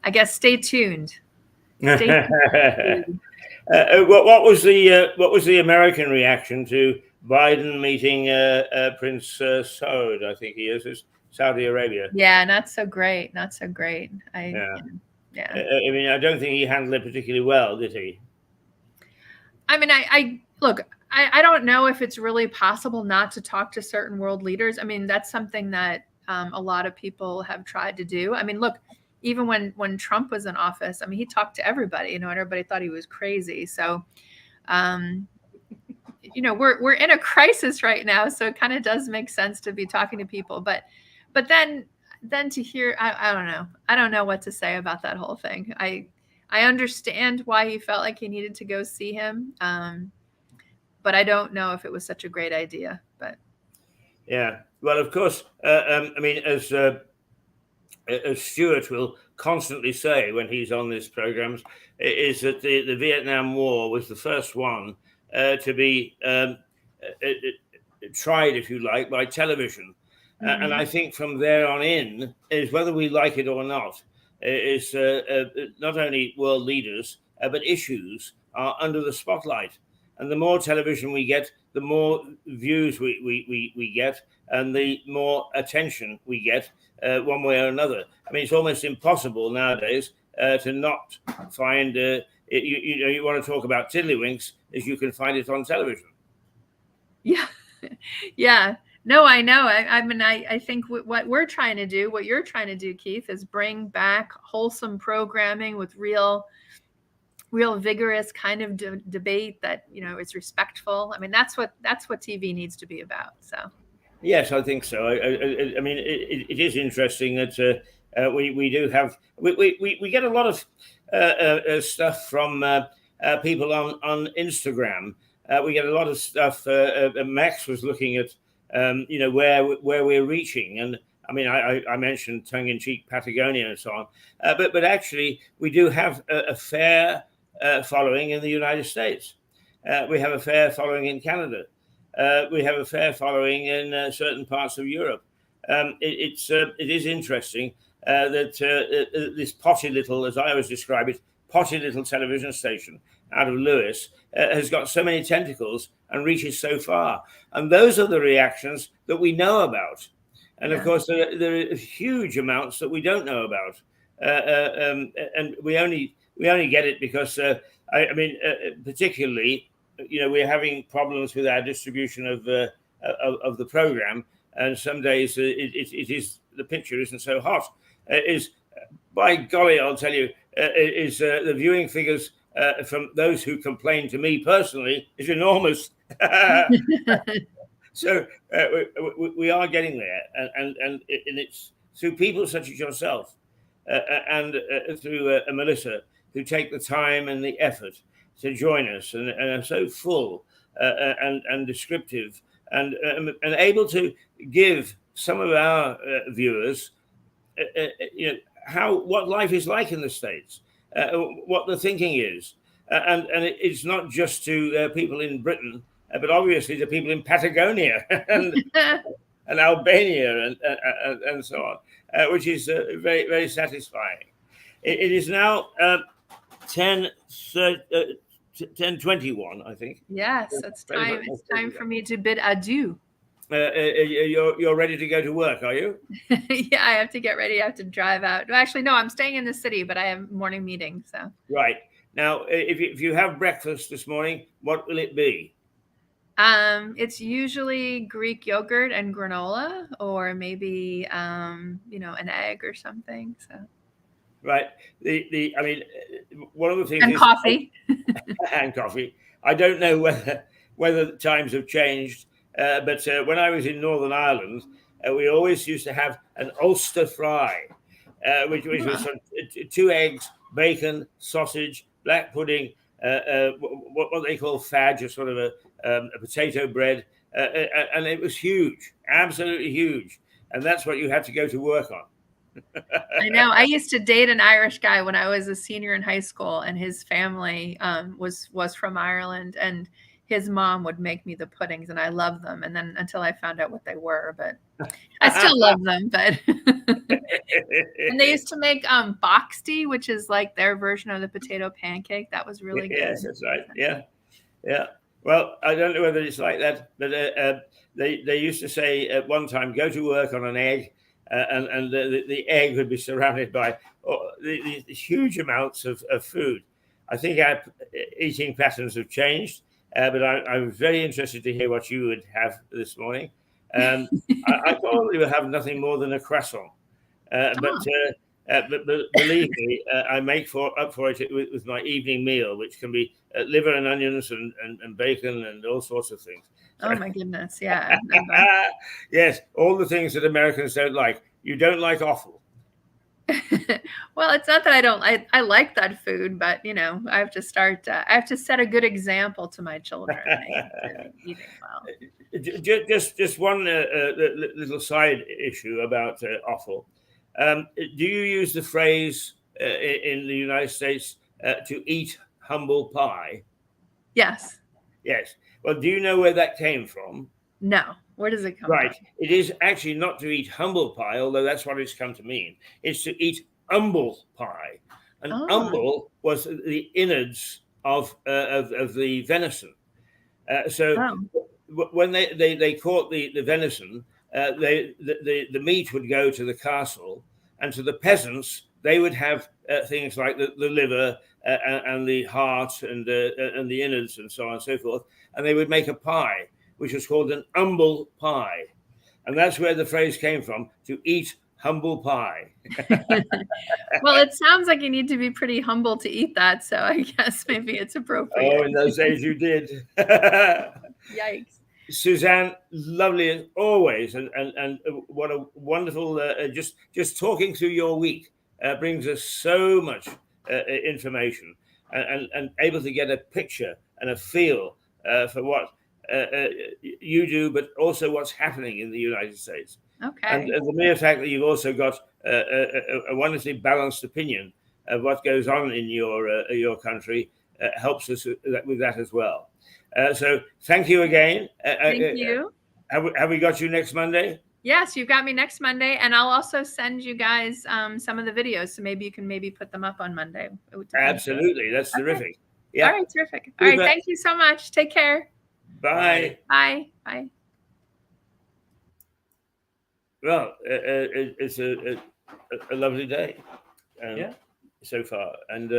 [SPEAKER 5] I guess stay tuned.
[SPEAKER 1] What was the American reaction to Biden meeting Prince Saud? I think he is Saudi Arabia.
[SPEAKER 5] Yeah, not so great.
[SPEAKER 1] Yeah. I mean, I don't think he handled it particularly well, did he?
[SPEAKER 5] I mean, I don't know if it's really possible not to talk to certain world leaders. I mean, that's something that a lot of people have tried to do. I mean, look, even when Trump was in office, I mean, he talked to everybody, you know, and everybody thought he was crazy. So, you know, we're in a crisis right now, so it kind of does make sense to be talking to people. But then to hear, I don't know. I don't know what to say about that whole thing. I understand why he felt like he needed to go see him, but I don't know if it was such a great idea. But
[SPEAKER 1] yeah, well, of course, I mean, as Stuart will constantly say when he's on these programs, is that the Vietnam War was the first one to be tried, if you like, by television. And I think from there on in, is whether we like it or not, is not only world leaders, but issues are under the spotlight. And the more television we get, the more views we get, and the more attention we get one way or another. I mean, it's almost impossible nowadays to not find, you want to talk about tiddlywinks, is you can find it on television.
[SPEAKER 5] Yeah. Yeah. No, I know. I mean, I think what we're trying to do, what you're trying to do, Keith, is bring back wholesome programming with real vigorous kind of debate that, you know, is respectful. I mean, that's what TV needs to be about. So.
[SPEAKER 1] Yes, I think so. I mean, it is interesting that we do have we get a lot of stuff from people on Instagram. We get a lot of stuff. Max was looking at you know where we're reaching, I mean, I mentioned tongue-in-cheek Patagonia and so on, but actually we do have a fair following in the United States. We have a fair following in Canada. We have a fair following in certain parts of Europe. It is interesting that this potty little, as I always describe it, potty little television station out of Lewis has got so many tentacles and reaches so far. And those are the reactions that we know about. And of course, there are huge amounts that we don't know about. And we only get it because, I mean, particularly, we're having problems with our distribution of the program. And some days it is, the picture isn't so hot. By golly, I'll tell you, the viewing figures from those who complain to me personally is enormous. So we are getting there, and it's through people such as yourself and through Melissa, who take the time and the effort to join us and are so full and descriptive and able to give some of our viewers what life is like in the States, what the thinking is, and it's not just to people in Britain, but obviously to people in Patagonia and Albania and so on, which is very, very satisfying. It is now 10:21, I think.
[SPEAKER 5] Yes, it's time. It's time for me to bid adieu.
[SPEAKER 1] You're ready to go to work, are you?
[SPEAKER 5] Yeah, I have to get ready. I have to drive out. Well, actually, no, I'm staying in the city, but I have morning meeting. So
[SPEAKER 1] right now, if you have breakfast this morning, what will it be?
[SPEAKER 5] It's usually Greek yogurt and granola, or maybe an egg or something. So
[SPEAKER 1] right. I mean, one of the things
[SPEAKER 5] and coffee
[SPEAKER 1] and coffee. I don't know whether the times have changed. But when I was in Northern Ireland, we always used to have an Ulster fry, which was 2 eggs, bacon, sausage, black pudding, what they call fadge, or sort of a potato bread, and it was huge, absolutely huge, and that's what you had to go to work on.
[SPEAKER 5] I know. I used to date an Irish guy when I was a senior in high school, and his family was from Ireland, and his mom would make me the puddings, and I loved them. And then until I found out what they were, but I still love them. But and they used to make boxty, which is like their version of the potato pancake. That was really good.
[SPEAKER 1] Yes, that's right. Yeah. Well, I don't know whether it's like that, but they used to say at one time, go to work on an egg, and the egg would be surrounded by the huge amounts of food. I think our eating patterns have changed. But I'm very interested to hear what you would have this morning. I probably will have nothing more than a croissant. But believe me, I make up for it with my evening meal, which can be liver and onions and bacon and all sorts of things.
[SPEAKER 5] Oh my goodness, yeah.
[SPEAKER 1] Yes, all the things that Americans don't like. You don't like offal.
[SPEAKER 5] Well, it's not that I don't. I like that food, but I have to start. I have to set a good example to my children. Eating well.
[SPEAKER 1] Just one little side issue about offal. Do you use the phrase in the United States to eat humble pie?
[SPEAKER 5] Yes.
[SPEAKER 1] Yes. Well, do you know where that came from?
[SPEAKER 5] No. Where does it come
[SPEAKER 1] from? It is actually not to eat humble pie, although that's what it's come to mean. It's to eat umble pie. And umble was the innards of the venison. When they caught the venison, the meat would go to the castle, and to the peasants, they would have things like the liver and the heart and the innards and so on and so forth, and they would make a pie, which was called an umble pie. And that's where the phrase came from, to eat humble pie.
[SPEAKER 5] Well, it sounds like you need to be pretty humble to eat that, so I guess maybe it's appropriate.
[SPEAKER 1] Oh, in those days you did.
[SPEAKER 5] Yikes.
[SPEAKER 1] Suzanne, lovely as always, and what a wonderful, just talking through your week brings us so much information and able to get a picture and a feel for what you do, but also what's happening in the United States.
[SPEAKER 5] Okay.
[SPEAKER 1] And the mere fact that you've also got a wonderfully balanced opinion of what goes on in your country helps us with that as well. So thank you again.
[SPEAKER 5] Thank you.
[SPEAKER 1] Have we got you next Monday?
[SPEAKER 5] Yes, you've got me next Monday, and I'll also send you guys some of the videos, so maybe you can put them up on Monday.
[SPEAKER 1] Absolutely, that's
[SPEAKER 5] Okay.
[SPEAKER 1] terrific. Yeah.
[SPEAKER 5] All right, terrific. All right,
[SPEAKER 1] Super.
[SPEAKER 5] thank you so much. Take care.
[SPEAKER 1] Bye.
[SPEAKER 5] Bye. Bye.
[SPEAKER 1] Well, it's a lovely day.
[SPEAKER 2] Yeah.
[SPEAKER 1] So far, and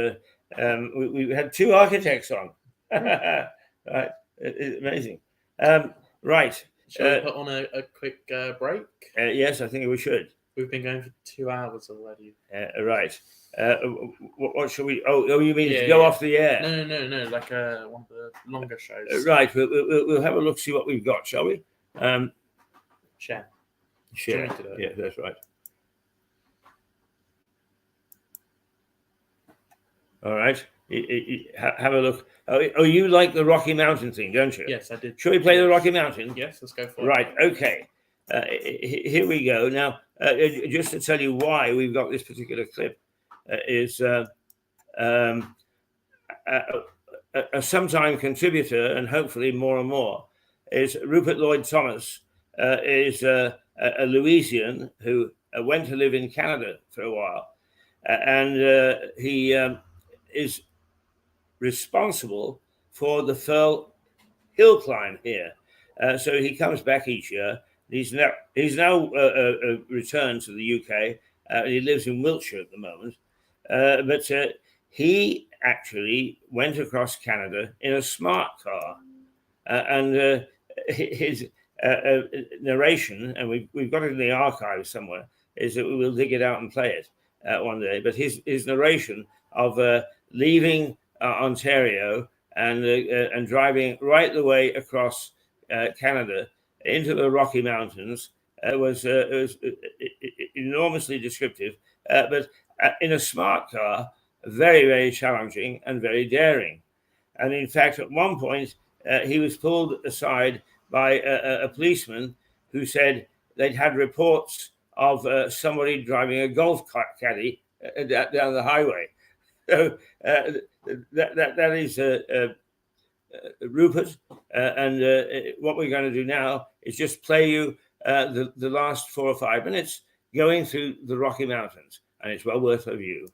[SPEAKER 1] we had 2 architects on. Right, it's amazing. Right.
[SPEAKER 2] Shall we put on a quick break?
[SPEAKER 1] Yes, I think we should.
[SPEAKER 2] We've been going for 2 hours already.
[SPEAKER 1] Right. What shall we? Oh, you mean
[SPEAKER 2] Yeah,
[SPEAKER 1] to go
[SPEAKER 2] yeah.
[SPEAKER 1] off the air?
[SPEAKER 2] No. Like one of the longer shows.
[SPEAKER 1] Right. We'll have a look, see what we've got, shall we?
[SPEAKER 2] Share.
[SPEAKER 1] Share.
[SPEAKER 2] Do you want me to do it?
[SPEAKER 1] Yeah, that's right. All right. Have a look. Oh, you like the Rocky Mountain thing, don't you?
[SPEAKER 2] Yes, I did.
[SPEAKER 1] Shall we play the Rocky Mountain?
[SPEAKER 2] Yes, let's go for it.
[SPEAKER 1] Right. Okay. Here we go. Now, just to tell you why we've got this particular clip, is a sometime contributor, and hopefully more and more, is Rupert Lloyd Thomas. Is a Louisian who went to live in Canada for a while, and he is responsible for the Firle Hill climb here. So he comes back each year. He's now returned to the UK. He lives in Wiltshire at the moment, but he actually went across Canada in a smart car, and his narration, and we've got it in the archives somewhere, is that we will dig it out and play it one day. But his narration of leaving Ontario and driving right the way across Canada into the Rocky Mountains was enormously descriptive, but in a smart car, very, very challenging and very daring. And in fact, at one point, he was pulled aside by a policeman who said they'd had reports of somebody driving a golf caddy down the highway. So that is Rupert, and what we're going to do now is just play you the last 4 or 5 minutes going through the Rocky Mountains, and it's well worth a view.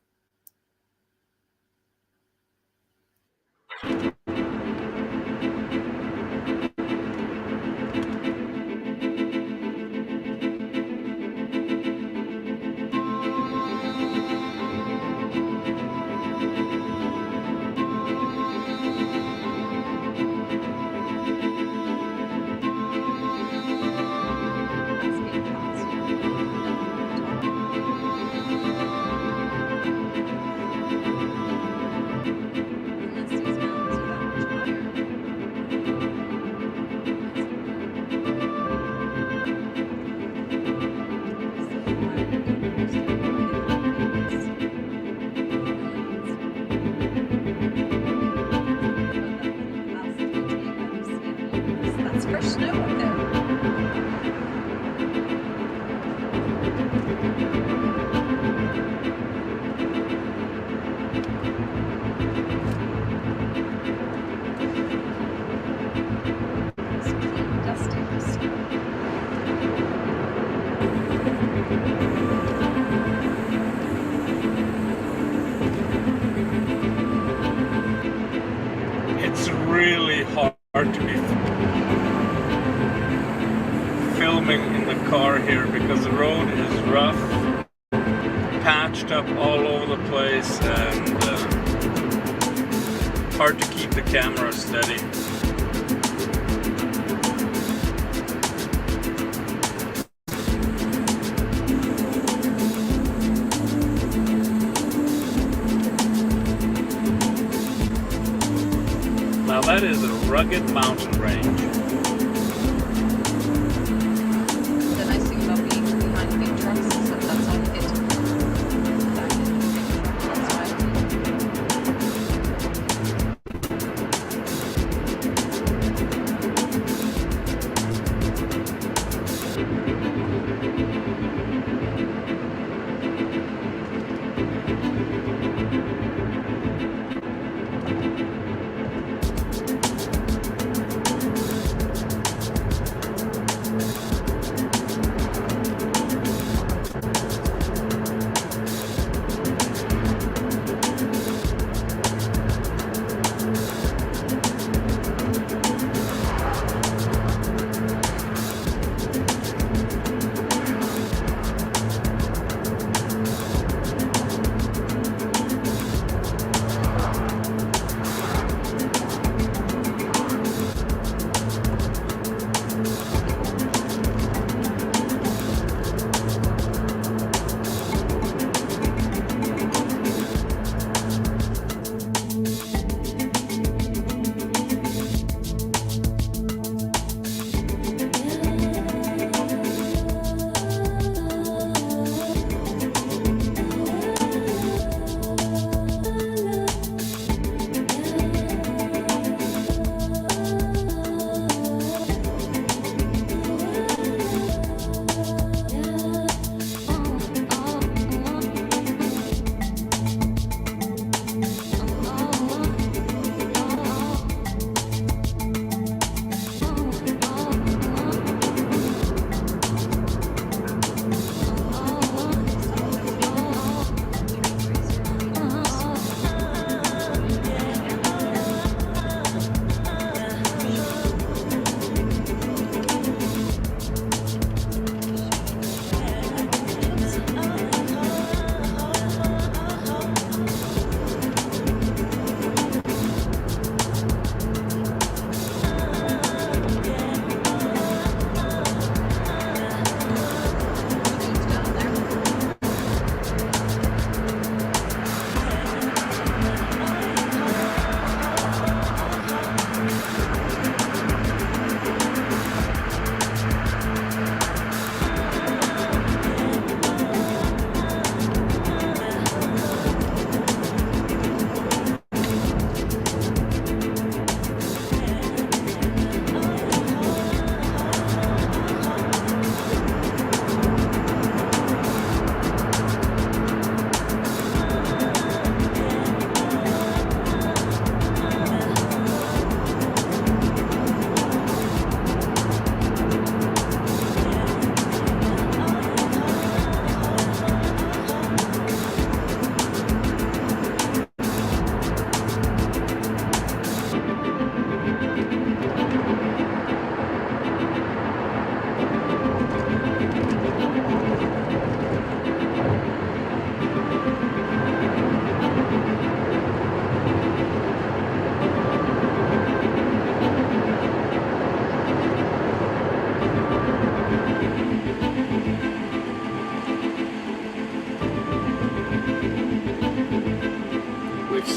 [SPEAKER 6] That's fresh snow up there. It's clean, dusty snow.
[SPEAKER 7] It's really hard to be filming in the car here because the road is rough, patched up all over the place, and hard to keep the camera steady. Now that is a rugged mountain range.
[SPEAKER 6] The nice thing about being behind big trucks is that that's all you get to back into big trucks. That's why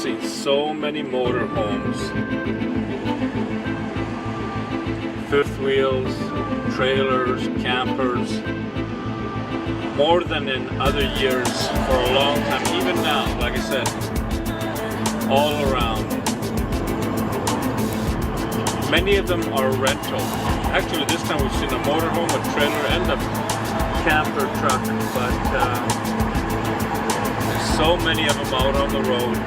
[SPEAKER 7] see so many motorhomes, fifth wheels, trailers, campers, more than in other years for a long time. Even now, like I said, all around. Many of them are rental. Actually, this time we've seen a motorhome, a trailer, and a camper truck, but so many of them out on the road.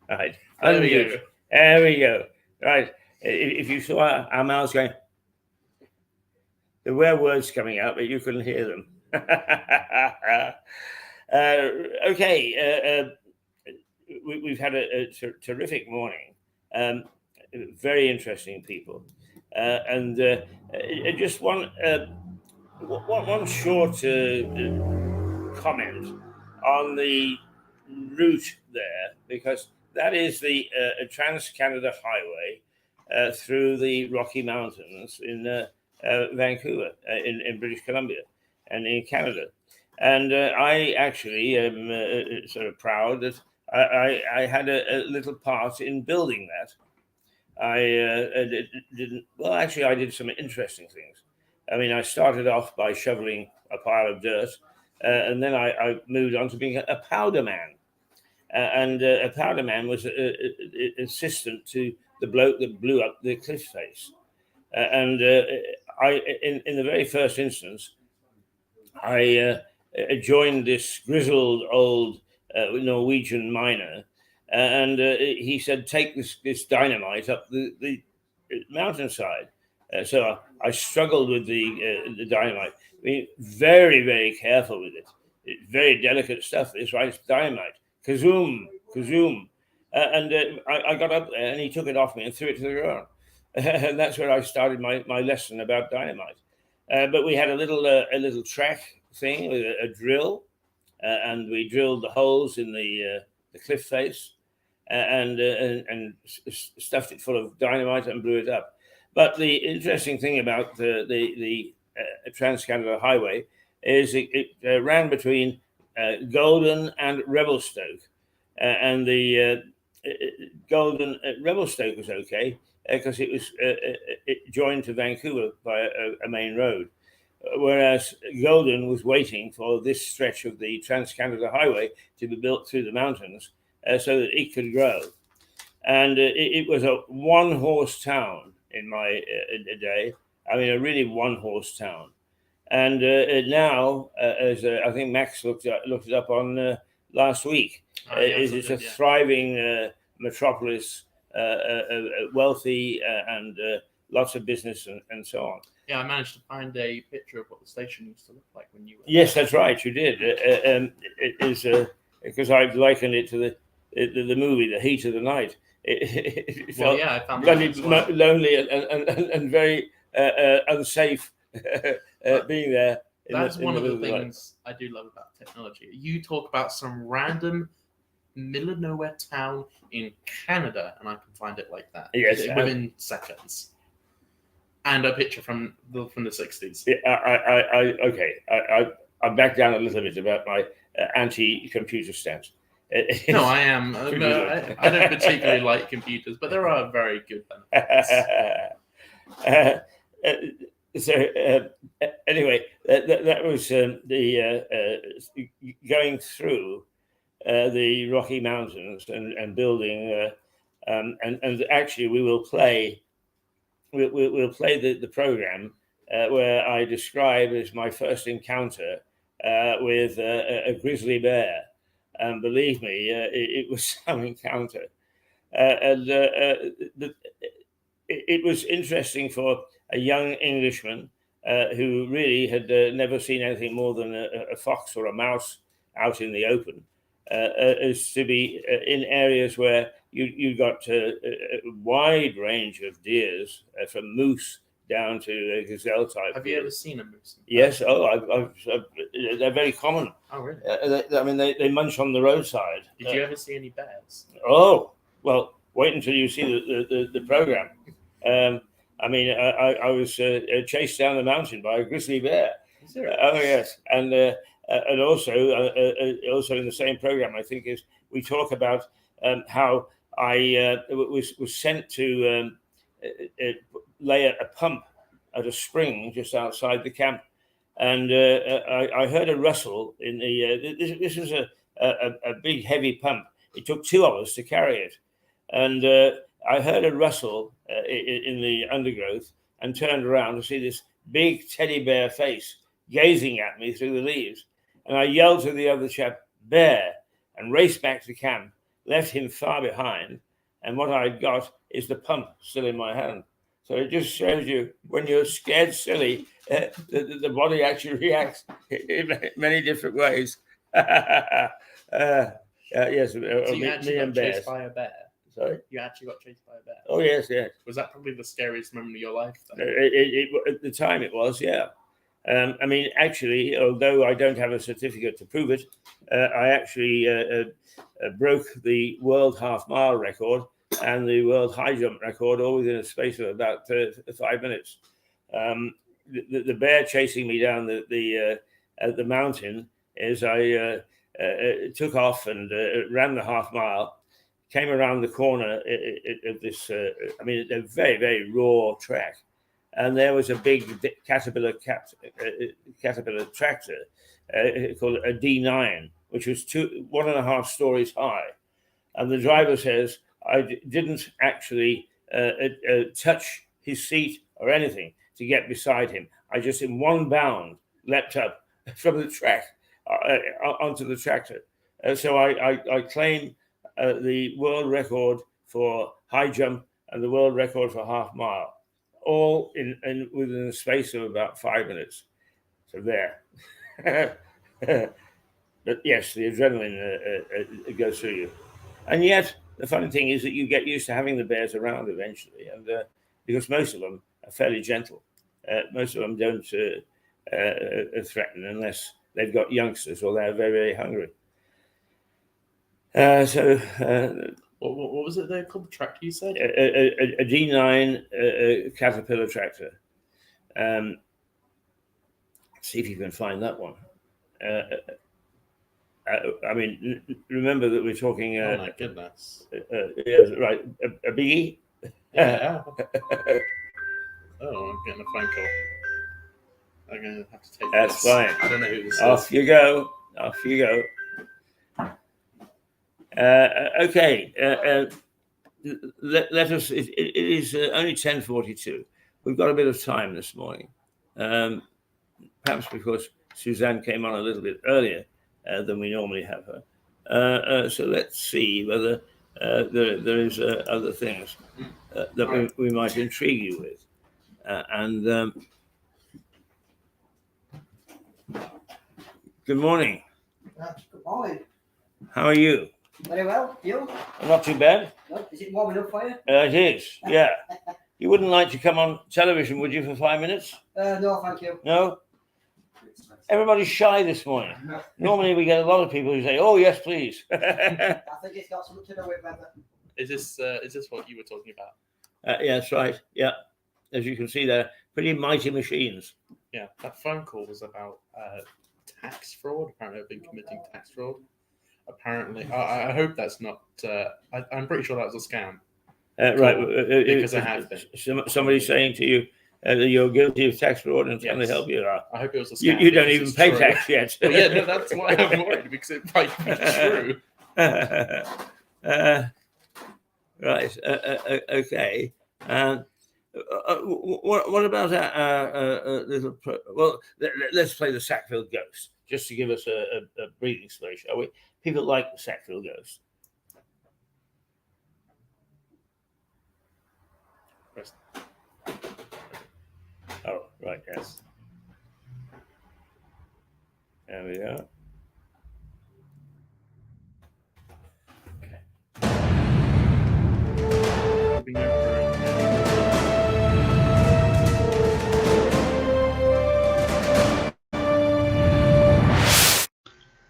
[SPEAKER 1] Right.
[SPEAKER 2] There we
[SPEAKER 1] Unmute.
[SPEAKER 2] go.
[SPEAKER 1] There we go. Right. If you saw our mouths going, there were words coming out, but you couldn't hear them. Okay. We've had a terrific morning. Very interesting people. And just one short comment on the route there, because that is the Trans-Canada Highway through the Rocky Mountains in Vancouver, in British Columbia, and in Canada. And I actually am sort of proud that I had a little part in building that. I didn't. Well, actually, I did some interesting things. I mean, I started off by shoveling a pile of dirt, and then I moved on to being a powder man. And a powder man was assistant to the bloke that blew up the cliff face. And I, in the very first instance, I joined this grizzled old Norwegian miner, and he said, "Take this dynamite up the mountainside." So I struggled with the dynamite. I mean, very, very careful with it. It's very delicate stuff. It's right, it's dynamite. Kazoom, kazoom. And I got up there and he took it off me and threw it to the ground. And that's where I started my lesson about dynamite. But we had a little track thing with a drill, and we drilled the holes in the cliff face, and stuffed it full of dynamite and blew it up. But the interesting thing about the Trans-Canada Highway is it ran between Golden and Revelstoke, and the Golden Revelstoke was okay because it was joined to Vancouver by a main road, whereas Golden was waiting for this stretch of the Trans-Canada Highway to be built through the mountains so that it could grow. And it was a one-horse town in my day. I mean, a really one-horse town. And now, as I think Max looked it up on last week, it's a thriving metropolis, wealthy, and lots of business and so on.
[SPEAKER 2] Yeah, I managed to find a picture of what the station used to look like when you were
[SPEAKER 1] Yes, that's right, you did. It is because I've likened it to the movie, The Heat of the Night. It
[SPEAKER 2] Well,
[SPEAKER 1] felt
[SPEAKER 2] yeah, I found
[SPEAKER 1] bloody
[SPEAKER 2] that as well.
[SPEAKER 1] lonely and very unsafe being there.
[SPEAKER 2] That's one of the
[SPEAKER 1] middle night.
[SPEAKER 2] things I do love about technology. You talk about some random middle of nowhere town in Canada, and I can find it like that.
[SPEAKER 1] Yes,
[SPEAKER 2] within seconds. And a picture from the 60s.
[SPEAKER 1] Yeah, I back down a little bit about my anti-computer stance.
[SPEAKER 2] No, I am. No, I don't particularly like computers, but there are very good benefits.
[SPEAKER 1] Anyway, that was the going through the Rocky Mountains and building, and actually we will play. We'll play the program where I describe as my first encounter with a grizzly bear, and believe me, it was some encounter, and it was interesting for a young Englishman who really had never seen anything more than a fox or a mouse out in the open, as to be in areas where you got a wide range of deers, from moose down to gazelle type.
[SPEAKER 2] Have you ever seen a moose?
[SPEAKER 1] Yes. Oh, they're very common.
[SPEAKER 2] Oh, really?
[SPEAKER 1] I mean, they munch on the roadside.
[SPEAKER 2] Did you ever see any bears?
[SPEAKER 1] Oh, well, wait until you see the program. I mean, I was chased down the mountain by a grizzly bear.
[SPEAKER 2] Is there?
[SPEAKER 1] Oh, yes. And also in the same program, I think, is we talk about how I was sent to lay a pump at a spring just outside the camp. And I heard a rustle in the. This was a big, heavy pump. It took 2 hours to carry it. And I heard a rustle in the undergrowth and turned around to see this big teddy bear face gazing at me through the leaves. And I yelled to the other chap, "Bear," and raced back to camp, left him far behind. And what I'd got is the pump still in my hand. So it just shows you when you're scared silly, the body actually reacts in many different ways. Yes,
[SPEAKER 2] So you actually got chased by a bear?
[SPEAKER 1] Sorry?
[SPEAKER 2] You actually got chased by a bear?
[SPEAKER 1] Oh, yes, yes.
[SPEAKER 2] Was that probably the scariest moment of your life? Then?
[SPEAKER 1] At the time it was, yeah. I mean, actually, although I don't have a certificate to prove it, I actually broke the world half-mile record and the world high jump record all within a space of about 5 minutes. The bear chasing me down the mountain as I took off and ran the half mile, came around the corner of this, I mean, a very, very raw track. And there was a big Caterpillar tractor called a D9, which was 1.5 stories high. And the driver says, I didn't actually touch his seat or anything to get beside him. I just, in one bound, leapt up from the track onto the tractor. So I claim the world record for high jump and the world record for half mile, all within a space of about 5 minutes. So there. But yes, the adrenaline goes through you. And yet, the funny thing is that you get used to having the bears around eventually, and because most of them are fairly gentle. Most of them don't threaten unless they've got youngsters or they're very, very hungry.
[SPEAKER 2] What was it they called? The tractor you said?
[SPEAKER 1] A D9 Caterpillar tractor. See if you can find that one. I mean, remember that we're talking.
[SPEAKER 2] Oh my goodness!
[SPEAKER 1] Yeah, right, a biggie.
[SPEAKER 2] Yeah. Oh, I'm getting a phone call. I'm gonna have to take.
[SPEAKER 1] That's
[SPEAKER 2] this.
[SPEAKER 1] fine.
[SPEAKER 2] I don't know who this is.
[SPEAKER 1] Off you go. Off you go. Okay. Let us. It is only 10:42. We've got a bit of time this morning. Perhaps because Suzanne came on a little bit earlier than we normally have her. So let's see whether there is other things that we might intrigue you with. Good morning.
[SPEAKER 8] Good morning.
[SPEAKER 1] How are you?
[SPEAKER 8] Very well. You?
[SPEAKER 1] Not too bad.
[SPEAKER 8] No? Is it warm enough for you?
[SPEAKER 1] It is, yeah. You wouldn't like to come on television, would you, for 5 minutes?
[SPEAKER 8] No, thank you.
[SPEAKER 1] No? Everybody's shy this morning. Normally we get a lot of people who say, "Oh, yes, please."
[SPEAKER 8] I think it's got something to do with weather.
[SPEAKER 2] Is this what you were talking about?
[SPEAKER 1] Yeah, that's right. Yeah. As you can see, they're pretty mighty machines.
[SPEAKER 2] Yeah, that phone call was about tax fraud. Apparently, I've been committing tax fraud. apparently, I hope that's not. I'm pretty sure that was a scam.
[SPEAKER 1] Right.
[SPEAKER 2] Because I have been.
[SPEAKER 1] Somebody's saying to you that you're guilty of tax fraud and trying to
[SPEAKER 2] Yes.
[SPEAKER 1] help you.
[SPEAKER 2] I hope it was a scam.
[SPEAKER 1] You don't
[SPEAKER 2] because
[SPEAKER 1] even
[SPEAKER 2] it's
[SPEAKER 1] pay
[SPEAKER 2] true.
[SPEAKER 1] tax yet.
[SPEAKER 2] Well, yeah, no, that's why I'm worried because it might be true.
[SPEAKER 1] Right. Okay. What about our little? Well, let's play the Sackville Ghost just to give us a breathing space, shall we? People like the Sackville Ghost. Oh, right. Yes. There we go.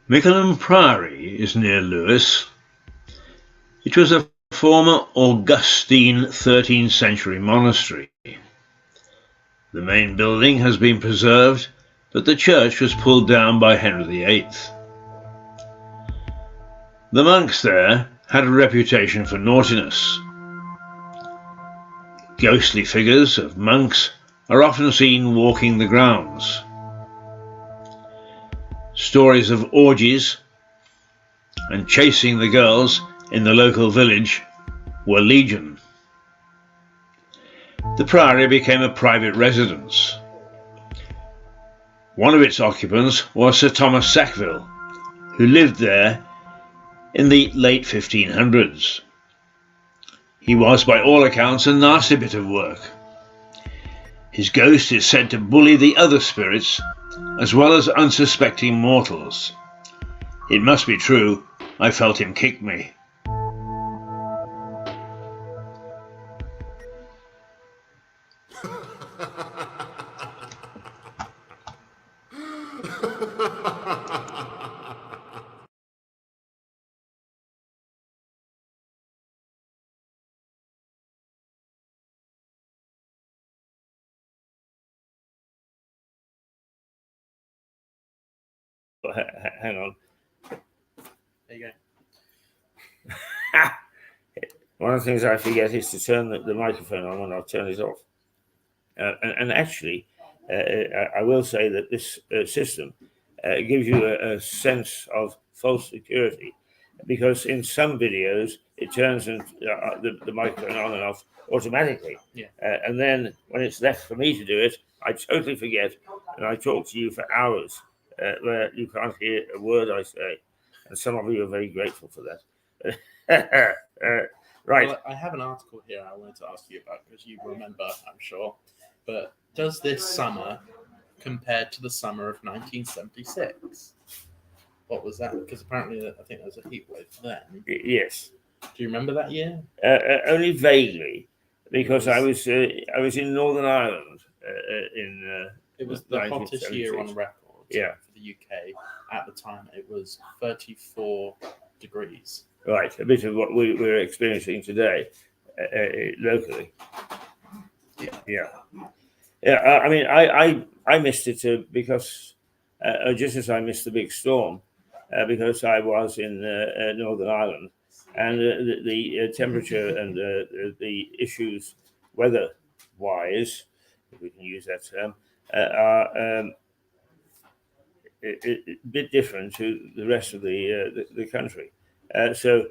[SPEAKER 9] Mickleham Priory is near Lewes. It was a former Augustine 13th century monastery. The main building has been preserved, but the church was pulled down by Henry VIII. The monks there had a reputation for naughtiness. Ghostly figures of monks are often seen walking the grounds. Stories of orgies and chasing the girls in the local village were legion. The priory became a private residence. One of its occupants was Sir Thomas Sackville, who lived there in the late 1500s. He was, by all accounts, a nasty bit of work. His ghost is said to bully the other spirits, as well as unsuspecting mortals. It must be true, I felt him kick me.
[SPEAKER 1] Hang on.
[SPEAKER 2] There you go.
[SPEAKER 1] One of the things I forget is to turn the microphone on when I'll turn it off. And actually, I will say that this system gives you a sense of false security, because in some videos it turns the microphone on and off automatically.
[SPEAKER 2] Yeah.
[SPEAKER 1] And then when it's left for me to do it, I totally forget, and I talk to you for hours where you can't hear a word I say. And some of you are very grateful for that. Right.
[SPEAKER 2] Well, I have an article here I wanted to ask you about, because you remember, I'm sure. But does this summer compare to the summer of 1976? What was that? Because apparently, I think there was a heat wave then.
[SPEAKER 1] Yes.
[SPEAKER 2] Do you remember that year?
[SPEAKER 1] Only vaguely, because I was in Northern Ireland
[SPEAKER 2] It was the hottest year on record.
[SPEAKER 1] Yeah.
[SPEAKER 2] For the UK at the time, it was 34 degrees.
[SPEAKER 1] Right, a bit of what we're experiencing today locally. Yeah. I mean, I missed it because just as I missed the big storm, because I was in Northern Ireland, and the temperature and the issues weather-wise, if we can use that term, are a bit different to the rest of the country. So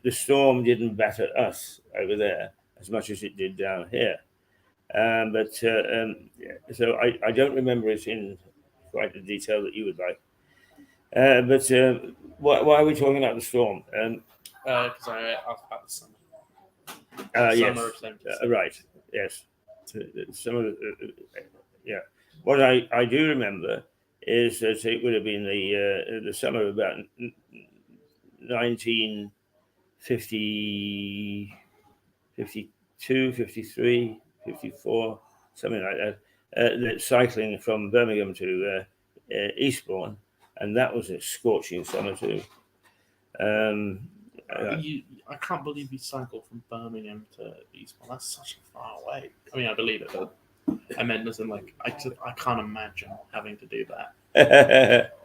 [SPEAKER 1] the storm didn't batter us over there as much as it did down here. So I don't remember it in quite the detail that you would like. Why are we talking about the storm?
[SPEAKER 2] Because I asked about the summer.
[SPEAKER 1] Yes.
[SPEAKER 2] Summer of 76.
[SPEAKER 1] Right. Yes. Yeah. What I do remember is that it would have been the summer of about 1950, 52, 53, 54, something like that, cycling from Birmingham to Eastbourne, and that was a scorching summer too.
[SPEAKER 2] I can't believe you cycled from Birmingham to Eastbourne. That's such a far away. I mean, I believe it, but I meant as in like I can't imagine having to do that.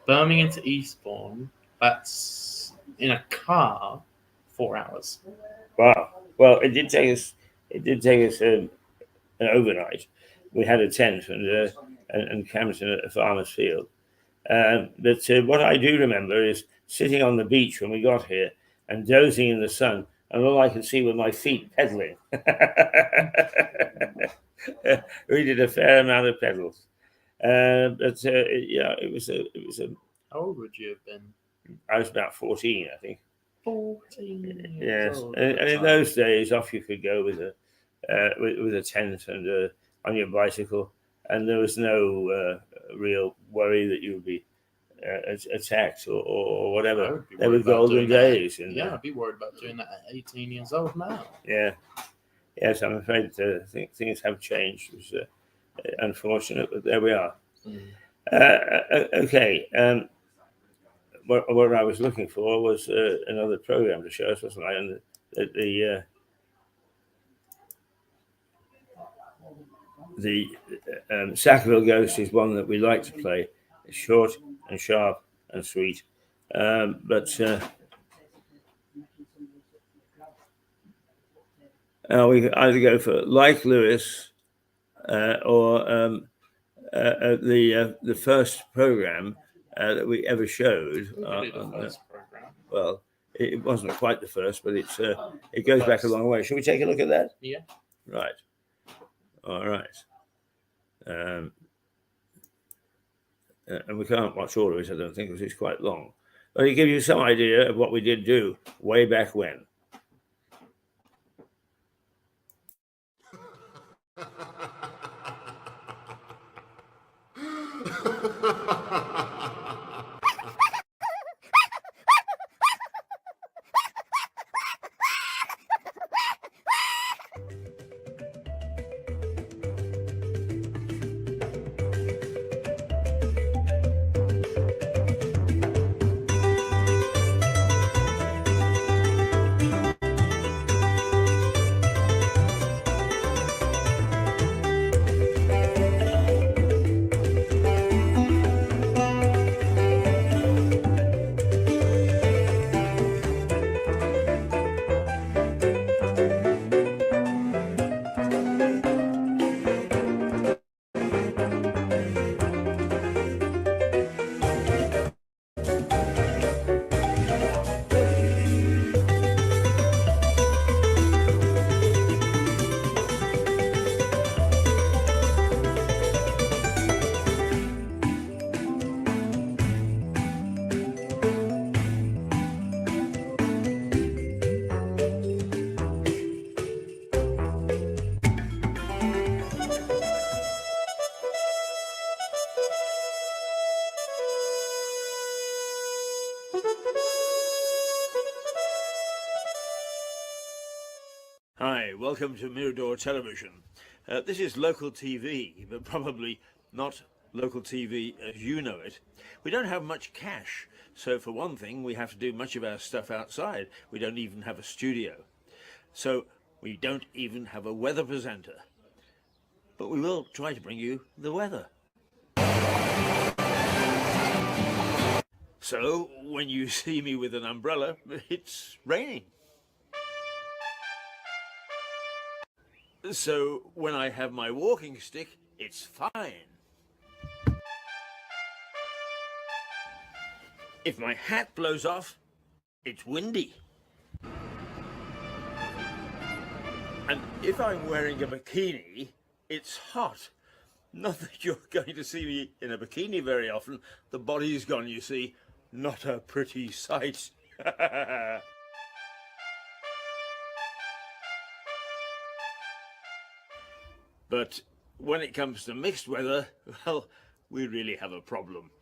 [SPEAKER 2] Birmingham to Eastbourne. That's in a car 4 hours.
[SPEAKER 1] Wow. Well, it did take us. It did take us an overnight. We had a tent and camped in a farmer's field. But what I do remember is sitting on the beach when we got here and dozing in the sun, and all I could see were my feet pedaling. We did a fair amount of pedals, but yeah, it was a.
[SPEAKER 2] How old would you have been?
[SPEAKER 1] I was about 14, I think.
[SPEAKER 2] 14 years
[SPEAKER 1] Yes,
[SPEAKER 2] old
[SPEAKER 1] and
[SPEAKER 2] at the
[SPEAKER 1] in
[SPEAKER 2] time.
[SPEAKER 1] those days, off you could go with a tent and on your bicycle, and there was no real worry that you would be attacked or
[SPEAKER 2] I
[SPEAKER 1] whatever.
[SPEAKER 2] would be
[SPEAKER 1] They were
[SPEAKER 2] worried about
[SPEAKER 1] golden
[SPEAKER 2] doing that.
[SPEAKER 1] days. And,
[SPEAKER 2] Yeah, I'd be worried about doing that at 18 years old now.
[SPEAKER 1] yeah. Yes, I'm afraid things have changed. It was unfortunate, but there we are. Okay. What I was looking for was another program to show us, wasn't I? And the Sackville Ghost is one that we like to play. It's short and sharp and sweet, but we can either go for Like Lewis or the first program that we ever showed.
[SPEAKER 2] We could do the first program.
[SPEAKER 1] Well, it wasn't quite the first, but it goes back a long way. Shall we take a look at that?
[SPEAKER 2] Yeah.
[SPEAKER 1] Right. All right. And we can't watch all of it, I don't think, because it's quite long. But it gives you some idea of what we did do way back when. Hi, welcome to Mirador Television. This is local TV, but probably not local TV as you know it. We don't have much cash, so for one thing, we have to do much of our stuff outside. We don't even have a studio. So we don't even have a weather presenter. But we will try to bring you the weather. So when you see me with an umbrella, it's raining. So when I have my walking stick, it's fine. If my hat blows off, it's windy. And if I'm wearing a bikini, it's hot. Not that you're going to see me in a bikini very often. The body's gone, you see. Not a pretty sight. But when it comes to mixed weather, well, we really have a problem.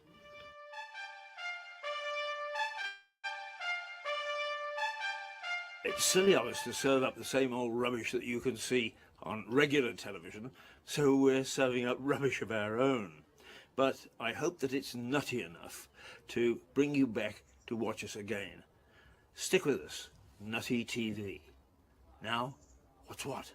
[SPEAKER 1] It's silly of us to serve up the same old rubbish that you can see on regular television, so we're serving up rubbish of our own. But I hope that it's nutty enough to bring you back to watch us again. Stick with us, Nutty TV. Now, what's what?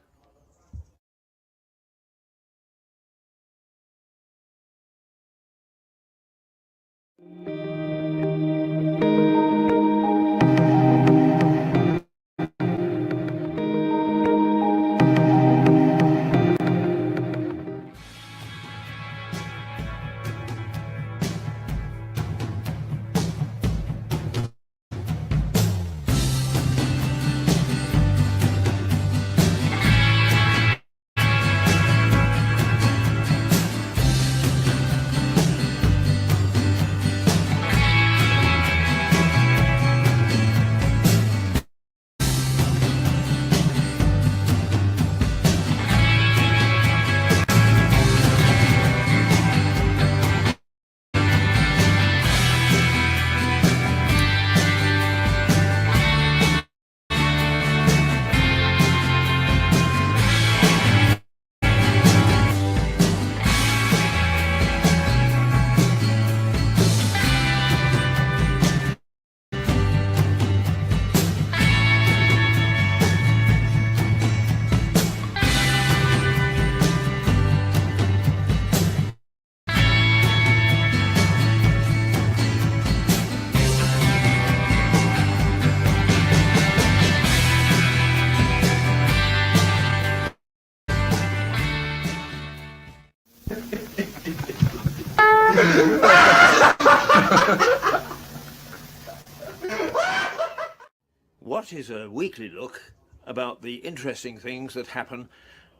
[SPEAKER 1] What is a weekly look about the interesting things that happen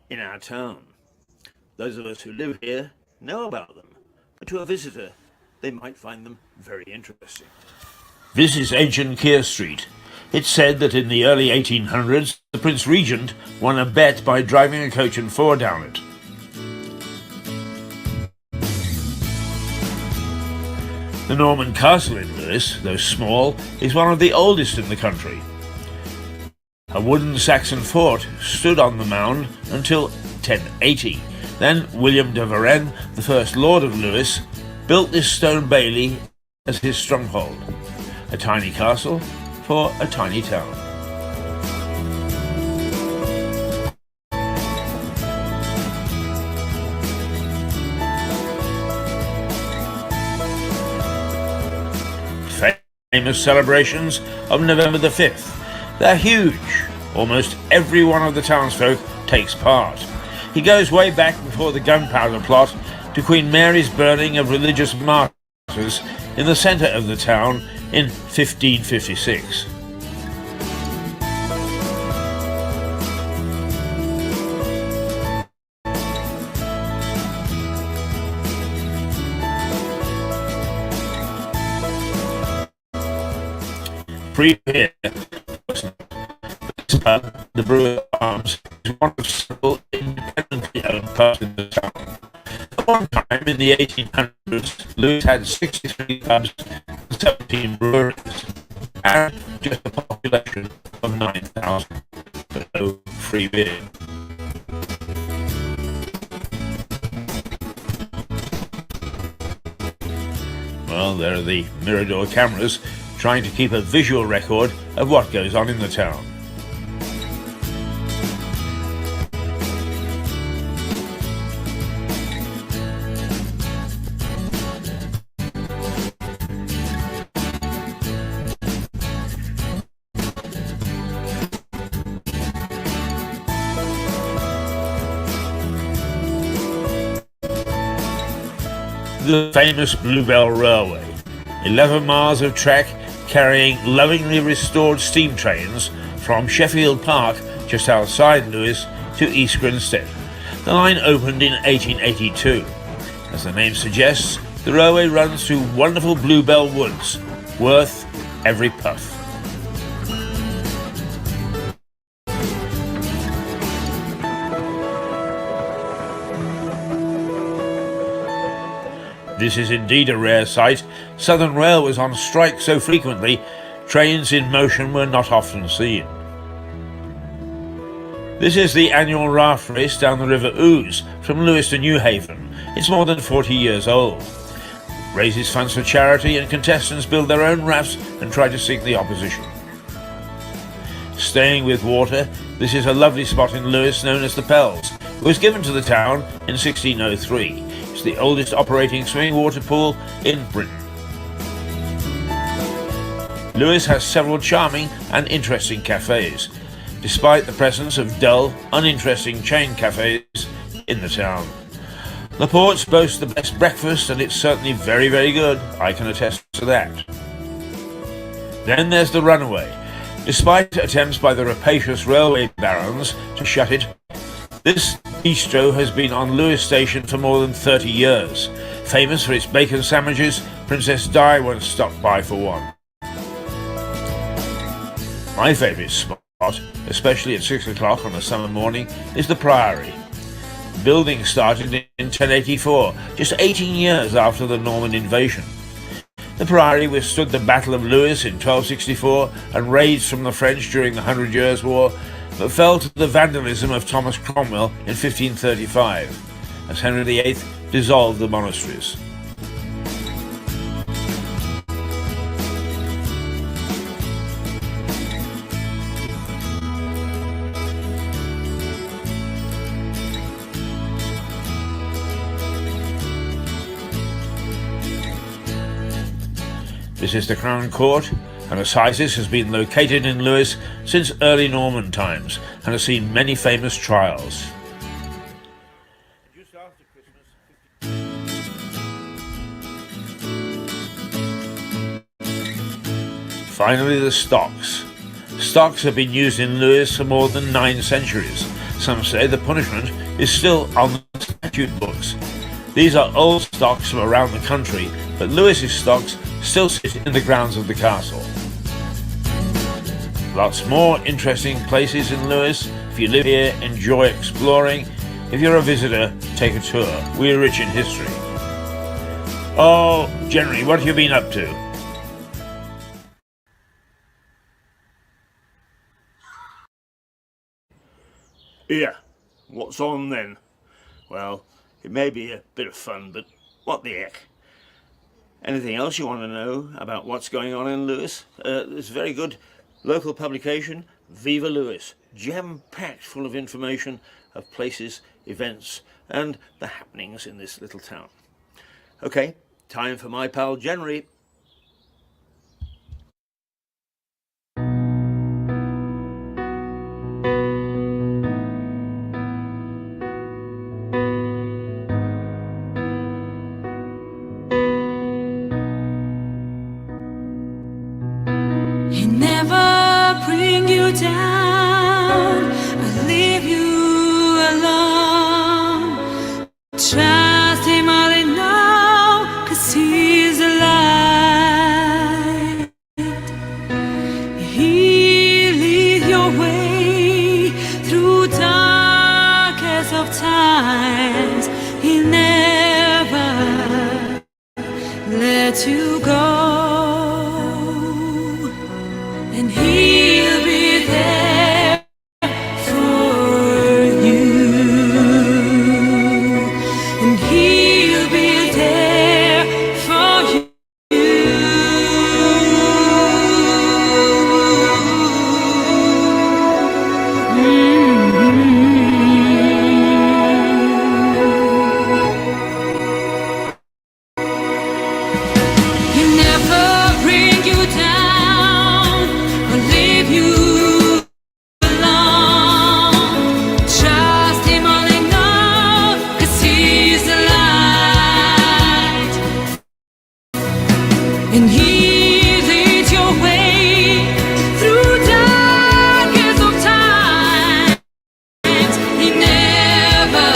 [SPEAKER 1] in our town? Those of us who live here know about them, but to a visitor, they might find them very interesting. This is ancient Keir Street. It's said that in the early 1800s, the Prince Regent won a bet by driving a coach and four down it. The Norman Castle in Lewes, though small, is one of the oldest in the country. A wooden Saxon fort stood on the mound until 1080. Then William de Varenne, the first Lord of Lewes, built this stone bailey as his stronghold. A tiny castle for a tiny town. Famous celebrations of November the 5th. They're huge. Almost every one of the townsfolk takes part. He goes way back before the gunpowder plot to Queen Mary's burning of religious martyrs in the centre of the town in 1556. Prepare. The Brewer Arms is one of several independently owned pubs in the town. At one time in the 1800s, Lewes had 63 pubs and 17 breweries, and just a population of 9,000, but no free beer. Well, there are the Mirador cameras trying to keep a visual record of what goes on in the town. The famous Bluebell Railway, 11 miles of track carrying lovingly restored steam trains from Sheffield Park, just outside Lewes, to East Grinstead. The line opened in 1882. As the name suggests, the railway runs through wonderful bluebell woods, worth every puff. This is indeed a rare sight. Southern Rail was on strike so frequently, trains in motion were not often seen. This is the annual raft race down the River Ouse from Lewes to Newhaven. It's more than 40 years old. It raises funds for charity and contestants build their own rafts and try to sink the opposition. Staying with water, this is a lovely spot in Lewes known as the Pells. It was given to the town in 1603. It's the oldest operating swimming water pool in Britain. Lewes has several charming and interesting cafes, despite the presence of dull, uninteresting chain cafes in the town. The Ports boast the best breakfast, and it's certainly very, very good. I can attest to that. Then there's the Runaway. Despite attempts by the rapacious railway barons to shut it, this bistro has been on Lewes Station for more than 30 years. Famous for its bacon sandwiches, Princess Di once stopped by for one. My favourite spot, especially at 6 o'clock on a summer morning, is the Priory. The building started in 1084, just 18 years after the Norman invasion. The Priory withstood the Battle of Lewes in 1264 and raids from the French during the 100 Years' War, but fell to the vandalism of Thomas Cromwell in 1535, as Henry VIII dissolved the monasteries. This is the Crown Court. An assizes has been located in Lewes since early Norman times and has seen many famous trials. Finally, the stocks. Stocks have been used in Lewis for more than 9 centuries. Some say the punishment is still on the statute books. These are old stocks from around the country, but Lewis's stocks still sit in the grounds of the castle. Lots more interesting places in Lewis. If you live here, enjoy exploring. If you're a visitor, take a tour. We're rich in history. Oh, Jenny, what have you been up to?
[SPEAKER 10] Yeah, what's on then? Well, it may be a bit of fun, but what the heck? Anything else you want to know about what's going on in Lewis? There's a very good local publication, Viva Lewis, jam-packed full of information of places, events, and the happenings in this little town. Okay, time for my pal Jenry.
[SPEAKER 11] He'll never bring you down or leave you alone. Trust him all in all, 'cause he's the light. He'll lead your way through darkest of times. He'll never let you go. And he'll be there for you. And he'll be there for you. He'll never bring you down or leave you alone. Trust him all in all, 'cause he's the light. And he leads your way through darkest of times. He never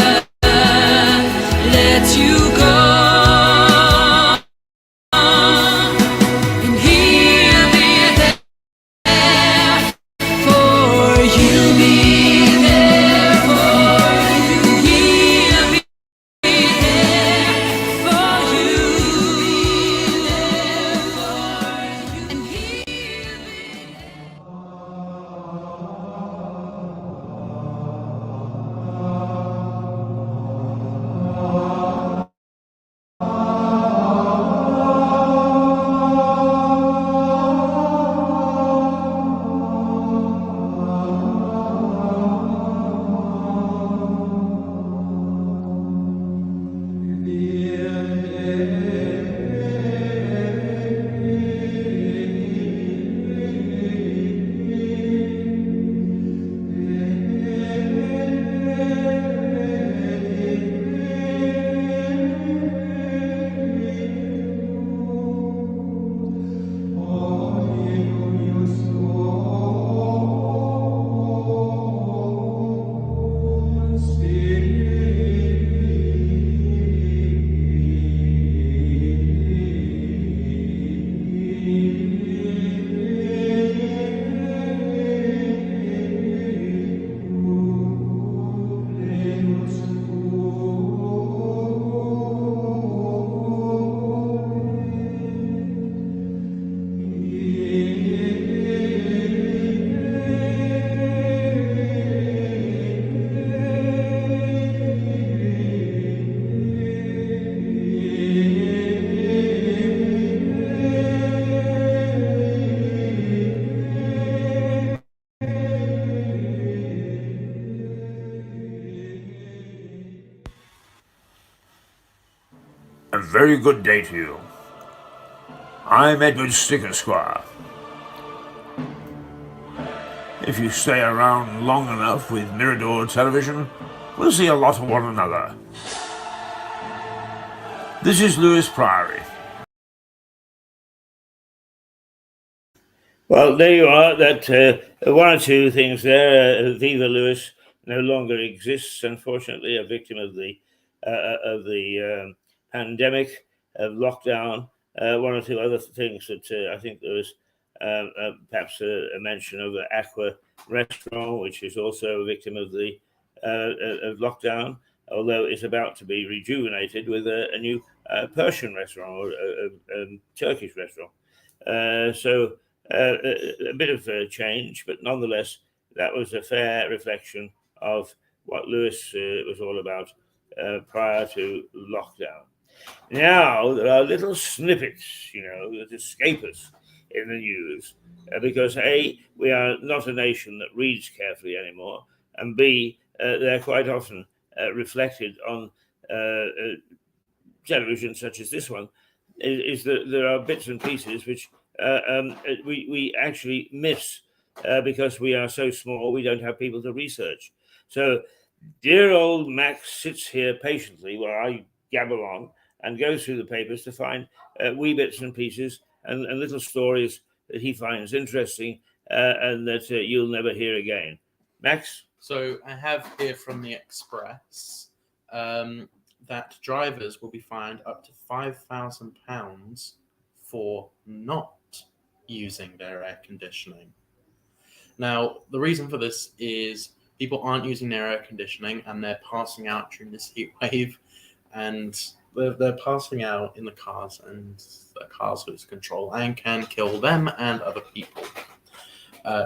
[SPEAKER 11] lets you go. And he'll be there for you. Be there for you. He'll be there for you. Be there for you. And he'll be
[SPEAKER 1] A very good day to you. I'm Edward Stick, Esquire. If you stay around long enough with Mirador Television, we'll see a lot of one another. This is Lewis Priory. Well, there you are. That one or two things there. Viva Lewis no longer exists, unfortunately, a victim of the pandemic, of lockdown. One or two other things that I think there was perhaps a mention of the Aqua restaurant, which is also a victim of the of lockdown, although it's about to be rejuvenated with a new Persian restaurant or a Turkish restaurant. So a bit of a change, but nonetheless, that was a fair reflection of what Lewis was all about prior to lockdown. Now, there are little snippets, that escape us in the news because A, we are not a nation that reads carefully anymore, and B, they're quite often reflected on television such as this one, is that there are bits and pieces which we actually miss because we are so small, we don't have people to research. So dear old Max sits here patiently while I gabble on and goes through the papers to find wee bits and pieces and little stories that he finds interesting and that you'll never hear again. Max?
[SPEAKER 2] So I have here from the Express that drivers will be fined up to £5,000 for not using their air conditioning. Now, the reason for this is people aren't using their air conditioning and they're passing out during this heat wave, and they're passing out in the cars, and the cars lose control and can kill them and other people.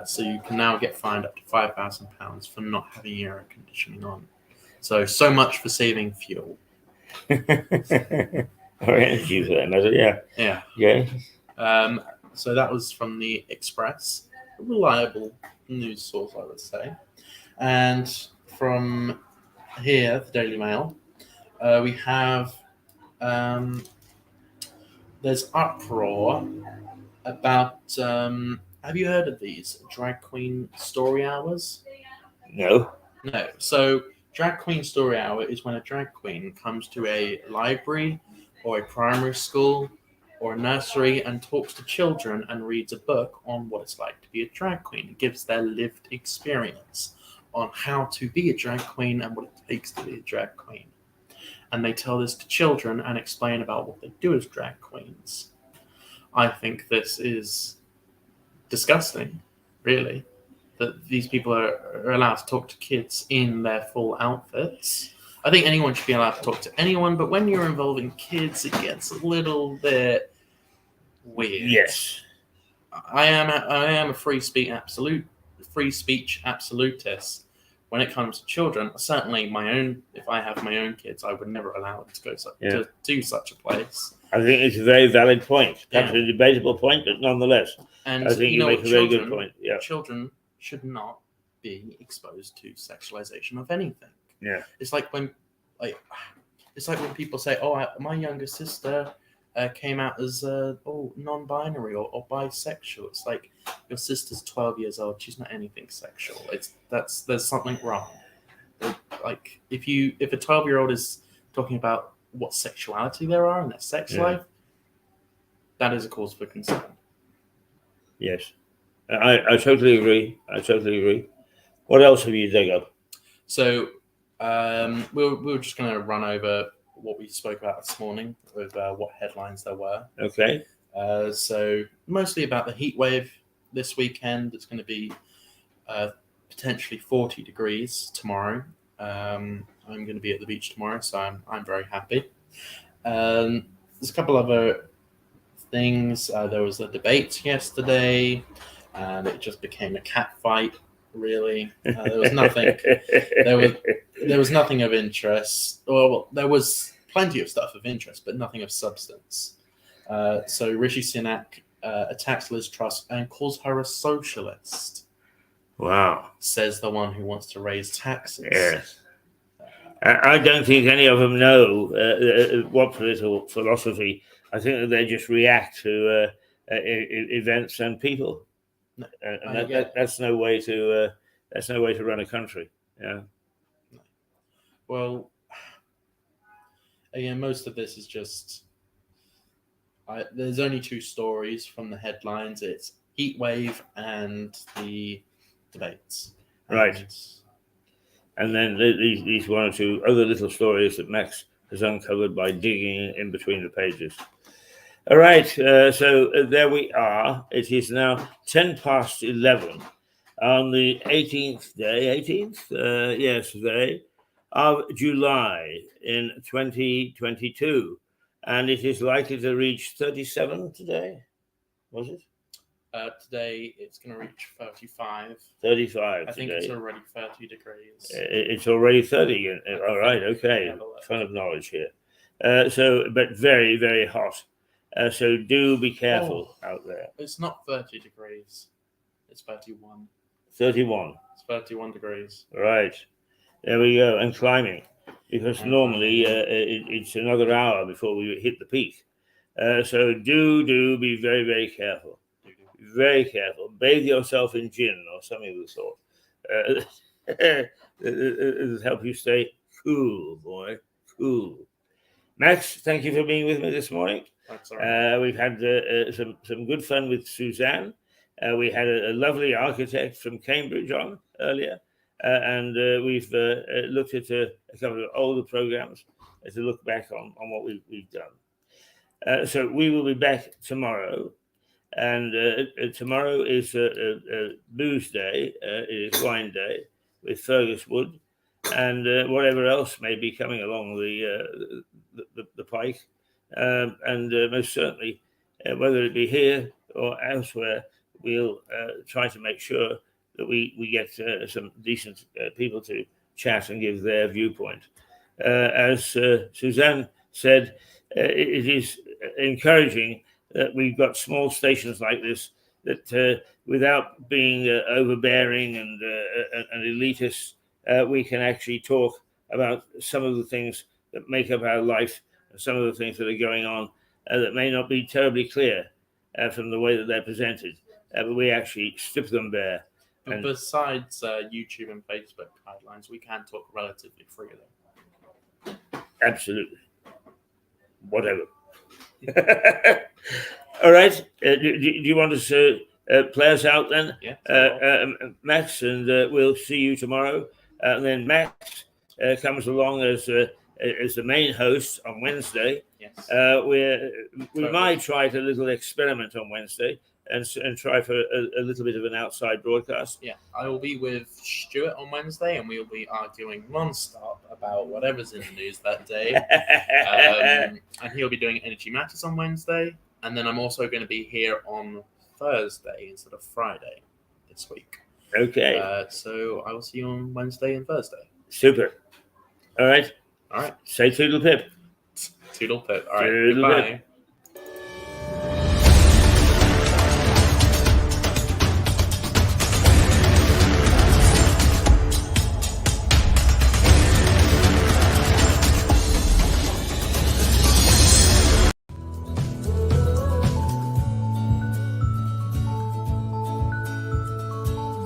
[SPEAKER 2] So you can now get fined up to £5,000 for not having your air conditioning on. So much for saving fuel.
[SPEAKER 1] Energy for that matter, yeah.
[SPEAKER 2] Yeah. So that was from the Express, a reliable news source, I would say. And from here, the Daily Mail, we have there's uproar about. Have you heard of these drag queen story hours?
[SPEAKER 1] No.
[SPEAKER 2] No. So drag queen story hour is when a drag queen comes to a library or a primary school or a nursery and talks to children and reads a book on what it's like to be a drag queen. It gives their lived experience on how to be a drag queen and what it takes to be a drag queen. And they tell this to children and explain about what they do as drag queens. I think this is disgusting, really, that these people are allowed to talk to kids in their full outfits. I think anyone should be allowed to talk to anyone, but when you're involving kids, it gets a little bit weird.
[SPEAKER 1] Yes.
[SPEAKER 2] I am a free speech absolutist. When it comes to children, certainly if I have my own kids, I would never allow them to go to do such a place.
[SPEAKER 1] I think it's a very valid point. Perhaps a debatable point, but nonetheless,
[SPEAKER 2] and
[SPEAKER 1] I think you make a very good point. Yeah.
[SPEAKER 2] Children should not be exposed to sexualization of anything.
[SPEAKER 1] Yeah.
[SPEAKER 2] It's like when people say, "Oh, my younger sister came out as non-binary or bisexual." It's like, your sister's 12 years old. She's not anything sexual. There's something wrong. Like if a 12-year-old is talking about what sexuality there are in their sex life, that is a cause for concern.
[SPEAKER 1] Yes, I totally agree. What else have you dug up?
[SPEAKER 2] So we're just going to run over what we spoke about this morning with what headlines there were.
[SPEAKER 1] Okay.
[SPEAKER 2] So mostly about the heat wave this weekend. It's going to be potentially 40 degrees tomorrow. I'm going to be at the beach tomorrow, so I'm very happy. There's a couple other things. There was a debate yesterday, and it just became a cat fight. Really, there was nothing. There was nothing of interest. Well, there was plenty of stuff of interest, but nothing of substance. So Rishi Sunak attacks Liz Truss and calls her a socialist.
[SPEAKER 1] Wow.
[SPEAKER 2] Says the one who wants to raise taxes.
[SPEAKER 1] Yes. I don't think any of them know what political philosophy. I think that they just react to events and people, and that's no way to run a country. Yeah.
[SPEAKER 2] Well, again, most of this is just. There's only two stories from the headlines. It's heat wave and the debates.
[SPEAKER 1] Right.
[SPEAKER 2] And
[SPEAKER 1] And then these one or two other little stories that Max has uncovered by digging in between the pages. All right, so there we are. It is now 11:10 on the 18th day of July in 2022. And it is likely to reach 37 today, was it?
[SPEAKER 2] today it's going to reach 35.
[SPEAKER 1] 35
[SPEAKER 2] I think
[SPEAKER 1] today.
[SPEAKER 2] it's already 30 degrees.
[SPEAKER 1] It's already 30. All right, okay.
[SPEAKER 2] Have a look.
[SPEAKER 1] Ton of knowledge here. But very, very hot. So do be careful out there.
[SPEAKER 2] It's not 30 degrees. It's 31.
[SPEAKER 1] 31.
[SPEAKER 2] It's 31 degrees.
[SPEAKER 1] Right. There we go. And climbing. Because
[SPEAKER 2] And
[SPEAKER 1] normally
[SPEAKER 2] climbing.
[SPEAKER 1] it's another hour before we hit the peak. So do be very, very careful. Very careful. Bathe yourself in gin or something of the sort. It'll help you stay cool, boy. Cool. Max, thank you for being with me this morning.
[SPEAKER 2] That's all right.
[SPEAKER 1] We've had some good fun with Suzanne. We had a lovely architect from Cambridge on earlier. And we've looked at a couple of older programs to look back on what we've done. So we will be back tomorrow. And tomorrow is booze day. It is wine day with Fergus Wood and whatever else may be coming along the pike. And most certainly, whether it be here or elsewhere, we'll try to make sure that we get some decent people to chat and give their viewpoint. As Suzanne said, it is encouraging that we've got small stations like this that, without being overbearing and elitist, we can actually talk about some of the things that make up our life and some of the things that are going on that may not be terribly clear from the way that they're presented, but we actually strip them bare.
[SPEAKER 2] But
[SPEAKER 1] And
[SPEAKER 2] besides YouTube and Facebook guidelines, we can talk relatively freely.
[SPEAKER 1] absolutely, whatever. All right. Do you want to play us out then,
[SPEAKER 2] Yeah.
[SPEAKER 1] Max? And we'll see you tomorrow. And then Max comes along as the main host on Wednesday.
[SPEAKER 2] Yes.
[SPEAKER 1] We might try a little experiment on Wednesday and try for a little bit of an outside broadcast.
[SPEAKER 2] Yeah, I will be with Stuart on Wednesday, and we will be arguing non-stop about whatever's in the news that day. And he'll be doing Energy Matters on Wednesday, and then I'm also going to be here on Thursday instead of Friday this week.
[SPEAKER 1] Okay.
[SPEAKER 2] So I will see you on Wednesday and Thursday.
[SPEAKER 1] Super. All right.
[SPEAKER 2] All right.
[SPEAKER 1] Say toodle pip.
[SPEAKER 2] Toodle pip. All right.
[SPEAKER 1] Toodle
[SPEAKER 2] Goodbye.
[SPEAKER 1] pip.